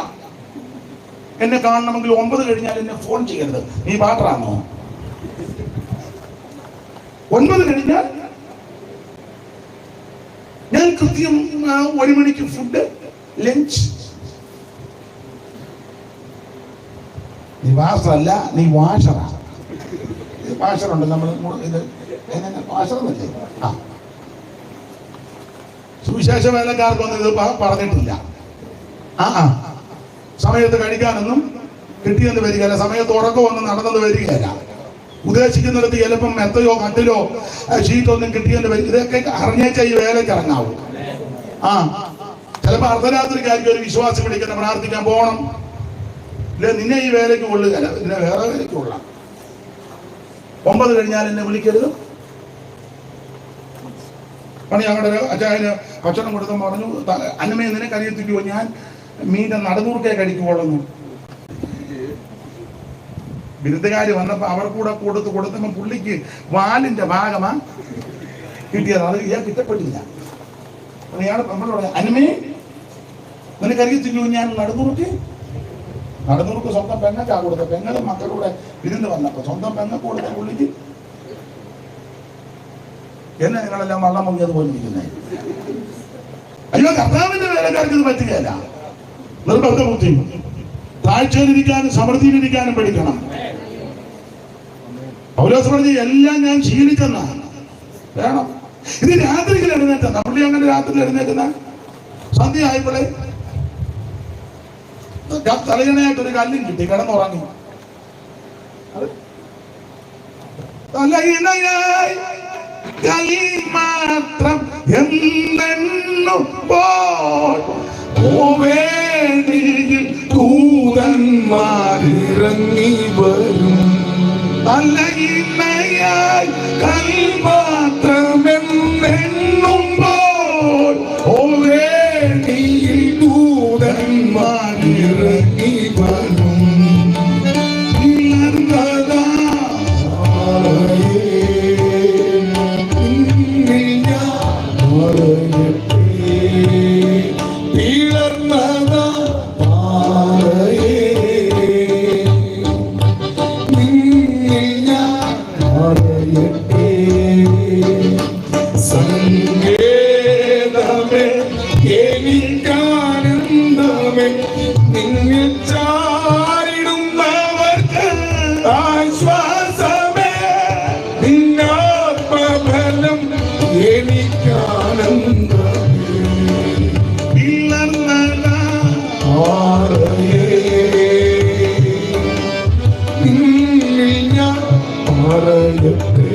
എന്നെ കാണണമെങ്കിൽ 9 കഴിഞ്ഞാൽ എന്നെ ഫോൺ ചെയ്യരുത്. നീ പാട്ടറാണോ? 9 കഴിഞ്ഞാൽ ഞാൻ കൃത്യം 1 മണിക്ക് ഫുഡ്, ലഞ്ച്. നീ വാഷറല്ല, നീ വാഷറാ. വാഷറുണ്ട്, നമ്മൾ ഇത് വാഷറന്നല്ലേ? സുവിശേഷ വേലക്കാർക്കൊന്നും ഇത് പറഞ്ഞിട്ടില്ല. സമയത്ത് കഴിക്കാനൊന്നും കിട്ടിയെന്ന് വരികയല്ല, സമയത്ത് ഉറക്കമൊന്നും നടന്നെന്ന് വരികയല്ല. ഉദ്ദേശിക്കുന്നിടത്ത് ചിലപ്പം മെത്തയോ കട്ടിലോ ഷീറ്റൊന്നും കിട്ടിയെന്ന് വരിക. ഇതൊക്കെ അറിഞ്ഞേച്ച ഈ വേലയ്ക്ക് ഇറങ്ങാവൂ. ചിലപ്പോ അർദ്ധരാത്രിക്കാർക്ക് ഒരു വിശ്വാസം വിളിക്കണം, പ്രാർത്ഥിക്കാൻ പോകണം. ഇല്ല, നിന്നെ ഈ വേലയ്ക്ക് കൊള്ളുകയല്ല, നിന്നെ വേറെ വേലയ്ക്ക് കൊള്ളാം. 9 കഴിഞ്ഞാൽ എന്നെ വിളിക്കരുത്. പണി ഞങ്ങളുടെ അച്ചായന് ഭക്ഷണം കൊടുത്തു പറഞ്ഞു, അന്നമേ നിനക്ക് അറിയത്തില്ലോ ഞാൻ മീൻ്റെ നടുനൂർക്കേ കഴിക്കുള്ളൂ. ബിരുദകാരി വന്നപ്പോ അവർ കൂടെ കൊടുത്തപ്പോ പുള്ളിക്ക് വാലിന്റെ ഭാഗമാ കിട്ടിയത്. അത് ഇയാൾക്ക് ഇഷ്ടപ്പെട്ടില്ല. ഇയാൾ നമ്മളോട്, അന്നമേ നിനക്കറിയത്തില്ലോ ഞാൻ നടുനൂർക്ക് സ്വന്തം പെങ്ങക്കാ കൊടുത്ത. പെങ്ങളും മക്കളുടെ വിരുന്ന് വന്നപ്പോ സ്വന്തം പെങ്ങക്ക് കൊടുത്ത പുള്ളിക്ക് എന്നെ നിങ്ങളെല്ലാം വള്ളം മുങ്ങിയത് പോലെ ഇരിക്കുന്നേ. അയ്യോ, കർത്താവിന്റെ വേലക്കാർക്ക് ഇത് പറ്റുകയല്ല. നിർബന്ധ ബുദ്ധി, താഴ്ചയിലിരിക്കാനും സമൃദ്ധിയിലിരിക്കാനും പഠിക്കണം. പൗലോസ് പറഞ്ഞ എല്ലാം ഞാൻ ശീലിച്ചെന്നാണ് വേണം. ഇത് രാത്രിയിൽ എഴുന്നേറ്റ പുള്ളി അങ്ങനെ രാത്രിയിൽ എഴുന്നേക്കുന്ന സന്ധ്യ ആയപ്പോഴേ തലയണയായിട്ടൊരു കല്ലും കിട്ടി, കിടന്നുറങ്ങി. തലയിണയായി കലി മാത്രം എന്നെണ്ണുമ്പോൾ ദൂതന്മാരിറങ്ങി വരും. തലയിണയായി കലി മാത്രമെന്നെണ്ണുമ്പോൾ ദൂതന്മാരിറങ്ങി വരും. സങ്കേതമേ എനിക്കാനന്ദമേ, നിന്നിൽ ചാരിടുന്നവർക്ക് ആശ്വാസമേ, നിന്നാത്മബലം എനിക്കാനന്ദമേ. നിന്നിൽ ഞാൻ പറയട്ടെ.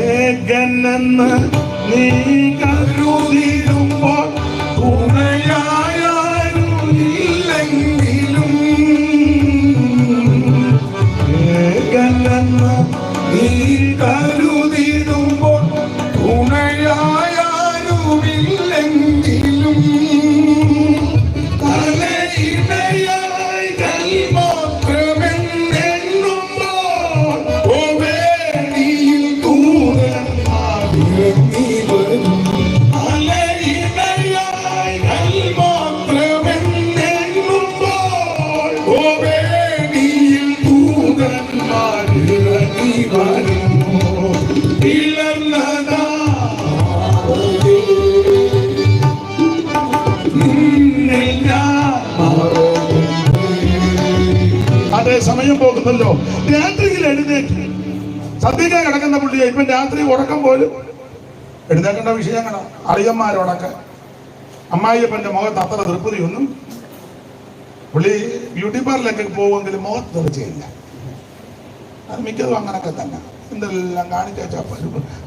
ഏകനെന്ന് നീ കരുതിടുമ്പോൾ തുണയായാലും ഇല്ലെങ്കിലും പോകട്ടെ, സമയം പോകുന്നല്ലോ. രാത്രിയിൽ എഴുന്നേറ്റ് സദ്യക്കാൻ കിടക്കുന്ന പുള്ളിയെ ഇപ്പം രാത്രി ഉറക്കം പോലും എഴുന്നേക്കേണ്ട വിഷയങ്ങളാണ്. അളിയന്മാരോടൊക്കെ അമ്മായിയപ്പൻ്റെ മുഖത്ത് അത്ര തൃപ്തിയൊന്നും. പുള്ളി ബ്യൂട്ടി പാർലറിലൊക്കെ പോകുമെങ്കിലും മുഖത്ത് തെളിച്ചില്ല. അത് മിക്കതും അങ്ങനൊക്കെ തന്നെ. എന്തെല്ലാം കാണിച്ച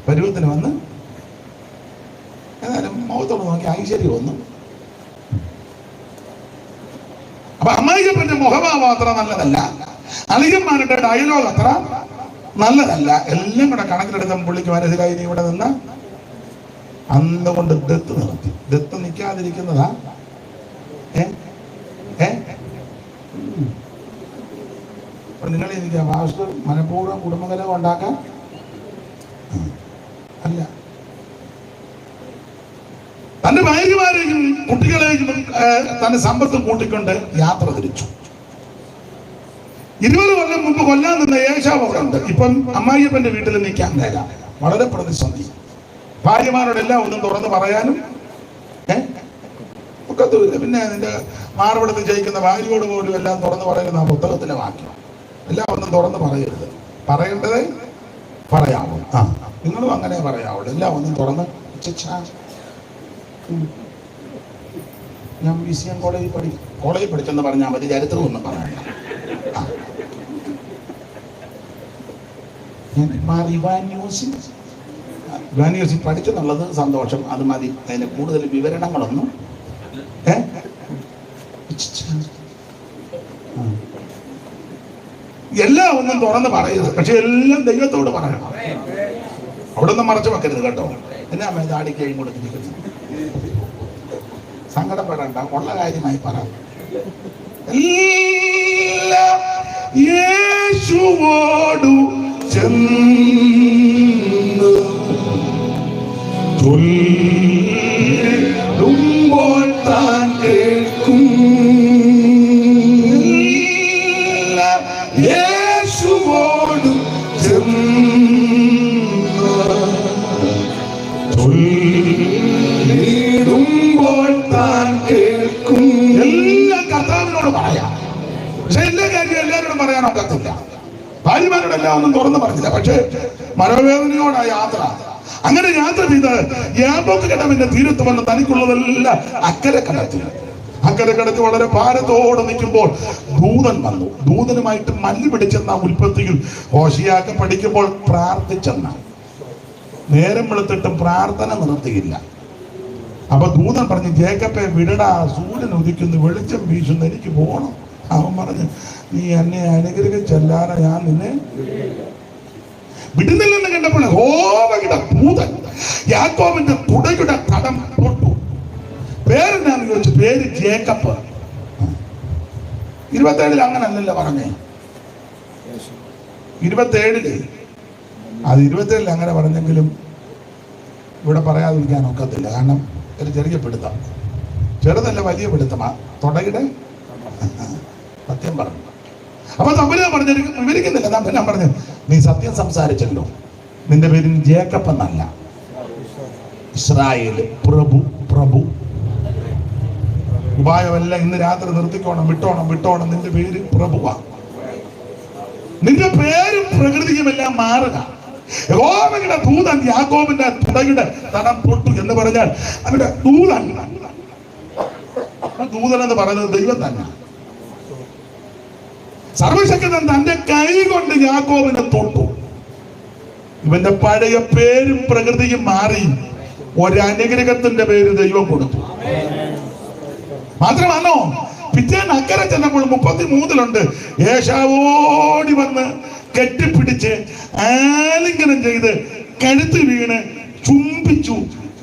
പരുവത്തിന് വന്ന് ഏതായാലും മുഖത്തോട് നോക്കി ഐശ്വര്യം ഒന്നും. അപ്പൊ അമ്മായിയപ്പൻ്റെ മുഖഭാവം അത്ര നല്ലതല്ല, അളിയന്മാരുടെ ഡയലോഗ് അത്ര നല്ലതല്ല. എല്ലാം കൂടെ കണക്കിലെടുത്ത പുള്ളിക്ക് മനസ്സിലായി നീ ഇവിടെ നിന്ന് അന്നുകൊണ്ട് ദത്ത് നിർത്തി. ദത്ത് നിൽക്കാതിരിക്കുന്നതാ. നിങ്ങൾ എനിക്ക് വാസ്തു മനഃപൂർവ്വം കുടുംബകലം ഉണ്ടാക്കാൻ അല്ല, തന്റെ ഭാര്യമാരെയും കുട്ടികളെയും തന്റെ സമ്പത്തും കൂട്ടിക്കൊണ്ട് യാത്ര തിരിച്ചു. 20 കൊല്ലം മുമ്പ് കൊല്ലാൻ നിന്ന ഏശാവ് അവിടെ ഉണ്ട്. ഇപ്പം അമ്മായിയപ്പന്റെ വീട്ടിൽ നിൽക്കാൻ നേരം വളരെ പ്രതിസന്ധി. ഭാര്യമാരോടെല്ലാം ഒന്നും തുറന്ന് പറയാനും ഒക്കത്തുമില്ല. പിന്നെ നിന്റെ മാർവിടത്ത് ജയിക്കുന്ന ഭാര്യയോട് പോലും എല്ലാം തുറന്ന് പറയുന്ന ആ പുസ്തകത്തിന്റെ വാക്യം. എല്ലാം ഒന്നും തുറന്ന് പറയരുത്, പറയേണ്ടത് പറയാവൂ. നിങ്ങളും അങ്ങനെ പറയാവുള്ളൂ. എല്ലാം ഒന്നും തുറന്ന് ഞാൻ BCM കോളേജിൽ പഠിച്ചെന്ന് പറഞ്ഞാൽ മതി, ചരിത്രം ഒന്നും പറയണ്ട. യൂണിവേഴ്സിറ്റി പഠിച്ചെന്നുള്ളത് സന്തോഷം, അത് മതി. അതിന് കൂടുതൽ വിവരണങ്ങളൊന്നും എല്ലാം ഒന്നും തുറന്ന് പറയരുത്. പക്ഷെ എല്ലാം ദൈവത്തോട് പറയണം. അവിടെ ഒന്നും മറച്ചു വെക്കരുത് കേട്ടോ. എന്നാ ദാടിക്ക് കഴിയും കൊടുത്തിരിക്കുന്നു. സങ്കടപ്പെടണ്ട, ഉള്ള കാര്യമായി പറ. എല്ലാം യേശുവോടു ചെന്ന് ചൊല്ലുമ്പോൾ താൻ കേൾക്കും. യേശുവോടു ചെന്ന് ചൊല്ലിടുമ്പോൾ താൻ കേൾക്കും. എല്ലാം കർത്താവിനോട് പറയാം. പക്ഷെ എല്ലാ കാര്യം എല്ലാവരോടും പറയാൻ ഒക്കത്തില്ല. ഭാര്യമാരോടെല്ലാം ഒന്നും തുറന്ന് പറഞ്ഞില്ല. പക്ഷെ മനോവേദനയോടാ യാത്ര. അങ്ങനെ യാത്ര ചെയ്ത് യാബോക്ക് കടവിന്റെ തീരത്ത് വന്ന് തനിക്കുള്ളതെല്ലാം അക്കരെ കടത്തി. വളരെ ഭാരത്തോടെ നിൽക്കുമ്പോൾ ദൂതൻ വന്നു. ദൂതനുമായിട്ട് മല്ലി പിടിച്ചെന്ന ഉൽപ്പത്തിയിൽ ഹോശിയാക്ക പഠിക്കുമ്പോൾ പ്രാർത്ഥിച്ചെന്ന. നേരം വെളുത്തിട്ടും പ്രാർത്ഥന നിർത്തിയില്ല. അപ്പൊ ദൂതൻ പറഞ്ഞു, ജേക്കബേ വിടടാ, സൂര്യൻ ഉദിക്കുന്നു, വെളിച്ചം വീശുന്നു, എനിക്ക് പോകണം. അവൻ പറഞ്ഞു, നീ എന്നെ അനുഗ്രഹിച്ചല്ലാതെ ഞാൻ നിന്നെ വിടുന്നില്ലെന്ന് കണ്ടപ്പോൾ ഹോവയുടെ ദൂതൻ യാക്കോബിന്റെ തുടയുടെ തടം തൊട്ടു. പേരെന്നാന്ന് ചോദിച്ചു. പേര് ജേക്കബ്. 27 അങ്ങനല്ലല്ലോ പറഞ്ഞേ. 27 അത് 27 അങ്ങനെ പറഞ്ഞെങ്കിലും ഇവിടെ പറയാതിരിക്കാൻ ഒക്കത്തില്ല. കാരണം ഒരു ചെറിയ പിടുത്തം, ചെറുതല്ല വലിയ പിടുത്തമാ. തുടയുടെ സത്യം പറഞ്ഞു. അപ്പൊ തമ്പുരാൻ പറഞ്ഞു, വിവരിക്കുന്നില്ല. തമ്പുരാൻ പറഞ്ഞു, നീ സത്യം സംസാരിച്ചല്ലോ, നിന്റെ പേര് ജേക്കബ് എന്നല്ല, ഇസ്രായേൽ പ്രഭു. പ്രഭു ഉപായമെല്ലാം ഇന്ന് രാത്രി നിർത്തിക്കോണം, വിട്ടോണം. നിന്റെ പേര് പ്രഭുവാ. നിന്റെ പേരും പ്രകൃതിയും എല്ലാം മാറുക. യഹോവയുടെ ദൂതൻ യാക്കോബിന്റെ തുടയുടെ തടം തൊട്ടു എന്ന് പറഞ്ഞാൽ അവരുടെ ദൂതൻ എന്ന് പറയുന്നത് ദൈവം തന്നെ. സർവശക്തൻ തന്റെ കൈ കൊണ്ട് യാക്കോബിനെ തൊട്ടു. ഇവന്റെ പഴയ പേരും പ്രകൃതിയും മാറി ഒരനുഗ്രഹത്തിന്റെ പേര് ദൈവം കൊടുത്തു. മാത്രമാണോ, പിറ്റേന്ന് അക്കരെ ചെന്നപ്പോൾ 33 ഏശാവോടി വന്ന് കെട്ടിപ്പിടിച്ച് ആലിംഗനം ചെയ്ത് കഴുത്ത് വീണ് ചുംബിച്ചു.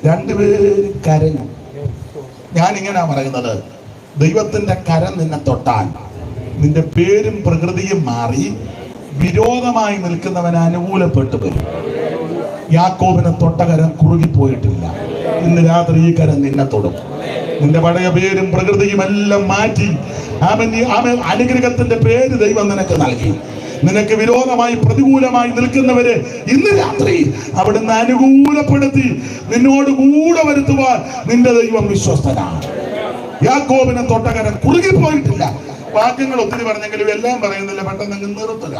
രണ്ടുപേരും കരഞ്ഞു. ഞാൻ ഇങ്ങനെയാ പറയുന്നത്, ദൈവത്തിന്റെ കരം നിന്നെ തൊട്ടാൽ നിന്റെ പേരും പ്രകൃതിയും മാറി വിരോധമായി നിൽക്കുന്നവൻ അനുകൂലപ്പെട്ടു വരും. യാക്കോബിനെ തൊട്ട കരം കുറുകിപ്പോയിട്ടില്ല. ഇന്ന് രാത്രി ഈ കരം നിന്നെ തൊടും. നിന്റെ പഴയ പേരും പ്രകൃതിയും എല്ലാം മാറ്റി അനുഗ്രഹത്തിന്റെ പേര് ദൈവം നിനക്ക് നൽകി. നിനക്ക് വിരോധമായി പ്രതികൂലമായി നിൽക്കുന്നവരെ ഇന്ന് രാത്രി അവിടുന്ന് അനുകൂലപ്പെടുത്തി നിന്നോട് കൂടെ വരുത്തുവാൻ നിന്റെ ദൈവം വിശ്വസ്തനാണ്. യാക്കോബിനെ തൊട്ടകരം കുറുകിപ്പോയിട്ടില്ല. വാക്യങ്ങൾ ഒത്തിരി പറഞ്ഞെങ്കിലും എല്ലാം പറയുന്നില്ല, പെട്ടെന്ന് അങ്ങ് നിർത്തുക.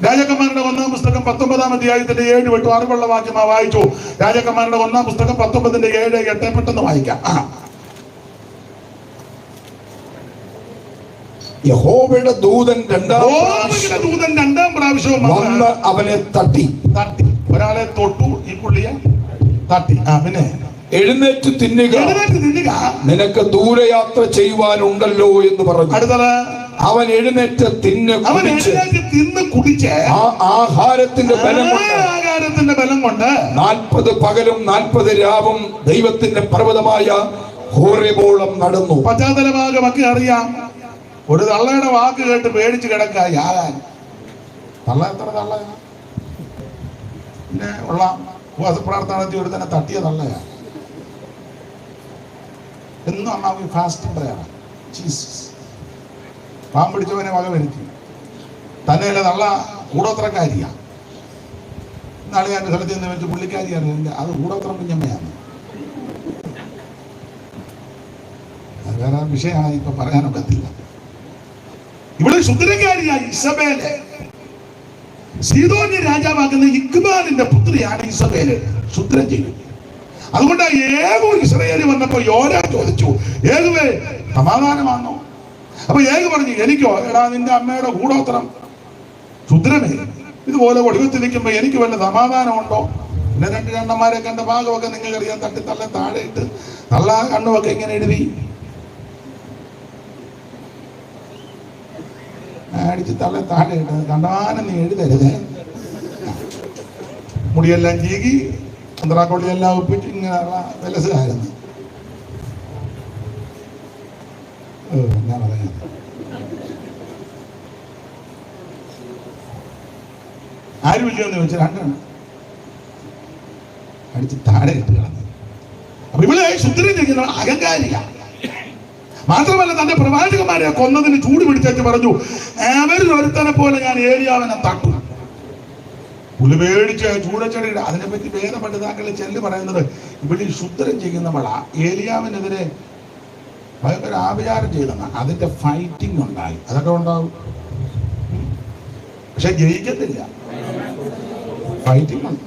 രാജാക്കന്മാരുടെ 1-ാം പുസ്തകം 19-ാം അധ്യായത്തിന്റെ 7-8 അറിവുള്ള വാക്യമാ വായിച്ചു. രാജാക്കന്മാരുടെ 1-ാം പുസ്തകം 19-ന്റെ 7-8 പെട്ടെന്ന് വായിക്കാം. യഹോവയുടെ ദൂതൻ രണ്ടാം പ്രാവശ്യവും വന്ന് അവനെ തട്ടി. ഒരാളെ തൊട്ടു, ഈ പുള്ളിയെ തട്ടി. പിന്നെ എഴുന്നേറ്റ് തിന്നുക, നിനക്ക് ദൂരയാത്ര ചെയ്യുവാനുണ്ടല്ലോ എന്ന് പറഞ്ഞു. അടുത്തത് അവൻ എഴുന്നേറ്റ് തിന്ന് കുടിച്ച് ആഹാരത്തിന്റെ ബലം കൊണ്ട് 40 പകലും 40 രാവും ദൈവത്തിന്റെ പർവ്വതമായ ഹോറേബോളം നടന്നു. പശ്ചാത്തലഭാഗമൊക്കെ അറിയാം. ഒരു തള്ളയുടെ വാക്ക് കേട്ട് പേടിച്ച് കിടക്കായി ആകാൻ. തള്ള എത്ര തള്ളയാ? പിന്നെ ഉള്ള ഉപവാസപ്രാർത്ഥന ഒരു തന്നെ തട്ടിയ തള്ളയാ. എന്നും അമ്മ ഫാസ്റ്റിംഗ് പ്രയറാ. ജീസസ് പാമ്പ് പിടിച്ചവനെ വക വരുത്തി. തന്നെയല്ല തള്ള കൂടോത്രക്കാരിയാ. നാളെ ഞാൻ സ്ഥലത്ത് നിന്ന് വെച്ച് പുള്ളിക്കാരിയാണ്. അത് കൂടോത്രം കുഞ്ഞമ്മയാണ്. അത് വേറെ വിഷയമാണ്, ഇപ്പൊ പറയാനൊക്കത്തില്ല. ഇവിടെ ശുദ്രക്കാരിയായി ഇസബേല്, സീദോന്യ രാജാവാകുന്ന ഇക്ബാലിന്റെ പുത്രിയാണ് ഇസബേല്. ശുദ്രം ചെയ്യും. അതുകൊണ്ട് ഏകു ഇസ്രായേൽ വന്നപ്പോ യോരാ ചോദിച്ചു, ഏകുവേ സമാധാനമാണോ? അപ്പൊ ഏകു പറഞ്ഞു, എനിക്കോ? എടാ, നിന്റെ അമ്മയുടെ കൂടോത്രം ശുദ്രമേ, ഇതുപോലെ ഒടുവത്തിൽ നിൽക്കുമ്പോ എനിക്ക് വല്ല സമാധാനമുണ്ടോ? പിന്നെ 2 കണ്ണന്മാരെ കണ്ട ഭാഗമൊക്കെ നിങ്ങൾക്കറിയാം. തട്ടി തള്ള താഴെ ഇട്ട് തള്ള കണ്ണുമൊക്കെ ഇങ്ങനെ എഴുതി അടിച്ച് തള്ള താഴെ ഇട്ട് കണ്ടാനം നീ എഴുതരുതേ. മുടിയെല്ലാം ചീകി ചന്ദ്രാക്കൊള്ളിയെല്ലാം ഒപ്പിച്ച് ഇങ്ങനെയുള്ള വിലസായിരുന്നു. എന്നാ പറയാ, ആരുമില്ലെന്ന് ചോദിച്ചാൽ 2 അടിച്ച് താഴെ ഇട്ട് കളഞ്ഞു. അപ്പൊ ഇവിടെ ശുദ്രം ചെയ്യുന്ന അഹങ്കാരിക. മാത്രമല്ല, തന്റെ പ്രവാചകന്മാരെ കൊന്നതിന് ചൂട് പിടിച്ചു പറഞ്ഞു, അവരിൽ ഒരുത്തനെ പോലെ ഞാൻ ഏലിയാവിനെ തട്ടു. പുള്ളി പേടിച്ച് ചൂടച്ചടിയുടെ. അതിനെപ്പറ്റി വേദപണ്ഡിതാക്കളെ ചെല്ല് പറയുന്നത്, ഇവിടെ ശുദ്രം ചെയ്യുന്നവളാ ഏലിയാവിനെതിരെ ഭയങ്കര ആഭിചാരം ചെയ്തെന്ന അതിന്റെ ഫൈറ്റിംഗ് ഉണ്ടായി. അതൊക്കെ ഉണ്ടാവും, പക്ഷെ ജയിക്കത്തില്ല. ഫൈറ്റിംഗ് ഉണ്ട്.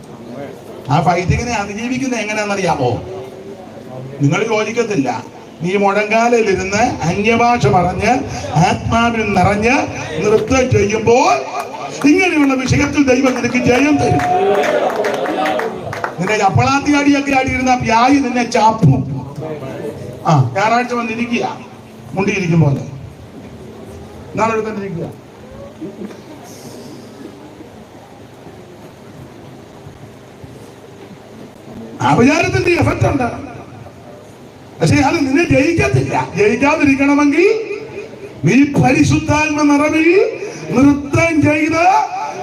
ആ ഫൈറ്റിങ്ങിനെ അതിജീവിക്കുന്നത് എങ്ങനെയാണെന്നറിയാമോ? നിങ്ങൾ യോജിക്കത്തില്ല. നീ മുഴങ്കാലിലിരുന്ന് അന്യഭാഷ പറഞ്ഞ് ആത്മാവിൽ നിറഞ്ഞ് നൃത്തം ചെയ്യുമ്പോൾ ഇങ്ങനെയുള്ള വിഷയത്തിൽ ദൈവം നിനക്ക് ജയം തരും. നിന്നെ ചപ്പളാത്തിയാടിയൊക്കെ ആടിയിരുന്ന വ്യായി നിന്നെ ചാപ്പും. ഞായറാഴ്ച വന്നിരിക്കുക, മുണ്ടിയിരിക്കും പോലെ നാളെ എടുത്തിരിക്കുക. ആഭിചാരത്തിന്റെ എഫക്റ്റ് ഉണ്ട്, പക്ഷെ അത് നിന്നെ ജയിക്കത്തില്ല. ജയിക്കാതിരിക്കണമെങ്കിൽ നീ പരിശുദ്ധാത്മ നിറവിൽ നൃത്തം ചെയ്ത്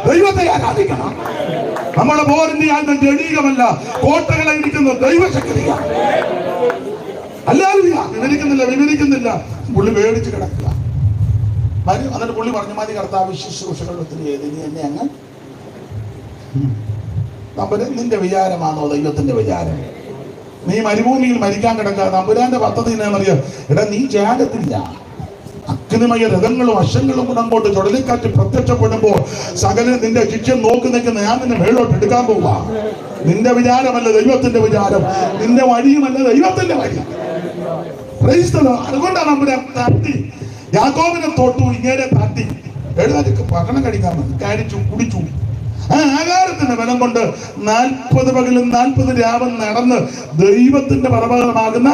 ദൈവത്തെ ആരാധിക്കണം. നമ്മുടെ പോരിന്റെ ആത്മ ജനീകമല്ല, കോട്ടകളെ ഇരിക്കുന്ന ദൈവശക്തിയാണ്. അല്ലാതെ വിവരിക്കുന്നില്ല. പുള്ളി പേടിച്ച് കിടക്കുക. എന്നിട്ട് പുള്ളി പറഞ്ഞു, മതി കർത്താവ് ശുശ്രൂഷകൾ ഒത്തിരി ചെയ്ത് നീ എന്നെ അങ്ങ് നിന്റെ വിചാരമാണോ ദൈവത്തിന്റെ വിചാരം? നീ മരുഭൂമിയിൽ മരിക്കാൻ കിടക്കുക. തമ്പുരാന്റെ പദ്ധതി എന്നാണെന്നറിയാം. എടാ, നീ ജാഗത്തില്ല. അഗ്നിമയ രഥങ്ങളും അശ്വങ്ങളും കൂടെ അങ്ങോട്ട് ചുഴലിക്കാറ്റ് പ്രത്യക്ഷപ്പെടുമ്പോൾ സകല നിന്റെ ശിക്ഷ നോക്കി നിൽക്കുന്ന ഞാൻ നിന്നെ മേളോട്ട് എടുക്കാൻ പോവാ. നിന്റെ വിചാരമല്ല ദൈവത്തിന്റെ വിചാരം, നിന്റെ വഴിയുമല്ല ദൈവത്തിന്റെ വഴി. അതുകൊണ്ടാണ് നമ്മുടെ തട്ടി യാക്കോബിനെ തൊട്ടു, ഇങ്ങനെ തട്ടി എഴുന്നേറ്റ് ഭക്ഷണം കഴിക്കാൻ കഴിച്ചു കുടിച്ചു. ആ ആകാരത്തിന്റെ ബലം കൊണ്ട് 40 പകലും 40 രാവും നടന്ന് ദൈവത്തിന്റെ പർവ്വതമാകുന്ന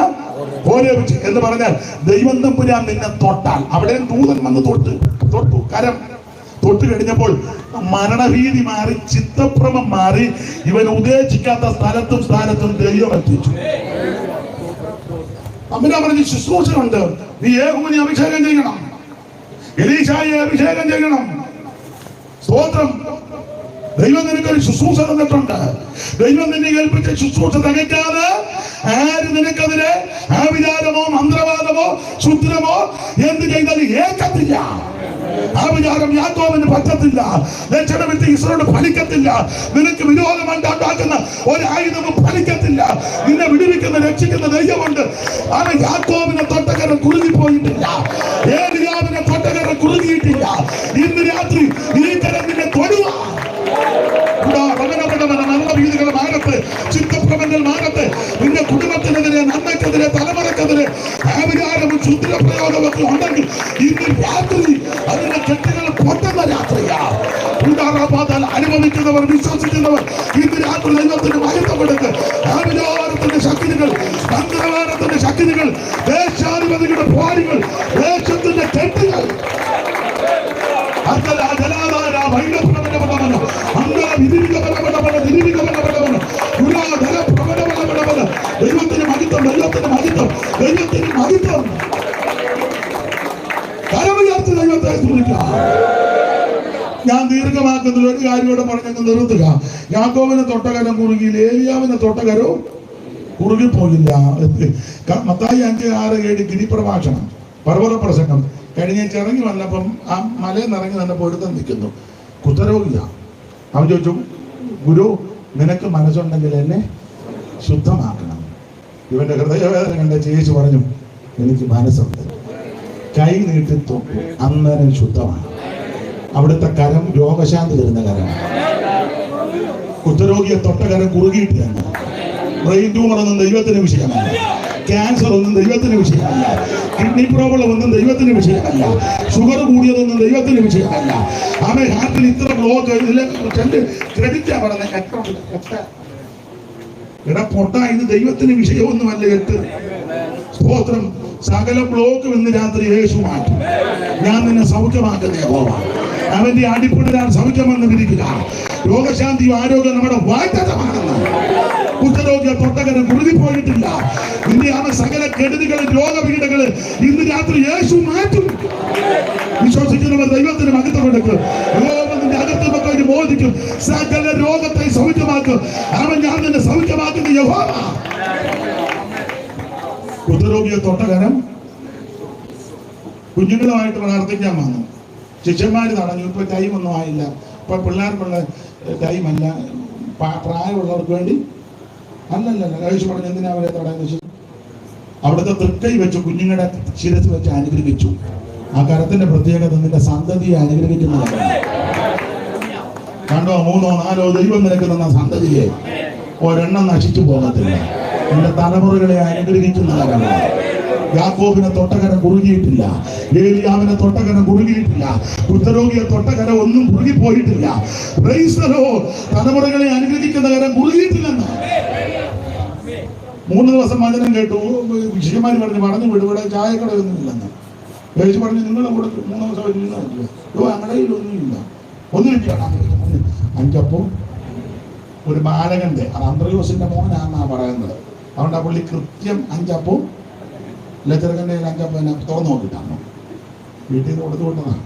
ഹോരേബ് എന്ന് പറഞ്ഞാൽ ദൈവം തമ്പുരാൻ നിന്നെ തൊട്ടാൽ അവിടെ ദൂതൻ വന്ന് തൊട്ടു കരം തൊട്ട് കഴിഞ്ഞപ്പോൾ മരണഭീതി മാറി, ചിത്തഭ്രമം മാറി. ഇവൻ ഉദ്ദേശിക്കാത്ത സ്ഥാനത്തും ദൈവം എത്തിച്ചു. അമ്മ പറഞ്ഞ് ശുശ്രൂഷയുണ്ട്. നീ യേഹൂവിനെ അഭിഷേകം ചെയ്യണം, എലീശായെ അഭിഷേകം ചെയ്യണം. സ്തോത്രം. ദൈവം നിനക്കൊരു ശുശ്രൂഷ തന്നിട്ടുണ്ട്. ദൈവം നിന്നെ ഏൽപ്പിച്ച ശുശ്രൂഷ തികയ്ക്കാതെ ആര് നിനക്കെതിരെ ആവിചാരമോ മന്ത്രവാദമോ ശുദ്രമോ എന്ത് ചെയ്താലും ഏക്കത്തില്ല. ആ വിചാരം യാക്കോബിന് പറ്റത്തില്ല. ലക്ഷണമിട്ട് ഇസ്രായേൽ ഫലിക്കത്തില്ല. നിനക്ക് വിരോധമുണ്ടാക്കുന്ന ഒരു ആയുധവും ഫലിക്കത്തില്ല. നിന്നെ വിടുവിക്കുന്ന രക്ഷിക്കുന്ന ദൈവമുണ്ട്. അവൻ യാക്കോബിനെ തൊട്ടകരം കുറുകിപ്പോയിട്ടില്ല. ഏലിയാവിനെ തൊട്ടകരം കുറുകിയിട്ടില്ല. ഇന്ന് രാത്രി ഈ കരം നിന്നെ തൊടുക. വീടുകളുടെ മാനത്ത്, ചിത്തപ്രബന്ധങ്ങൾ മാനത്ത്, നിന്റെ കുടുംബത്തിനെതിരെ, നന്മയ്ക്കെതിരെ, തലമുറക്കെതിരെ ആവിചാരവും ശുദ്ധിപ്രയോഗവും ഒക്കെ ഉണ്ടെങ്കിൽ ഇന്ന് രാത്രി അതിന്റെ കെട്ടുകൾ പൊട്ടുന്ന രാത്രിയാ. അനുഭവിക്കുന്നവർ, വിശ്വസിക്കുന്നവർ ഇന്ന് രാത്രി ദൈവത്തിന് മഹത്വം കൊടുത്ത് ആവിചാരത്തിന്റെ ശക്തികൾ, മന്ത്രവാദത്തിന്റെ ശക്തികൾ, ദേശാധിപതികളുടെ പോരികൾ, ദേശത്തിന്റെ കെട്ടുകൾ ദൈവത്തിന് മഹിത്വം, ദൈവത്തിന് മഹിത്വം, ദൈവത്തിന് മഹിത്വം. കരമുയർത്തി ദൈവത്തെ സ്തുതിക്കാം. ഞാൻ ദീർഘമാക്കുന്നതിൽ ഒരു കാര്യം കൂടെ പറഞ്ഞങ്ങ് നിർത്തുക. യാക്കോബിനെ തൊട്ടകരം കുറുകി, ഏലിയാവിനെ തൊട്ടകരോ കുറുകിപ്പോയില്ല. മത്തായി 5:6-7 ഗിരിപ്രഭാഷണം, പർവ്വത പ്രസംഗം കഴിഞ്ഞ ഇറങ്ങി വന്നപ്പം ആ മലയിൽ നിറങ്ങി തന്നെ പൊരുത്തം നിൽക്കുന്നു. കുത്തരോഗില്ല. അവൻ ചോദിച്ചു, ഗുരു നിനക്ക് മനസ്സുണ്ടെങ്കിൽ എന്നെ ശുദ്ധമാക്കണം. ഇവന്റെ ഹൃദയവേദന കണ്ട യേശു പറഞ്ഞു, എനിക്ക് മനസ്സുണ്ട്. കൈ നീട്ടി തൊട്ടു, അന്നേരം ശുദ്ധമാണ്. അവിടുത്തെ കരം രോഗശാന്തി തരുന്ന കരമാണ്. കുത്തരോഗിയെ തൊട്ട കരം കുറുകിയിട്ടില്ല. ബ്രെയിൻ ട്യൂമർ ഒന്നും ദൈവത്തിന് വിഷയമല്ല. ക്യാൻസർ ഒന്നും ദൈവത്തിന് വിഷയമല്ല. കിഡ്നി പ്രോബ്ലം ഒന്നും ദൈവത്തിന് വിഷയമല്ല. ഷുഗർ കൂടിയതൊന്നും ദൈവത്തിന് വിഷയമല്ല. അവൻ ഹാർട്ടിൽ ഇത്ര ബ്ലോക്ക് ക്രെഡിറ്റാ പറഞ്ഞ ഇട പൊട്ട, ഇത് ദൈവത്തിന് വിഷയമൊന്നുമല്ല. 8 സ്തോത്രം. സകല ബ്ലോക്കും ഇന്ന് രാത്രി യേശു മാറ്റും. ഞാൻ നിന്നെ സൗഖ്യമാക്കുന്ന യഹോവ. അവന്റെ അടിപ്പിടാൻ സൗഖ്യമെന്ന് വിരിക്കുക. രോഗശാന്തിയും ആരോഗ്യം നമ്മുടെ വാഗ്ദത്തമാണെന്ന്. കുഷ്ഠരോഗിയെ തൊട്ടകരം കുറുകിപ്പോയിട്ടില്ല. നിന്റെ അവൻ സകല കെടുതികളും രോഗപീഠകള് ഇന്ന് രാത്രി യേശു മാറ്റും. വിശ്വസിക്കുന്നവർ ദൈവത്തിന് മഹത്വം കൊടുക്കും. നിന്റെ അകത്തുമൊക്കെ ഒരു ബോധിക്കും. സകല രോഗത്തെ സൗഖ്യമാക്കും. അവൻ ഞാൻ നിന്നെ സൗഖ്യമാക്കുന്ന യഹോവ. കുഷ്ഠരോഗിയെ തൊട്ടകരം കുഞ്ഞുങ്ങളുമായിട്ട് പ്രാർത്ഥിക്കാൻ വന്നു. ശിഷ്യന്മാര് തടഞ്ഞു. ഇപ്പൊ ടൈമൊന്നും ആയില്ല. ഇപ്പൊ പിള്ളേർക്കുള്ള ടൈമല്ല, പ്രായമുള്ളവർക്ക് വേണ്ടി അല്ലല്ല. യേശു പറഞ്ഞു, എന്തിനാ അവരെ തടയുന്നത്? അവിടുത്തെ തൃക്കൈ വെച്ച് കുഞ്ഞുങ്ങളുടെ ശിരസ് വെച്ച് അനുഗ്രഹിച്ചു. ആ കരത്തിന്റെ പ്രത്യേകത നിന്റെ സന്തതിയെ അനുഗ്രഹിക്കുന്നതാണ്. 2, 3, 4 ദൈവം നിനക്ക് തന്ന സന്തതിയെ ഒരെണ്ണം നശിച്ചു പോകത്തില്ല. നിന്റെ തലമുറകളെ അനുഗ്രഹിക്കുന്നതാണ്. യാക്കോബിനെ തൊട്ടകരം കുറുകിയിട്ടില്ല. ഏലിയാവിനെ തൊട്ടകരം കുറുകിയിട്ടില്ല. കുഷ്ഠരോഗിയെ തൊട്ടകരം ഒന്നും കുറുകിപ്പോയിട്ടില്ല. തലമുറകളെ അനുഗ്രഹിക്കുന്ന കരം കുറുകിയിട്ടില്ലെന്ന് 3 ദിവസം വചനം കേട്ടു. ശിഷ്യന്മാര് പറഞ്ഞു വിടുവിടെ ചായക്കടയൊന്നും ഇല്ലെന്ന്. യേശു പറഞ്ഞു, നിങ്ങളെ കൂടെ 3 ദിവസം ഇരുന്നോ? ഞങ്ങളുടെ ഒന്നുമില്ല. ഒന്നും 5 ഒരു ബാലകന്റെ, അത് അന്ത്രയോസിന്റെ മോനാന്നാ പറയുന്നത്. അതുകൊണ്ട് ആ പുള്ളി കൃത്യം 5 ചെറുക്കൻ്റെ 5 തുറന്നു നോക്കിട്ടാണോ വീട്ടിൽ നിന്ന് കൊടുത്തുകൊണ്ടതാണ്.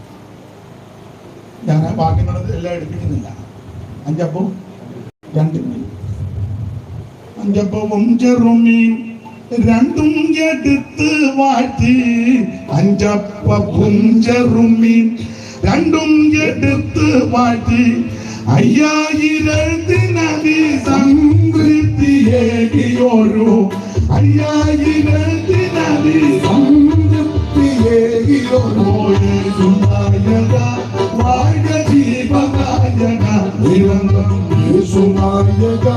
ഞാൻ ബാക്കികൾ എല്ലാം എടുപ്പിക്കുന്നില്ല. 5 2 മീൻ, 5 ചെറുമീൻ 2 എടുത്ത് വാഴ്ത്തി. 5 ചെറുമീൻ 2 എടുത്ത് വാഴ്ത്തി. 5000 സംതൃപ്തിയേകിയോരു 5000 സംതൃപ്തിയേകിയോരു യേശുനായക വാഴ്ക ജീവനായക നിരന്തരം യേശുനായക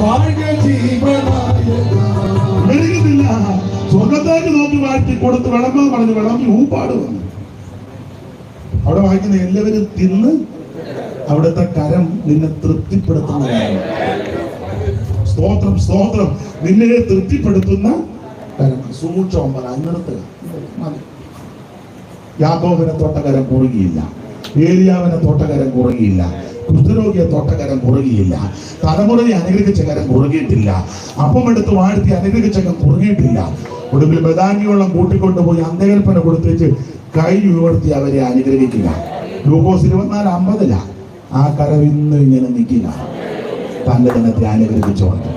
വാഴ്ക ജീവനായക. മെഴുകുന്നില്ല. സ്വർഗത്തേക്ക് നോക്കി വാഴ്ത്തി കൊടുത്ത് വിളമ്പെന്ന് പറഞ്ഞു വിളമ്പി ഊപ്പാട് വന്നു. അവിടെ വായിക്കുന്ന എല്ലാവരും തിന്ന് അവിടുത്തെ കരം നിന്നെ തൃപ്തിപ്പെടുത്തുന്ന കരം. സ്തോത്രം സ്തോത്രം. നിന്നെ തൃപ്തിപ്പെടുത്തുന്ന കരം. സൂക്ഷം നിർത്തുക. യാക്കോബിനെ തൊട്ടകരം കുറുകിയില്ല. ഏലിയാവിനെ തൊട്ടകരം കുറുകിയില്ല. കുഷ്ഠരോഗിയെ തൊട്ടകരം കുറുകിയില്ല. തലമുറയെ അനുഗ്രഹിച്ച കരം കുറുകിയിട്ടില്ല. അപ്പം എടുത്ത് വാഴ്ത്തി അനുഗ്രഹിച്ച കരം കുറുകിയിട്ടില്ല. ഒടുവിൽ ബദാനിയോളം കൂട്ടിക്കൊണ്ടുപോയി അന്തകൽപ്പന കൊടുത്തേച്ച് കൈ ഉയർത്തി അവരെ അനുഗ്രഹിക്കുക. ലൂക്കോസ് 24:50 ആ കരം ഇന്ന് ഇങ്ങനെ നിൽക്കുക. തന്റെ ജനത്തെ അനുഗ്രഹിച്ചോണ്ട്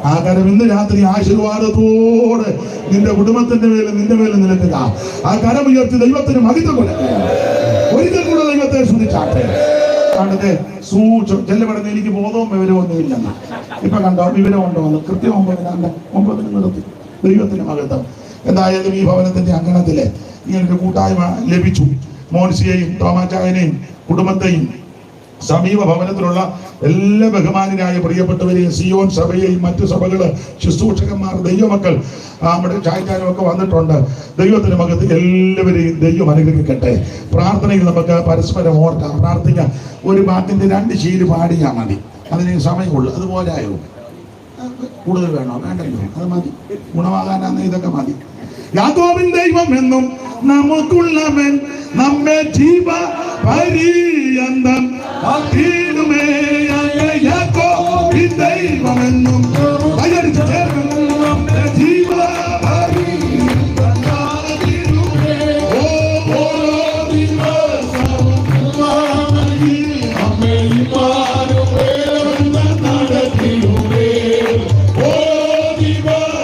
ആ കരം ഇന്ന് രാത്രി ആശീർവാദത്തോടെ നിന്റെ കുടുംബത്തിന്റെ മേലും നിന്റെ മേലും നിൽക്കുക. ആ കരം ഉയർത്തി ദൈവത്തിന് മഹിത്വം കൊടുക്കുക. ചാട്ടെ. കണ്ടത് സൂക്ഷിച്ചു ചെല്ലപ്പെടുന്ന എനിക്ക് ബോധവും വിവരവും ഒന്നും ഇല്ലെന്ന്. ഇപ്പൊ കണ്ടോ വിവരം കൊണ്ടുവന്നു കൃത്യം 9 നിർത്തി. ദൈവത്തിന് മഹത്വം. എന്തായാലും ഈ ഭവനത്തിന്റെ അങ്കണത്തില് ഇങ്ങനൊരു കൂട്ടായ്മ ലഭിച്ചു. മോൻസിയെയും തോമാച്ചായനെയും കുടുംബത്തെയും സമീപ ഭവനത്തിലുള്ള എല്ലാ ബഹുമാനരായ പ്രിയപ്പെട്ടവരെയും സിയോൻ സഭയെയും മറ്റു സഭകള് ശുശ്രൂഷകന്മാർ ദൈവമക്കൾ നമ്മുടെ ചായക്കാരും ഒക്കെ വന്നിട്ടുണ്ട്. ദൈവത്തിന് മകത്ത് എല്ലാവരെയും ദൈവം അനുഗ്രഹിക്കട്ടെ. പ്രാർത്ഥനയിൽ നമുക്ക് പരസ്പരം ഓർക്കാം, പ്രാർത്ഥിക്കാം. ഒരു പാട്ടിന്റെ 2 ശീല് പാടിയാൽ മതി, അതിന് സമയമുള്ളൂ. അതുപോലെയോ കൂടുതൽ വേണോ? വേണ്ടല്ലോ, അത് മതി. ഗുണമാകാനാന്ന് ഇതൊക്കെ മതി. യാക്കോബിൻ ദൈവം എന്നും നമുക്കുള്ളവൻ, നമ്മെ ജീവ പര്യന്തം കാത്തിടുമേ. യാക്കോബിൻ ദൈവം എന്നും നമ്മെ ജീവ പര്യന്തം കാത്തിടുമേ. ഓരോ ദിവസവും നമ്മെ ഇമ്മാനുവേൽ നടത്തിടുമേ. ഓരോ ദിവസവും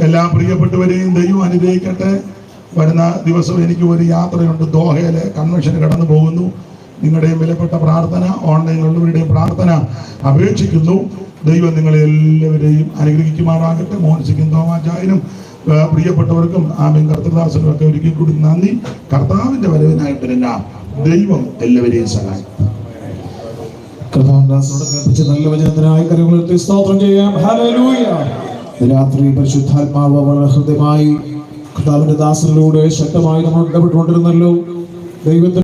എല്ലാ പ്രിയപ്പെട്ടവരെയും ദൈവം അനുഗ്രഹിക്കട്ടെ. വരുന്ന ദിവസം എനിക്ക് ഒരു യാത്രയുണ്ട്. ദോഹയിലെ കൺവെൻഷന് കടന്നു പോകുന്നു. നിങ്ങളുടെയും വിലപ്പെട്ട പ്രാർത്ഥന, ഓൺലൈനിലുള്ളവരുടെയും പ്രാർത്ഥന അപേക്ഷിക്കുന്നു. ദൈവം നിങ്ങളെ എല്ലാവരെയും അനുഗ്രഹിക്കുമാറാകട്ടെ. മോൻസിക്കും തോമാച്ചായനും പ്രിയപ്പെട്ടവർക്കും ആമേൻ കർത്തൃദാസനും ഒക്കെ ഒരിക്കൽ കൂടി നന്ദി. കർത്താവിന്റെ വരവിനായിട്ട് ദൈവം എല്ലാവരെയും സഹായിക്കും. കർത്താവിനോട് കേൾപ്പിച്ച നല്ല വചനത്തിനായി കരങ്ങളുയർത്തി സ്തോത്രം ചെയ്യാം. ഹല്ലേലൂയ. രാത്രി പരിശുദ്ധാത്മാവ് വളരെ ഹൃദ്യമായി കർത്താവിന്റെ ദാസനിലൂടെ ശക്തമായി നമ്മൾ ഇടപെട്ടുകൊണ്ടിരുന്നല്ലോ. ദൈവത്തിന്